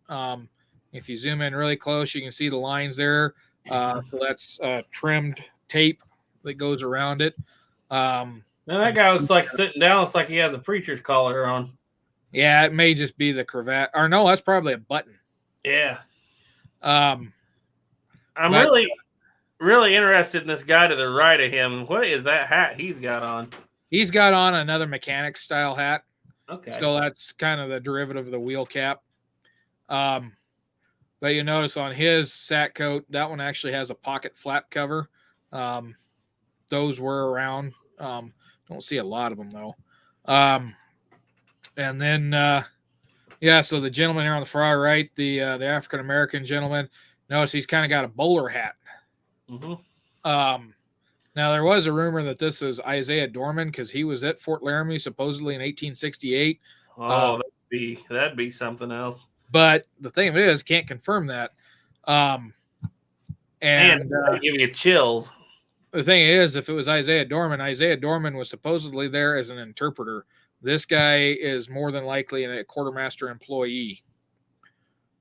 If you zoom in really close, you can see the lines there. So that's trimmed tape that goes around it. Now that guy looks like sitting down. Looks like he has a preacher's collar on. Yeah, it may just be the cravat. Or no, that's probably a button. Yeah. Um, I'm but- really interested in this guy to the right of him. What is that hat he's got on? He's got on another mechanic style hat. Okay. So that's kind of the derivative of the wheel cap. But you notice on his sack coat, that one actually has a pocket flap cover. Those were around. Don't see a lot of them though. And then, so the gentleman here on the far right, the African American gentleman, notice he's kind of got a bowler hat. Mm-hmm. Now there was a rumor that this is Isaiah Dorman because he was at Fort Laramie supposedly in 1868. Oh, that'd be something else. But the thing of it is, can't confirm that. And give you chills. The thing is, if it was Isaiah Dorman was supposedly there as an interpreter. This guy is more than likely a quartermaster employee.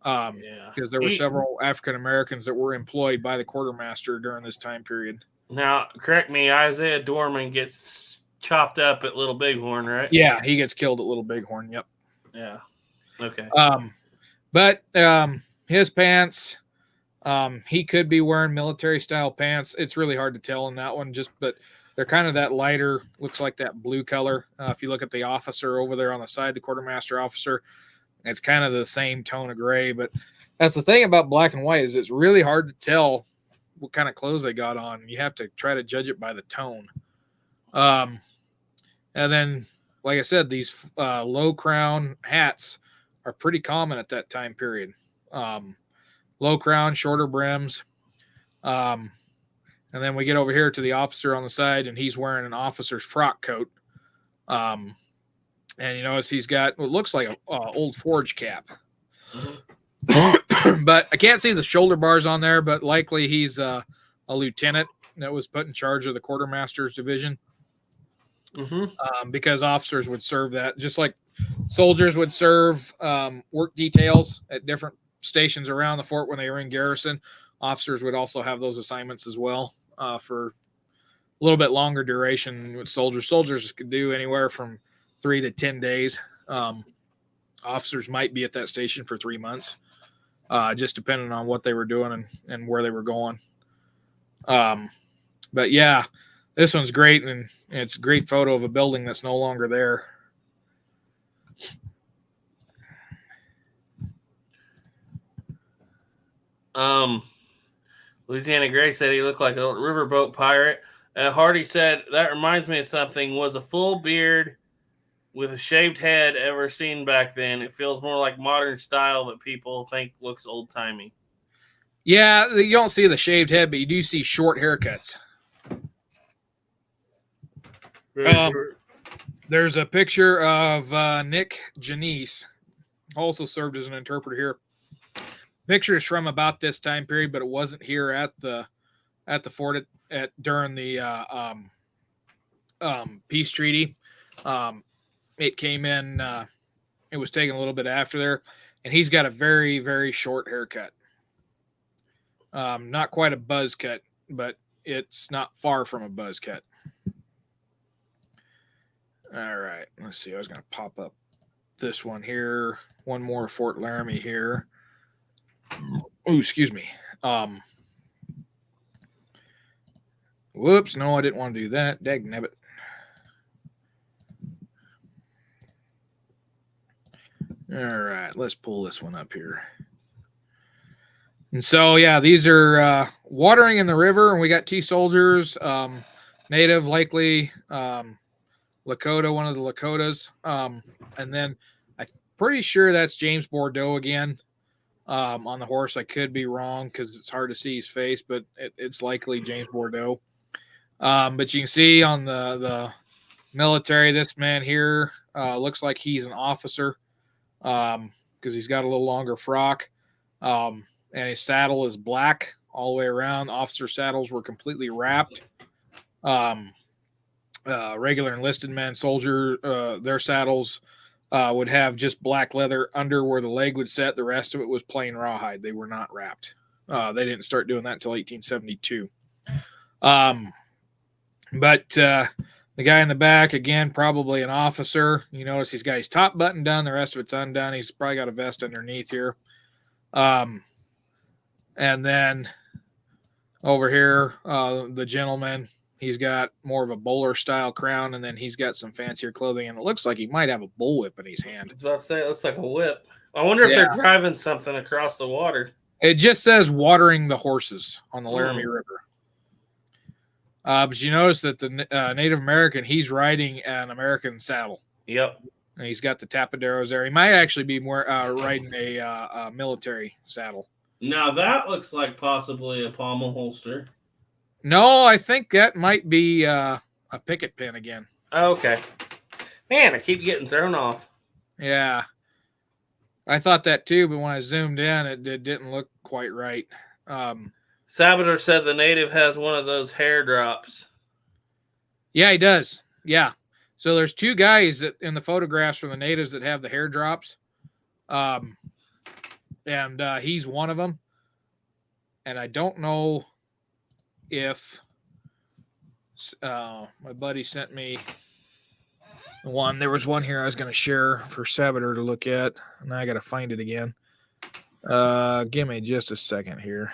Because there were several African Americans that were employed by the quartermaster during this time period. Now, correct me, Isaiah Dorman gets chopped up at Little Bighorn, right? Yeah, he gets killed at Little Bighorn. Yep. Yeah. Okay. But his pants, he could be wearing military style pants. It's really hard to tell in that one, but they're kind of that lighter, looks like that blue color. If you look at the officer over there on the side, the quartermaster officer, it's kind of the same tone of gray. But that's the thing about black and white is it's really hard to tell what kind of clothes they got on. You have to try to judge it by the tone. And then, like I said, these low crown hats are pretty common at that time period. Low crown, shorter brims. And then we get over here to the officer on the side, and he's wearing an officer's frock coat. And you notice he's got what looks like a old forge cap. But I can't see the shoulder bars on there, but likely he's a lieutenant that was put in charge of the quartermaster's division. Because officers would serve that, just like soldiers would serve work details at different stations around the fort when they were in garrison. Officers would also have those assignments as well for a little bit longer duration with soldiers. Soldiers could do anywhere from 3 to 10 days. Officers might be at that station for 3 months, just depending on what they were doing and where they were going. But yeah, this one's great, and it's a great photo of a building that's no longer there. Louisiana Gray said he looked like a riverboat pirate. Hardy said, that reminds me of something. Was a full beard with a shaved head ever seen back then? It feels more like modern style that people think looks old-timey. Yeah, you don't see the shaved head, but you do see short haircuts. There's a picture of Nick Janice, also served as an interpreter here. Pictures from about this time period, but it wasn't here at the fort during the peace treaty. It came in. It was taken a little bit after there, and he's got a very, very short haircut. Not quite a buzz cut, but it's not far from a buzz cut. All right, let's see. I was going to pop up this one here. One more Fort Laramie here. Oh, excuse me. Whoops. No, I didn't want to do that. Dagnabbit. All right, let's pull this one up here. And so, yeah, these are watering in the river, and we got T soldiers, native, likely Lakota, one of the Lakotas. And then I'm pretty sure that's James Bordeaux again on the horse. I could be wrong because it's hard to see his face, but it's likely James Bordeaux. But you can see on the military, this man here looks like he's an officer because he's got a little longer frock. And his saddle is black all the way around. Officer saddles were completely wrapped. Regular enlisted men, soldier, their saddles would have just black leather under where the leg would set. The rest of it was plain rawhide. They were not wrapped. They didn't start doing that until 1872. But The guy in the back, again, probably an officer. You notice he's got his top button done. The rest of it's undone. He's probably got a vest underneath here. And then over here, the gentleman, he's got more of a bowler style crown, and then he's got some fancier clothing, and it looks like he might have a bullwhip in his hand. I was about to say, it looks like a whip. I wonder if they're driving something across the water. It just says watering the horses on the Laramie River. But you notice that the Native American, he's riding an American saddle. Yep. And he's got the tapaderos there. He might actually be more riding a military saddle. Now that looks like possibly a pommel holster. No, I think that might be a picket pin again. Okay. Man, I keep getting thrown off. Yeah. I thought that too, but when I zoomed in, it didn't look quite right. Sabater said the native has one of those hair drops. Yeah, he does. Yeah. So there's two guys in the photographs from the natives that have the hair drops. And he's one of them. And I don't know if my buddy sent me one. There was one here I was going to share for Sabater to look at. And I got to find it again. Give me just a second here.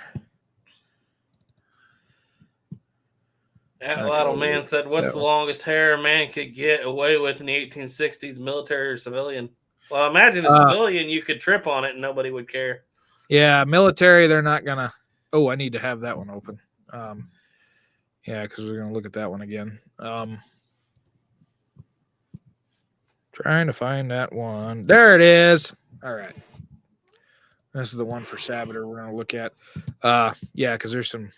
That little man said, what's the longest hair a man could get away with in the 1860s, military or civilian? Well, imagine a civilian, you could trip on it and nobody would care. Yeah, military, they're not going to. Oh, I need to have that one open. Yeah, because we're going to look at that one again. Trying to find that one. There it is. All right. This is the one for Sabater we're going to look at. Yeah, because there's some.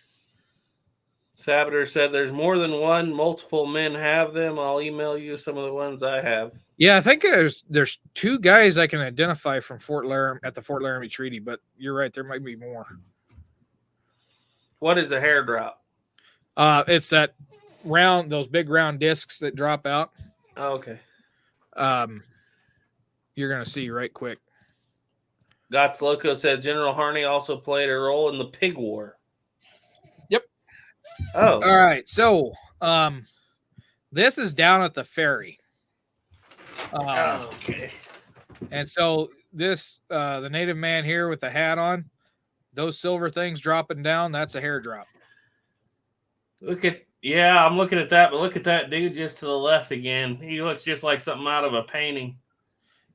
Sabater said there's more than one. Multiple men have them. I'll email you some of the ones I have. Yeah, I think there's two guys I can identify from Fort Laramie Treaty, but you're right, there might be more. What is a hair drop? It's that those big round discs that drop out. Oh, okay. You're gonna see right quick. Gots Loco said General Harney also played a role in the Pig War. Yep. Oh. All right. So, this is down at the ferry. Okay. And so this, the native man here with the hat on, those silver things dropping down, that's a hair drop. I'm looking at that, but look at that dude just to the left again. He looks just like something out of a painting.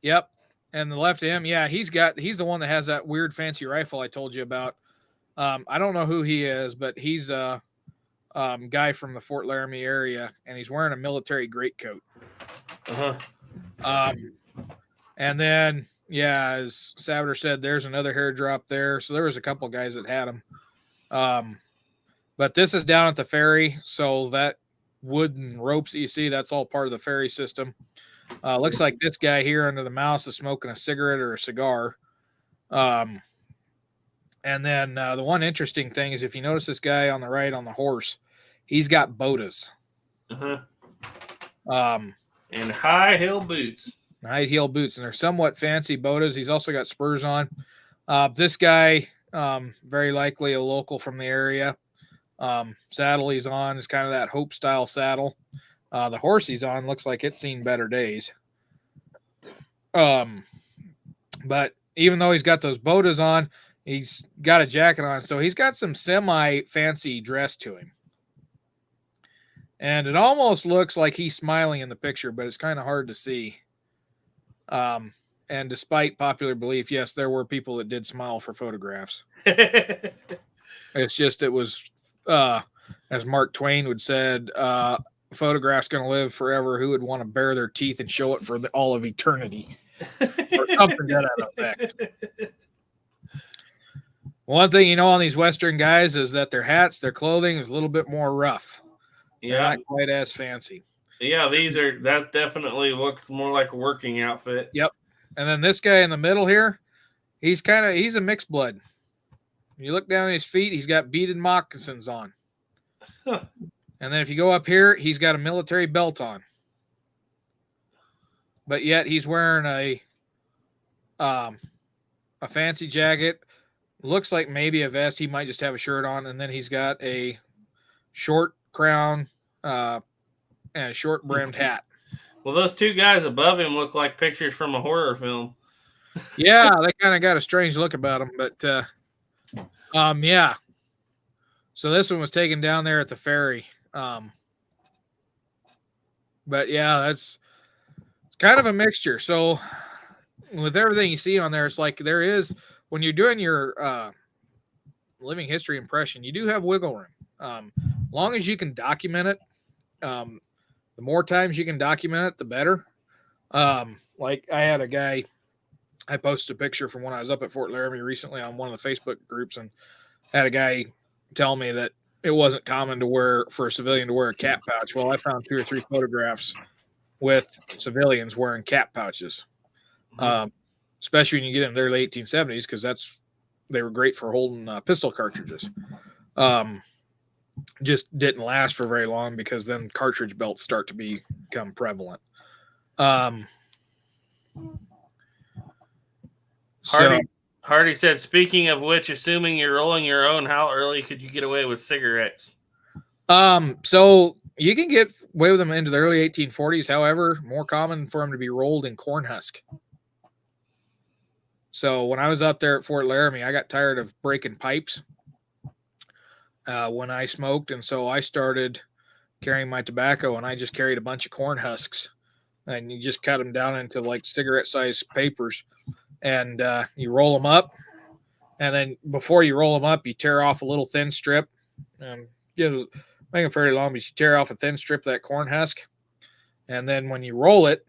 Yep. And the left of him, yeah, he's the one that has that weird fancy rifle I told you about. I don't know who he is, but he's a guy from the Fort Laramie area, and he's wearing a military greatcoat. And then, yeah, as Sabater said, there's another hair drop there. So there was a couple guys that had them. But this is down at the ferry. So that wooden ropes that you see, that's all part of the ferry system. Looks like this guy here under the mouse is smoking a cigarette or a cigar. And then the one interesting thing is if you notice this guy on the right on the horse, he's got botas. And high heel boots. High heel boots, and they're somewhat fancy botas. He's also got spurs on. This guy, very likely a local from the area. Saddle he's on is kind of that Hope style saddle. The horse he's on looks like it's seen better days. But even though he's got those botas on, he's got a jacket on, so he's got some semi-fancy dress to him. And it almost looks like he's smiling in the picture, but it's kind of hard to see. And despite popular belief, yes, there were people that did smile for photographs. It's just, it was, as Mark Twain would said, photograph's going to live forever. Who would want to bare their teeth and show it for all of eternity? Or something to that effect. One thing you know on these Western guys is that their hats, their clothing is a little bit more rough. Yeah. They're not quite as fancy. Yeah, that's definitely looks more like a working outfit. Yep. And then this guy in the middle here, he's a mixed blood. When you look down at his feet, he's got beaded moccasins on. Huh. And then if you go up here, he's got a military belt on. But yet he's wearing a fancy jacket. Looks like maybe a vest. He might just have a shirt on. And then he's got a short crown and a short brimmed hat. Well, those two guys above him look like pictures from a horror film. Yeah, they kind of got a strange look about them, but yeah. So this one was taken down there at the ferry. But yeah, it's kind of a mixture. So with everything you see on there, it's like there is, when you're doing your living history impression, you do have wiggle room. Long as you can document it, the more times you can document it, the better. Like I had a guy, I posted a picture from when I was up at Fort Laramie recently on one of the Facebook groups, and had a guy tell me that it wasn't common for a civilian to wear a cap pouch. Well, I found 2 or 3 photographs with civilians wearing cap pouches, especially when you get in the early 1870s, because they were great for holding pistol cartridges. Just didn't last for very long because then cartridge belts start to become prevalent. Hardy said, speaking of which, assuming you're rolling your own, how early could you get away with cigarettes? So you can get away with them into the early 1840s. However, more common for them to be rolled in corn husk. So when I was up there at Fort Laramie, I got tired of breaking pipes when I smoked. And so I started carrying my tobacco, and I just carried a bunch of corn husks, and you just cut them down into like cigarette size papers. And you roll them up, and then before you roll them up, you tear off a little thin strip, and make them fairly long, but you tear off a thin strip of that corn husk. And then when you roll it,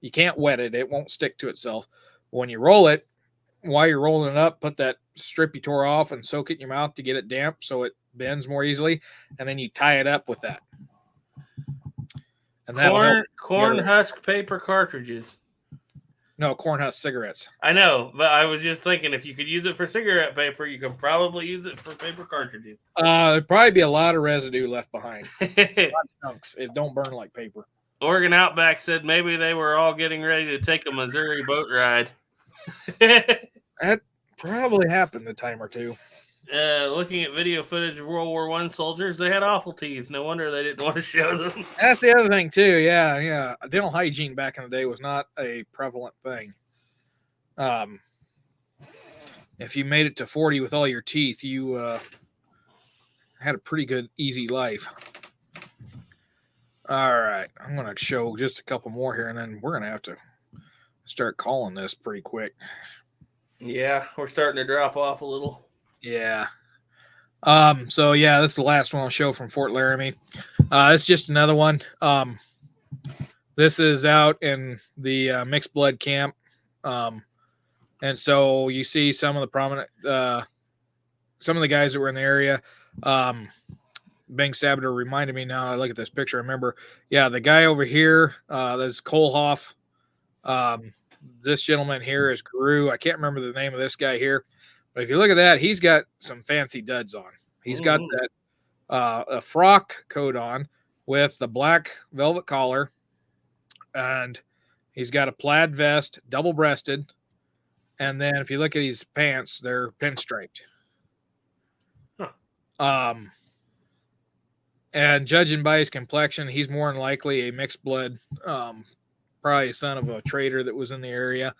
you can't wet it. It won't stick to itself. When you roll it, while you're rolling it up, put that strip you tore off and soak it in your mouth to get it damp so it bends more easily. And then you tie it up with that. And corn husk paper cartridges. No, corn husk cigarettes. I know, but I was just thinking if you could use it for cigarette paper, you could probably use it for paper cartridges. There'd probably be a lot of residue left behind. Chunks. It don't burn like paper. Oregon Outback said maybe they were all getting ready to take a Missouri boat ride. That probably happened a time or two. Looking at video footage of World War I soldiers, they had awful teeth. No wonder they didn't want to show them. That's the other thing too. Yeah. Dental hygiene back in the day was not a prevalent thing. If you made it to 40 with all your teeth, you had a pretty good, easy life. All right, I'm going to show just a couple more here, and then we're going to have to start calling this pretty quick. Yeah, we're starting to drop off a little. Yeah. So yeah, this is the last one I'll show from Fort Laramie. It's just another one. This is out in the mixed blood camp. And so you see some of the prominent, some of the guys that were in the area. Bing Sabater reminded me now, I look at this picture, I remember, the guy over here, that's Kohlhoff. This gentleman here is Guru. I can't remember the name of this guy here. But if you look at that, he's got some fancy duds on. He's got that a frock coat on with the black velvet collar, and he's got a plaid vest, double-breasted. And then if you look at his pants, they're pinstriped. And judging by his complexion, he's more than likely a mixed blood, probably a son of a trader that was in the area.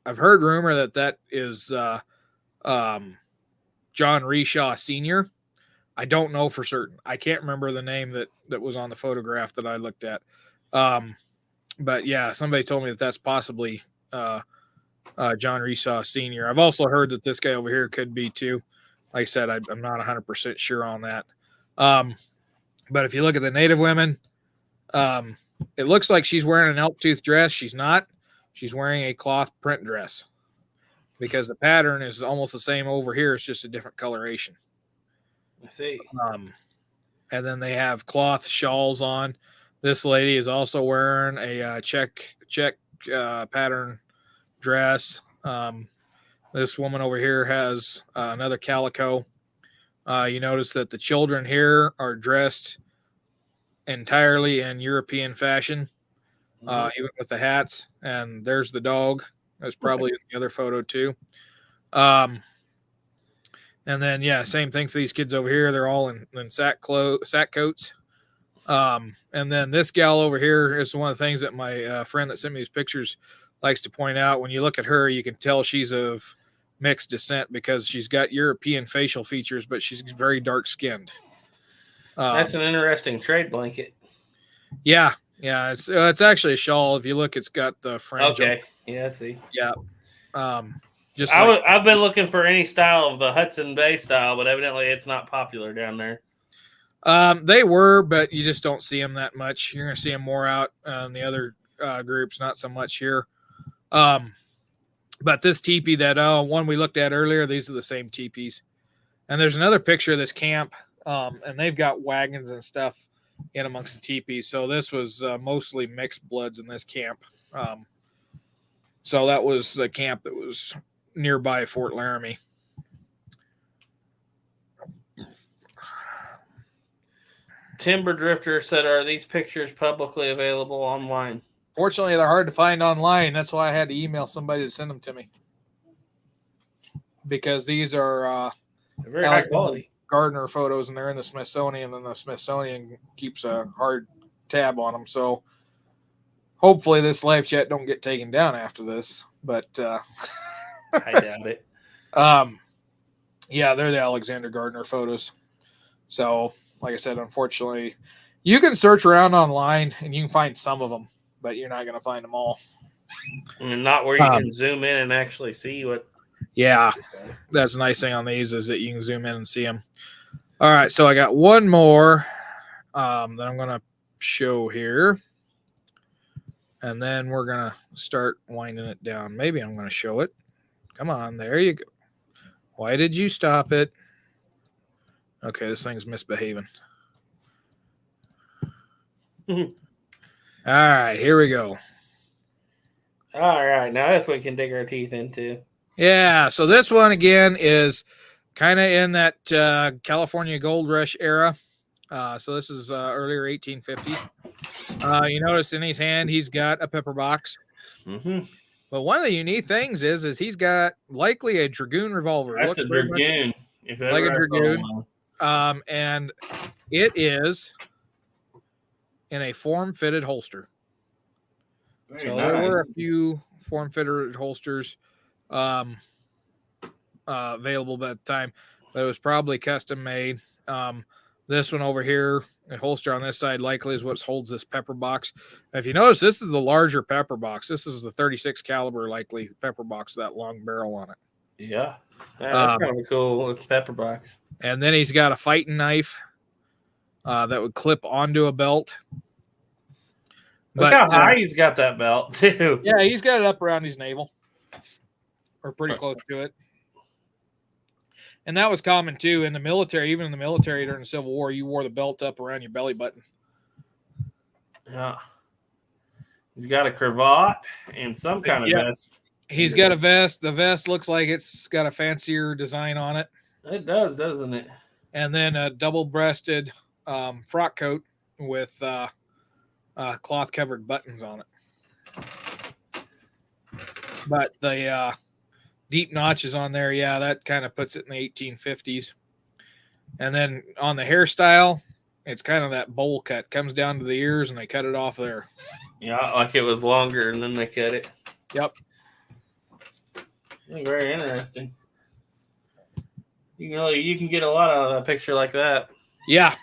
I've heard rumor that is John Reshaw Sr. I don't know for certain. I can't remember the name that was on the photograph that I looked at. But yeah, somebody told me that that's possibly John Reshaw Sr. I've also heard that this guy over here could be too. Like I said, I'm not 100% sure on that. But if you look at the Native women, it looks like she's wearing an elk tooth dress. She's not. She's wearing a cloth print dress because the pattern is almost the same over here. It's just a different coloration. I see. And then they have cloth shawls on. This lady is also wearing a check pattern dress. This woman over here has another calico. You notice that the children here are dressed entirely in European fashion. Even with the hats, and there's the dog. That's probably in the other photo too. And then same thing for these kids over here. They're all in sack coats. And then this gal over here is one of the things that my friend that sent me these pictures likes to point out. When you look at her, you can tell she's of mixed descent because she's got European facial features, but she's very dark skinned. That's an interesting trade blanket. Yeah. It's actually a shawl. If you look, it's got the fringe. Okay. Yeah, I see. Yeah. I've been looking for any style of the Hudson Bay style, but evidently it's not popular down there. They were, but you just don't see them that much. You're going to see them more out in the other groups, not so much here. But this teepee that one we looked at earlier, these are the same teepees. And there's another picture of this camp, and they've got wagons and stuff in amongst the teepees. So this was mostly mixed bloods in this camp. So that was the camp that was nearby Fort Laramie. Timber Drifter said, "Are these pictures publicly available online?" Fortunately, they're hard to find online. That's why I had to email somebody to send them to me. Because these are very high quality Gardner photos, and they're in the Smithsonian, and the Smithsonian keeps a hard tab on them. So hopefully this live chat don't get taken down after this. But I doubt it. Yeah, they're the Alexander Gardner photos. So, like I said, unfortunately, you can search around online and you can find some of them, but you're not going to find them all. And not where you can zoom in and actually see what. Yeah, that's the nice thing on these is that you can zoom in and see them. All right, so I got one more that I'm going to show here. And then we're going to start winding it down. Maybe I'm going to show it. Come on, there you go. Why did you stop it? Okay, this thing's misbehaving. All right, here we go. All right, now if we can dig our teeth into. Yeah, so this one again is kind of in that California Gold Rush era. So this is earlier 1850s. You notice in his hand he's got a pepper box. Mm-hmm. But one of the unique things is he's got likely a Dragoon revolver. That's a Dragoon. Like a Dragoon. And it is in a form-fitted holster. Very so nice. There were a few form-fitted holsters available at the time, but it was probably custom made. This one over here, a holster on this side, likely is what holds this pepper box. And if you notice, this is the larger pepper box. This is the 36 caliber likely pepper box, that long barrel on it. Yeah, that's kind of a cool pepper box. And then he's got a fighting knife that would clip onto a belt. Look how high he's got that belt, too. Yeah, he's got it up around his navel. Or pretty close to it. And that was common, too, in the military. Even in the military during the Civil War, you wore the belt up around your belly button. Yeah. He's got a cravat and some kind of vest. He's got a vest. The vest looks like it's got a fancier design on it. It does, doesn't it? And then a double-breasted frock coat with cloth-covered buttons on it. But the deep notches on there, yeah, that kind of puts it in the 1850s. And then on the hairstyle, it's kind of that bowl cut. Comes down to the ears, and they cut it off there. Yeah, like it was longer, and then they cut it. Yep. Very interesting. You can get a lot out of that picture like that. Yeah.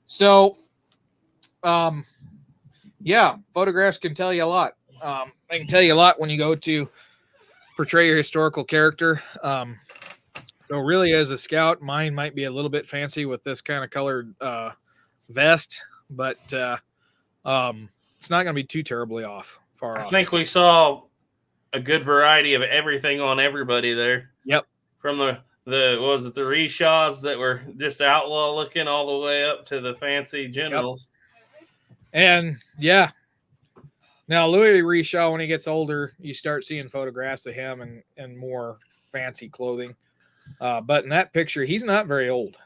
So, yeah, photographs can tell you a lot. They can tell you a lot when you go to portray your historical character. So really, as a scout, mine might be a little bit fancy with this kind of colored vest, but it's not going to be too terribly off. Far off. I think we saw a good variety of everything on everybody there. Yep. From the Rishaws that were just outlaw looking all the way up to the fancy generals. Yep. And yeah. Now Louis Rishaw, when he gets older, you start seeing photographs of him and more fancy clothing. But in that picture, he's not very old.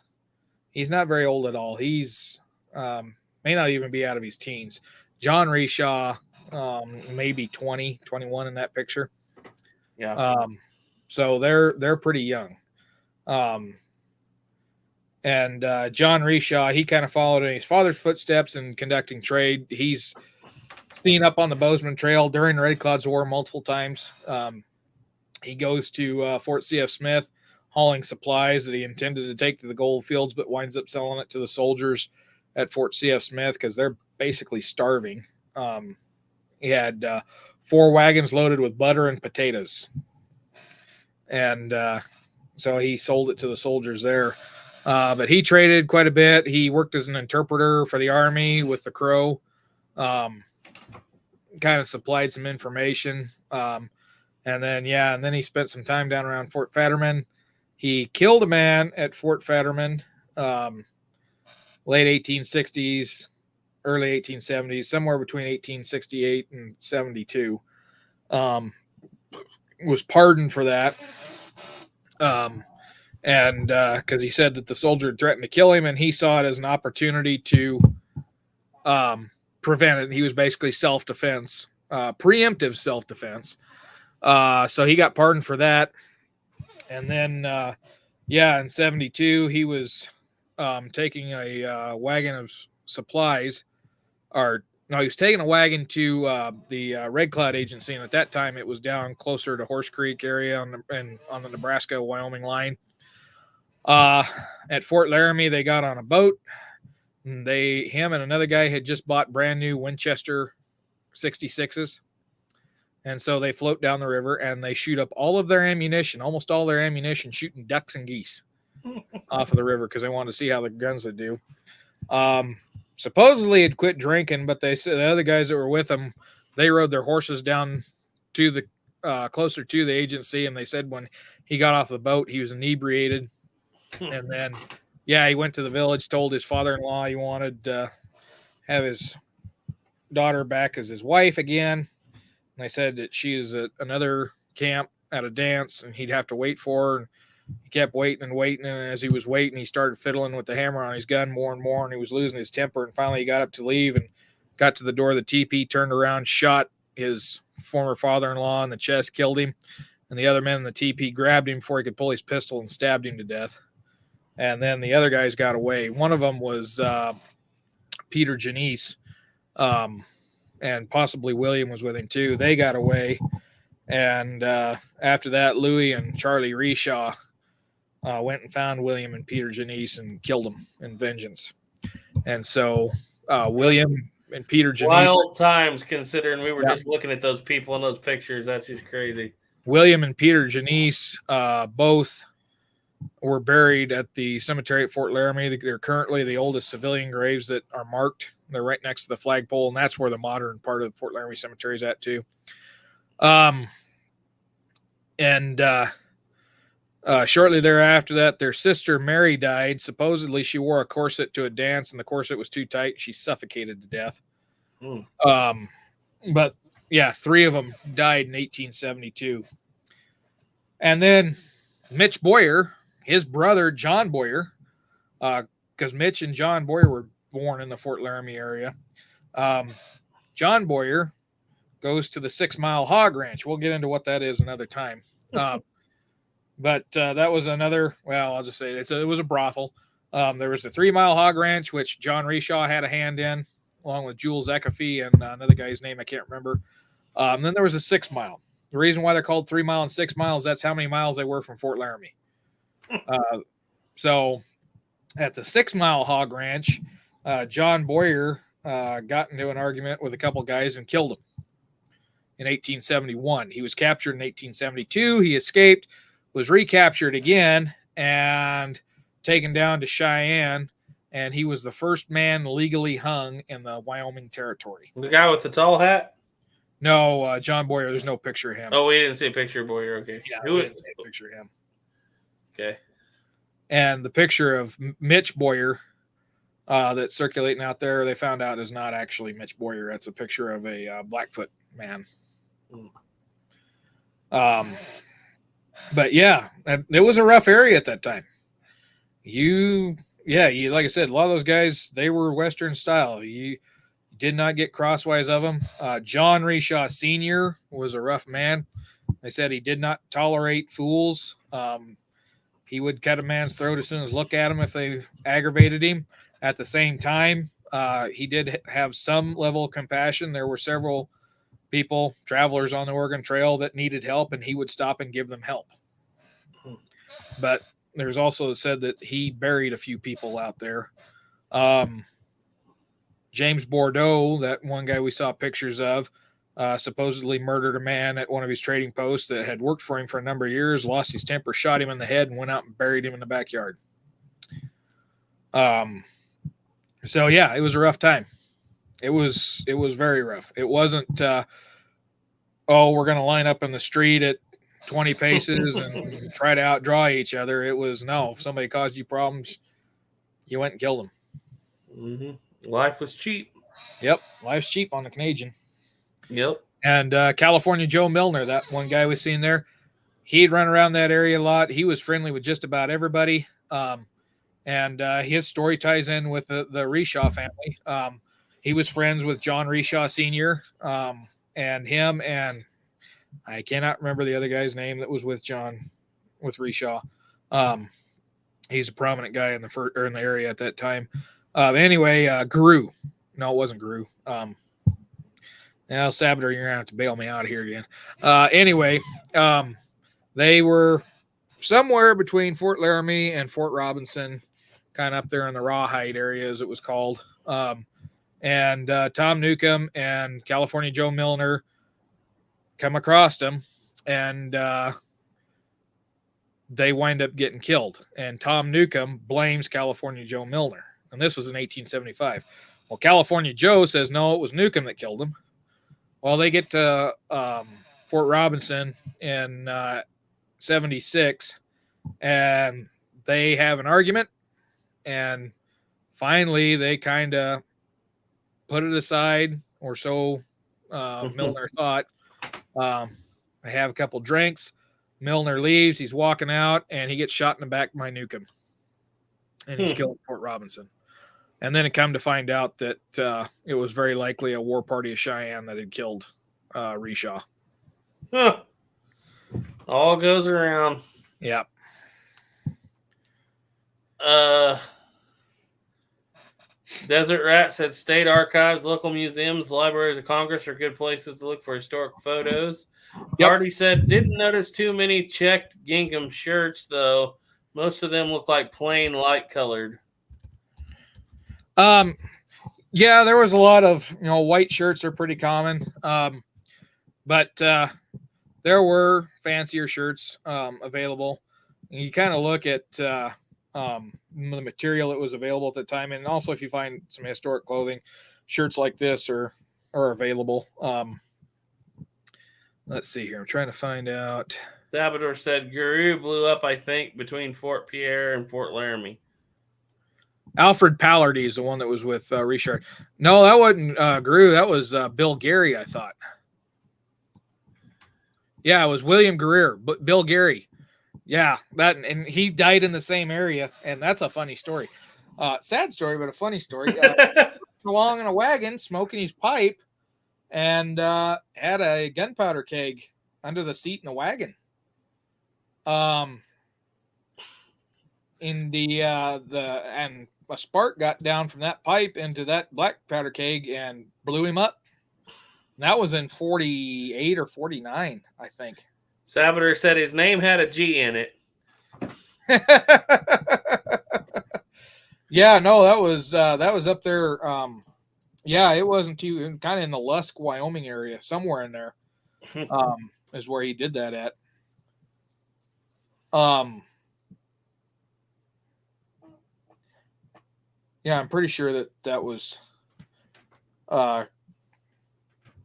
He's not very old at all. He's may not even be out of his teens. John Rishaw, maybe 20, 21 in that picture. Yeah. So they're pretty young. And John Reshaw, he kind of followed in his father's footsteps in conducting trade. He's seen up on the Bozeman Trail during the Red Cloud's War multiple times. He goes to Fort C.F. Smith, hauling supplies that he intended to take to the gold fields, but winds up selling it to the soldiers at Fort C.F. Smith because they're basically starving. He had 4 wagons loaded with butter and potatoes. And so he sold it to the soldiers there. But he traded quite a bit. He worked as an interpreter for the Army with the Crow. Kind of supplied some information. And then he spent some time down around Fort Fetterman. He killed a man at Fort Fetterman, late 1860s, early 1870s, somewhere between 1868 and 72. Was pardoned for that. And because he said that the soldier had threatened to kill him, and he saw it as an opportunity to prevent it. He was basically self-defense, preemptive self-defense. So he got pardoned for that. And then, in 72, he was taking a wagon of supplies, he was taking a wagon to the Red Cloud Agency, and at that time it was down closer to Horse Creek area on the Nebraska-Wyoming line. At Fort Laramie, they got on a boat. And him and another guy had just bought brand new Winchester 66s. And so they float down the river and they shoot up all of their ammunition, almost all their ammunition, shooting ducks and geese off of the river because they wanted to see how the guns would do. Supposedly had quit drinking, but they said the other guys that were with them, they rode their horses down to the closer to the agency, and they said when he got off the boat, he was inebriated. And then, he went to the village, told his father-in-law he wanted to have his daughter back as his wife again. And they said that she is at another camp at a dance, and he'd have to wait for her. And he kept waiting and waiting, and as he was waiting, he started fiddling with the hammer on his gun more and more, and he was losing his temper. And finally, he got up to leave and got to the door of the teepee, turned around, shot his former father-in-law in the chest, killed him. And the other men in the teepee grabbed him before he could pull his pistol and stabbed him to death. And then the other guys got away. One of them was Peter Janice, and possibly William was with him too. They got away. And after that, Louis and Charlie Reshaw went and found William and Peter Janice and killed them in vengeance. And so William and Peter Janice. Wild times, considering we were just looking at those people in those pictures. That's just crazy. William and Peter Janice both were buried at the cemetery at Fort Laramie. They're currently the oldest civilian graves that are marked. They're right next to the flagpole, and that's where the modern part of the Fort Laramie Cemetery is at too. Shortly thereafter that, their sister Mary died. Supposedly she wore a corset to a dance, and the corset was too tight. She suffocated to death. But 3 of them died in 1872. And then Mitch Boyer, his brother John Boyer, because Mitch and John Boyer were born in the Fort Laramie area. John Boyer goes to the 6 Mile Hog Ranch. We'll get into what that is another time. But that was another, I'll just say it was a brothel. There was the 3 Mile Hog Ranch, which John Reshaw had a hand in, along with Jules Ecafee and another guy's name I can't remember. And then there was a 6 Mile. The reason why they're called 3 Mile and 6 Miles, that's how many miles they were from Fort Laramie. So at the 6 Mile Hog Ranch, John Boyer got into an argument with a couple guys and killed him in 1871. He was captured in 1872. He escaped, was recaptured again, and taken down to Cheyenne, and he was the first man legally hung in the Wyoming Territory. The guy with the tall hat? No, John Boyer. There's no picture of him. Oh, we didn't see a picture of Boyer. Okay. Yeah, we didn't see a picture of him. Okay. And the picture of Mitch Boyer that's circulating out there, they found out is not actually Mitch Boyer. That's a picture of a Blackfoot man. But it was a rough area at that time. You like I said, a lot of those guys, they were Western style. You did not get crosswise of them. John Reshaw Sr. was a rough man. They said he did not tolerate fools. He would cut a man's throat as soon as look at him if they aggravated him. At the same time, he did have some level of compassion. There were several people, travelers on the Oregon Trail that needed help, and he would stop and give them help. But there's also said that he buried a few people out there. James Bordeaux, that one guy we saw pictures of, supposedly murdered a man at one of his trading posts that had worked for him for a number of years, lost his temper, shot him in the head, and went out and buried him in the backyard. So yeah, it was a rough time. It was very rough. It wasn't, we're going to line up in the street at 20 paces and try to outdraw each other. It was, no, if somebody caused you problems, you went and killed them. Mm-hmm. Life was cheap. Yep. Life's cheap on the Canadian. Yep. And California Joe Milner, that one guy we seen there, he'd run around that area a lot. He was friendly with just about everybody. And his story ties in with the Reshaw family. He was friends with John Reshaw Sr. And him, and I cannot remember the other guy's name that was with John, with Reshaw. He's a prominent guy in the area at that time. Anyway, Guru. No, it wasn't Guru. Now, Sabater, you're going to have to bail me out here again. Anyway, they were somewhere between Fort Laramie and Fort Robinson, kind of up there in the Rawhide area, as it was called. And Tom Newcomb and California Joe Milner come across him, and they wind up getting killed. And Tom Newcomb blames California Joe Milner. And this was in 1875. Well, California Joe says, no, it was Newcomb that killed him. Well, they get to Fort Robinson in 76, and they have an argument, and finally they kind of put it aside, or so Milner thought. They have a couple drinks. Milner leaves. He's walking out, and he gets shot in the back by Newcomb, and he's killed at Fort Robinson. And then it come to find out that it was very likely a war party of Cheyenne that had killed Reshaw. Huh. All goes around. Yep. Desert Rat said state archives, local museums, libraries of Congress are good places to look for historic photos. Yep. Hardy said, didn't notice too many checked gingham shirts, though. Most of them look like plain light colored. Yeah, there was a lot of, white shirts are pretty common. But there were fancier shirts available. And you kind of look at the material that was available at the time. And also if you find some historic clothing, shirts like this are available. Let's see here. I'm trying to find out. Sabater said Guru blew up, I think, between Fort Pierre and Fort Laramie. Alfred Pallardy is the one that was with Richard. No, that wasn't Guru. That was Bill Gary, I thought. Yeah, it was William Greer, but Bill Gary. Yeah, and he died in the same area, and that's a funny story. Sad story, but a funny story. Along in a wagon, smoking his pipe, and had a gunpowder keg under the seat in the wagon. And a spark got down from that pipe into that black powder keg and blew him up. And that was in 48 or 49, I think. Sabater said his name had a G in it. Yeah, no, that was up there. Yeah, it wasn't too kind of in the Lusk, Wyoming area, somewhere in there. Is where he did that at. Yeah, I'm pretty sure that was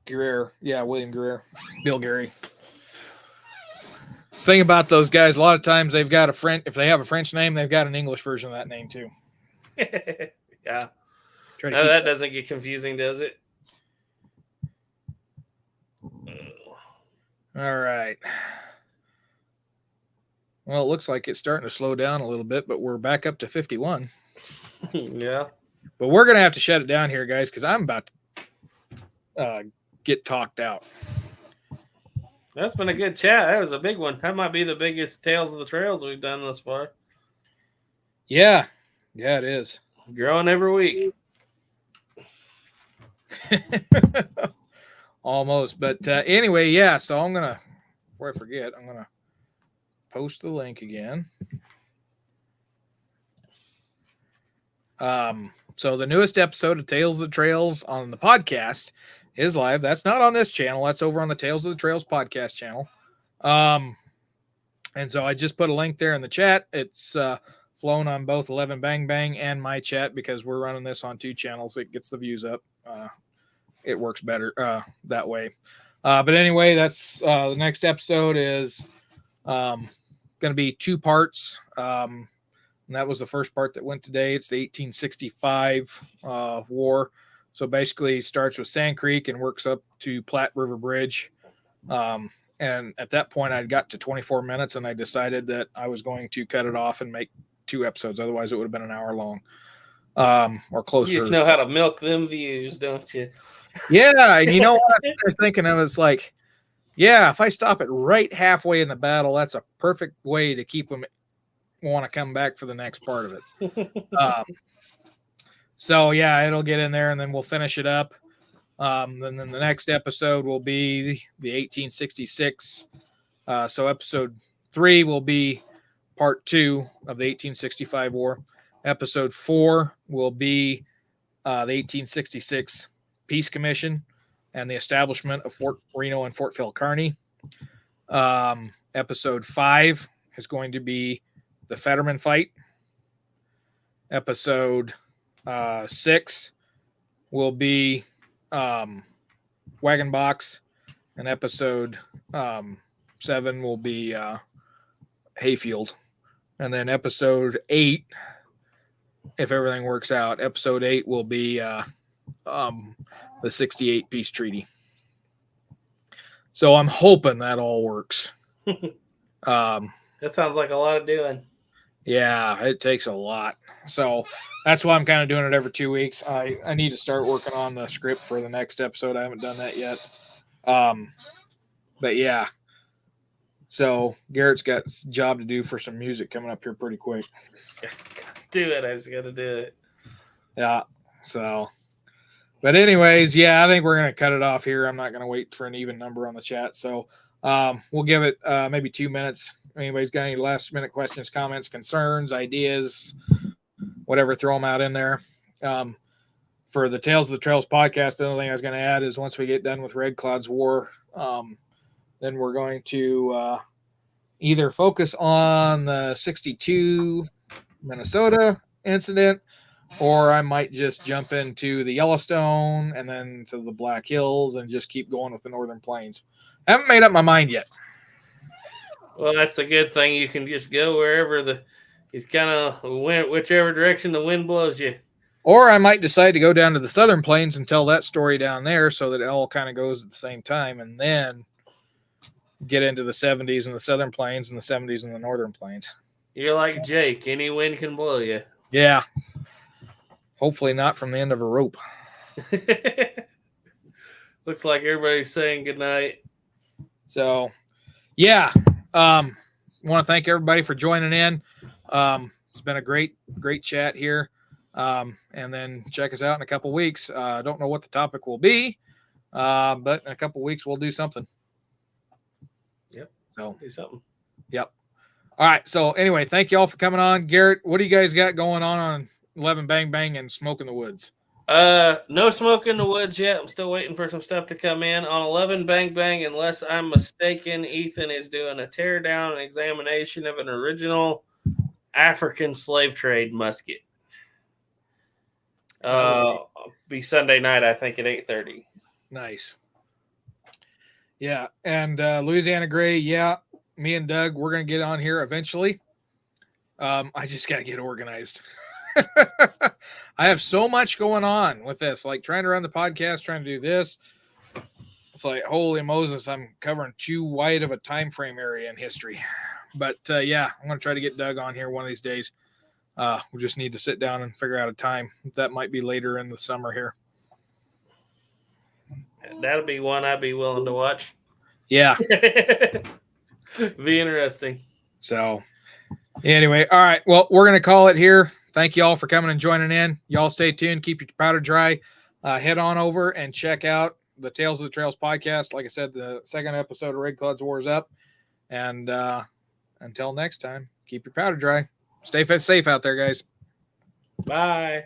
Greer. Yeah, William Greer. Bill Gary. The thing about those guys, a lot of times they've got if they have a French name, they've got an English version of that name too. Yeah. No, that doesn't get confusing, does it? All right. Well, it looks like it's starting to slow down a little bit, but we're back up to 51. Yeah. But we're going to have to shut it down here, guys, because I'm about to get talked out. That's been a good chat. That was a big one. That might be the biggest Tales of the Trails we've done thus far. Yeah, it is. Growing every week. Almost. But anyway, yeah, so I'm going to, before I forget, I'm going to post the link again. So the newest episode of Tales of the Trails on the podcast is live. That's not on this channel. That's over on the Tales of the Trails podcast channel. And so I just put a link there in the chat. It's flown on both 11 Bang Bang and my chat because we're running this on 2 channels. It gets the views up. It works better that way. But anyway, that's the next episode is going to be 2 parts. And that was the first part that went today. It's the 1865 war. So basically starts with Sand Creek and works up to Platte River Bridge. And at that point, I got to 24 minutes and I decided that I was going to cut it off and make 2 episodes. Otherwise, it would have been an hour long or closer. You just know how to milk them views, don't you? Yeah. And you know what I was thinking? I was like, yeah, if I stop it right halfway in the battle, that's a perfect way to keep them want to come back for the next part of it. So yeah, it'll get in there and then we'll finish it up. Then the next episode will be the 1866. So episode 3 will be part 2 of the 1865 war. Episode 4 will be the 1866 Peace Commission and the establishment of Fort Reno and Fort Phil Kearny. Episode 5 is going to be the Fetterman fight. Episode 6 will be Wagon Box, and episode 7 will be Hayfield. And then episode 8, if everything works out, episode 8 will be the 68 Peace Treaty. So I'm hoping that all works. That sounds like a lot of doing. Yeah, it takes a lot. So that's why I'm kind of doing it every 2 weeks. I need to start working on the script for the next episode. I haven't done that yet. But yeah. So Garrett's got a job to do for some music coming up here pretty quick. Do it. I just got to do it. Yeah. So, but anyways, yeah, I think we're going to cut it off here. I'm not going to wait for an even number on the chat. So we'll give it maybe 2 minutes. Anybody's got any last minute questions, comments, concerns, ideas, whatever, throw them out in there. For the Tales of the Trails podcast, the only thing I was going to add is once we get done with Red Cloud's War, then we're going to either focus on the 62 Minnesota incident, or I might just jump into the Yellowstone and then to the Black Hills and just keep going with the Northern Plains. I haven't made up my mind yet. Well, that's a good thing. You can just go wherever it's kind of whichever direction the wind blows you. Or I might decide to go down to the Southern Plains and tell that story down there so that it all kind of goes at the same time, and then get into the 70s in the Southern Plains and the 70s in the Northern Plains. You're like Jake. Any wind can blow you. Yeah. Hopefully not from the end of a rope. Looks like everybody's saying goodnight. So, yeah. Want to thank everybody for joining in. It's been a great chat here. And then check us out in a couple weeks. I don't know what the topic will be, but in a couple weeks we'll do something. Yep. So do something. Yep. All right. So anyway, thank you all for coming on. Garrett, what do you guys got going on 11 Bang Bang and Smoke in the Woods? No smoke in the woods yet. I'm still waiting for some stuff to come in. On 11 Bang Bang, unless I'm mistaken, Ethan is doing a tear down and examination of an original African slave trade musket. Be Sunday night, I think, at 8:30. Nice. Yeah, and Louisiana Gray, yeah, me and Doug, we're going to get on here eventually. I just got to get organized. I have so much going on with this, like trying to run the podcast, trying to do this. It's like, holy Moses, I'm covering too wide of a time frame area in history. But yeah, I'm going to try to get Doug on here one of these days. We just need to sit down and figure out a time. That might be later in the summer here. That'll be one I'd be willing to watch. Yeah. Be interesting. So anyway, all right. Well, we're going to call it here. Thank you all for coming and joining in. Y'all stay tuned. Keep your powder dry. Head on over and check out the Tales of the Trails podcast. Like I said, the second episode of Red Clouds War is up. And until next time, keep your powder dry. Stay safe out there, guys. Bye.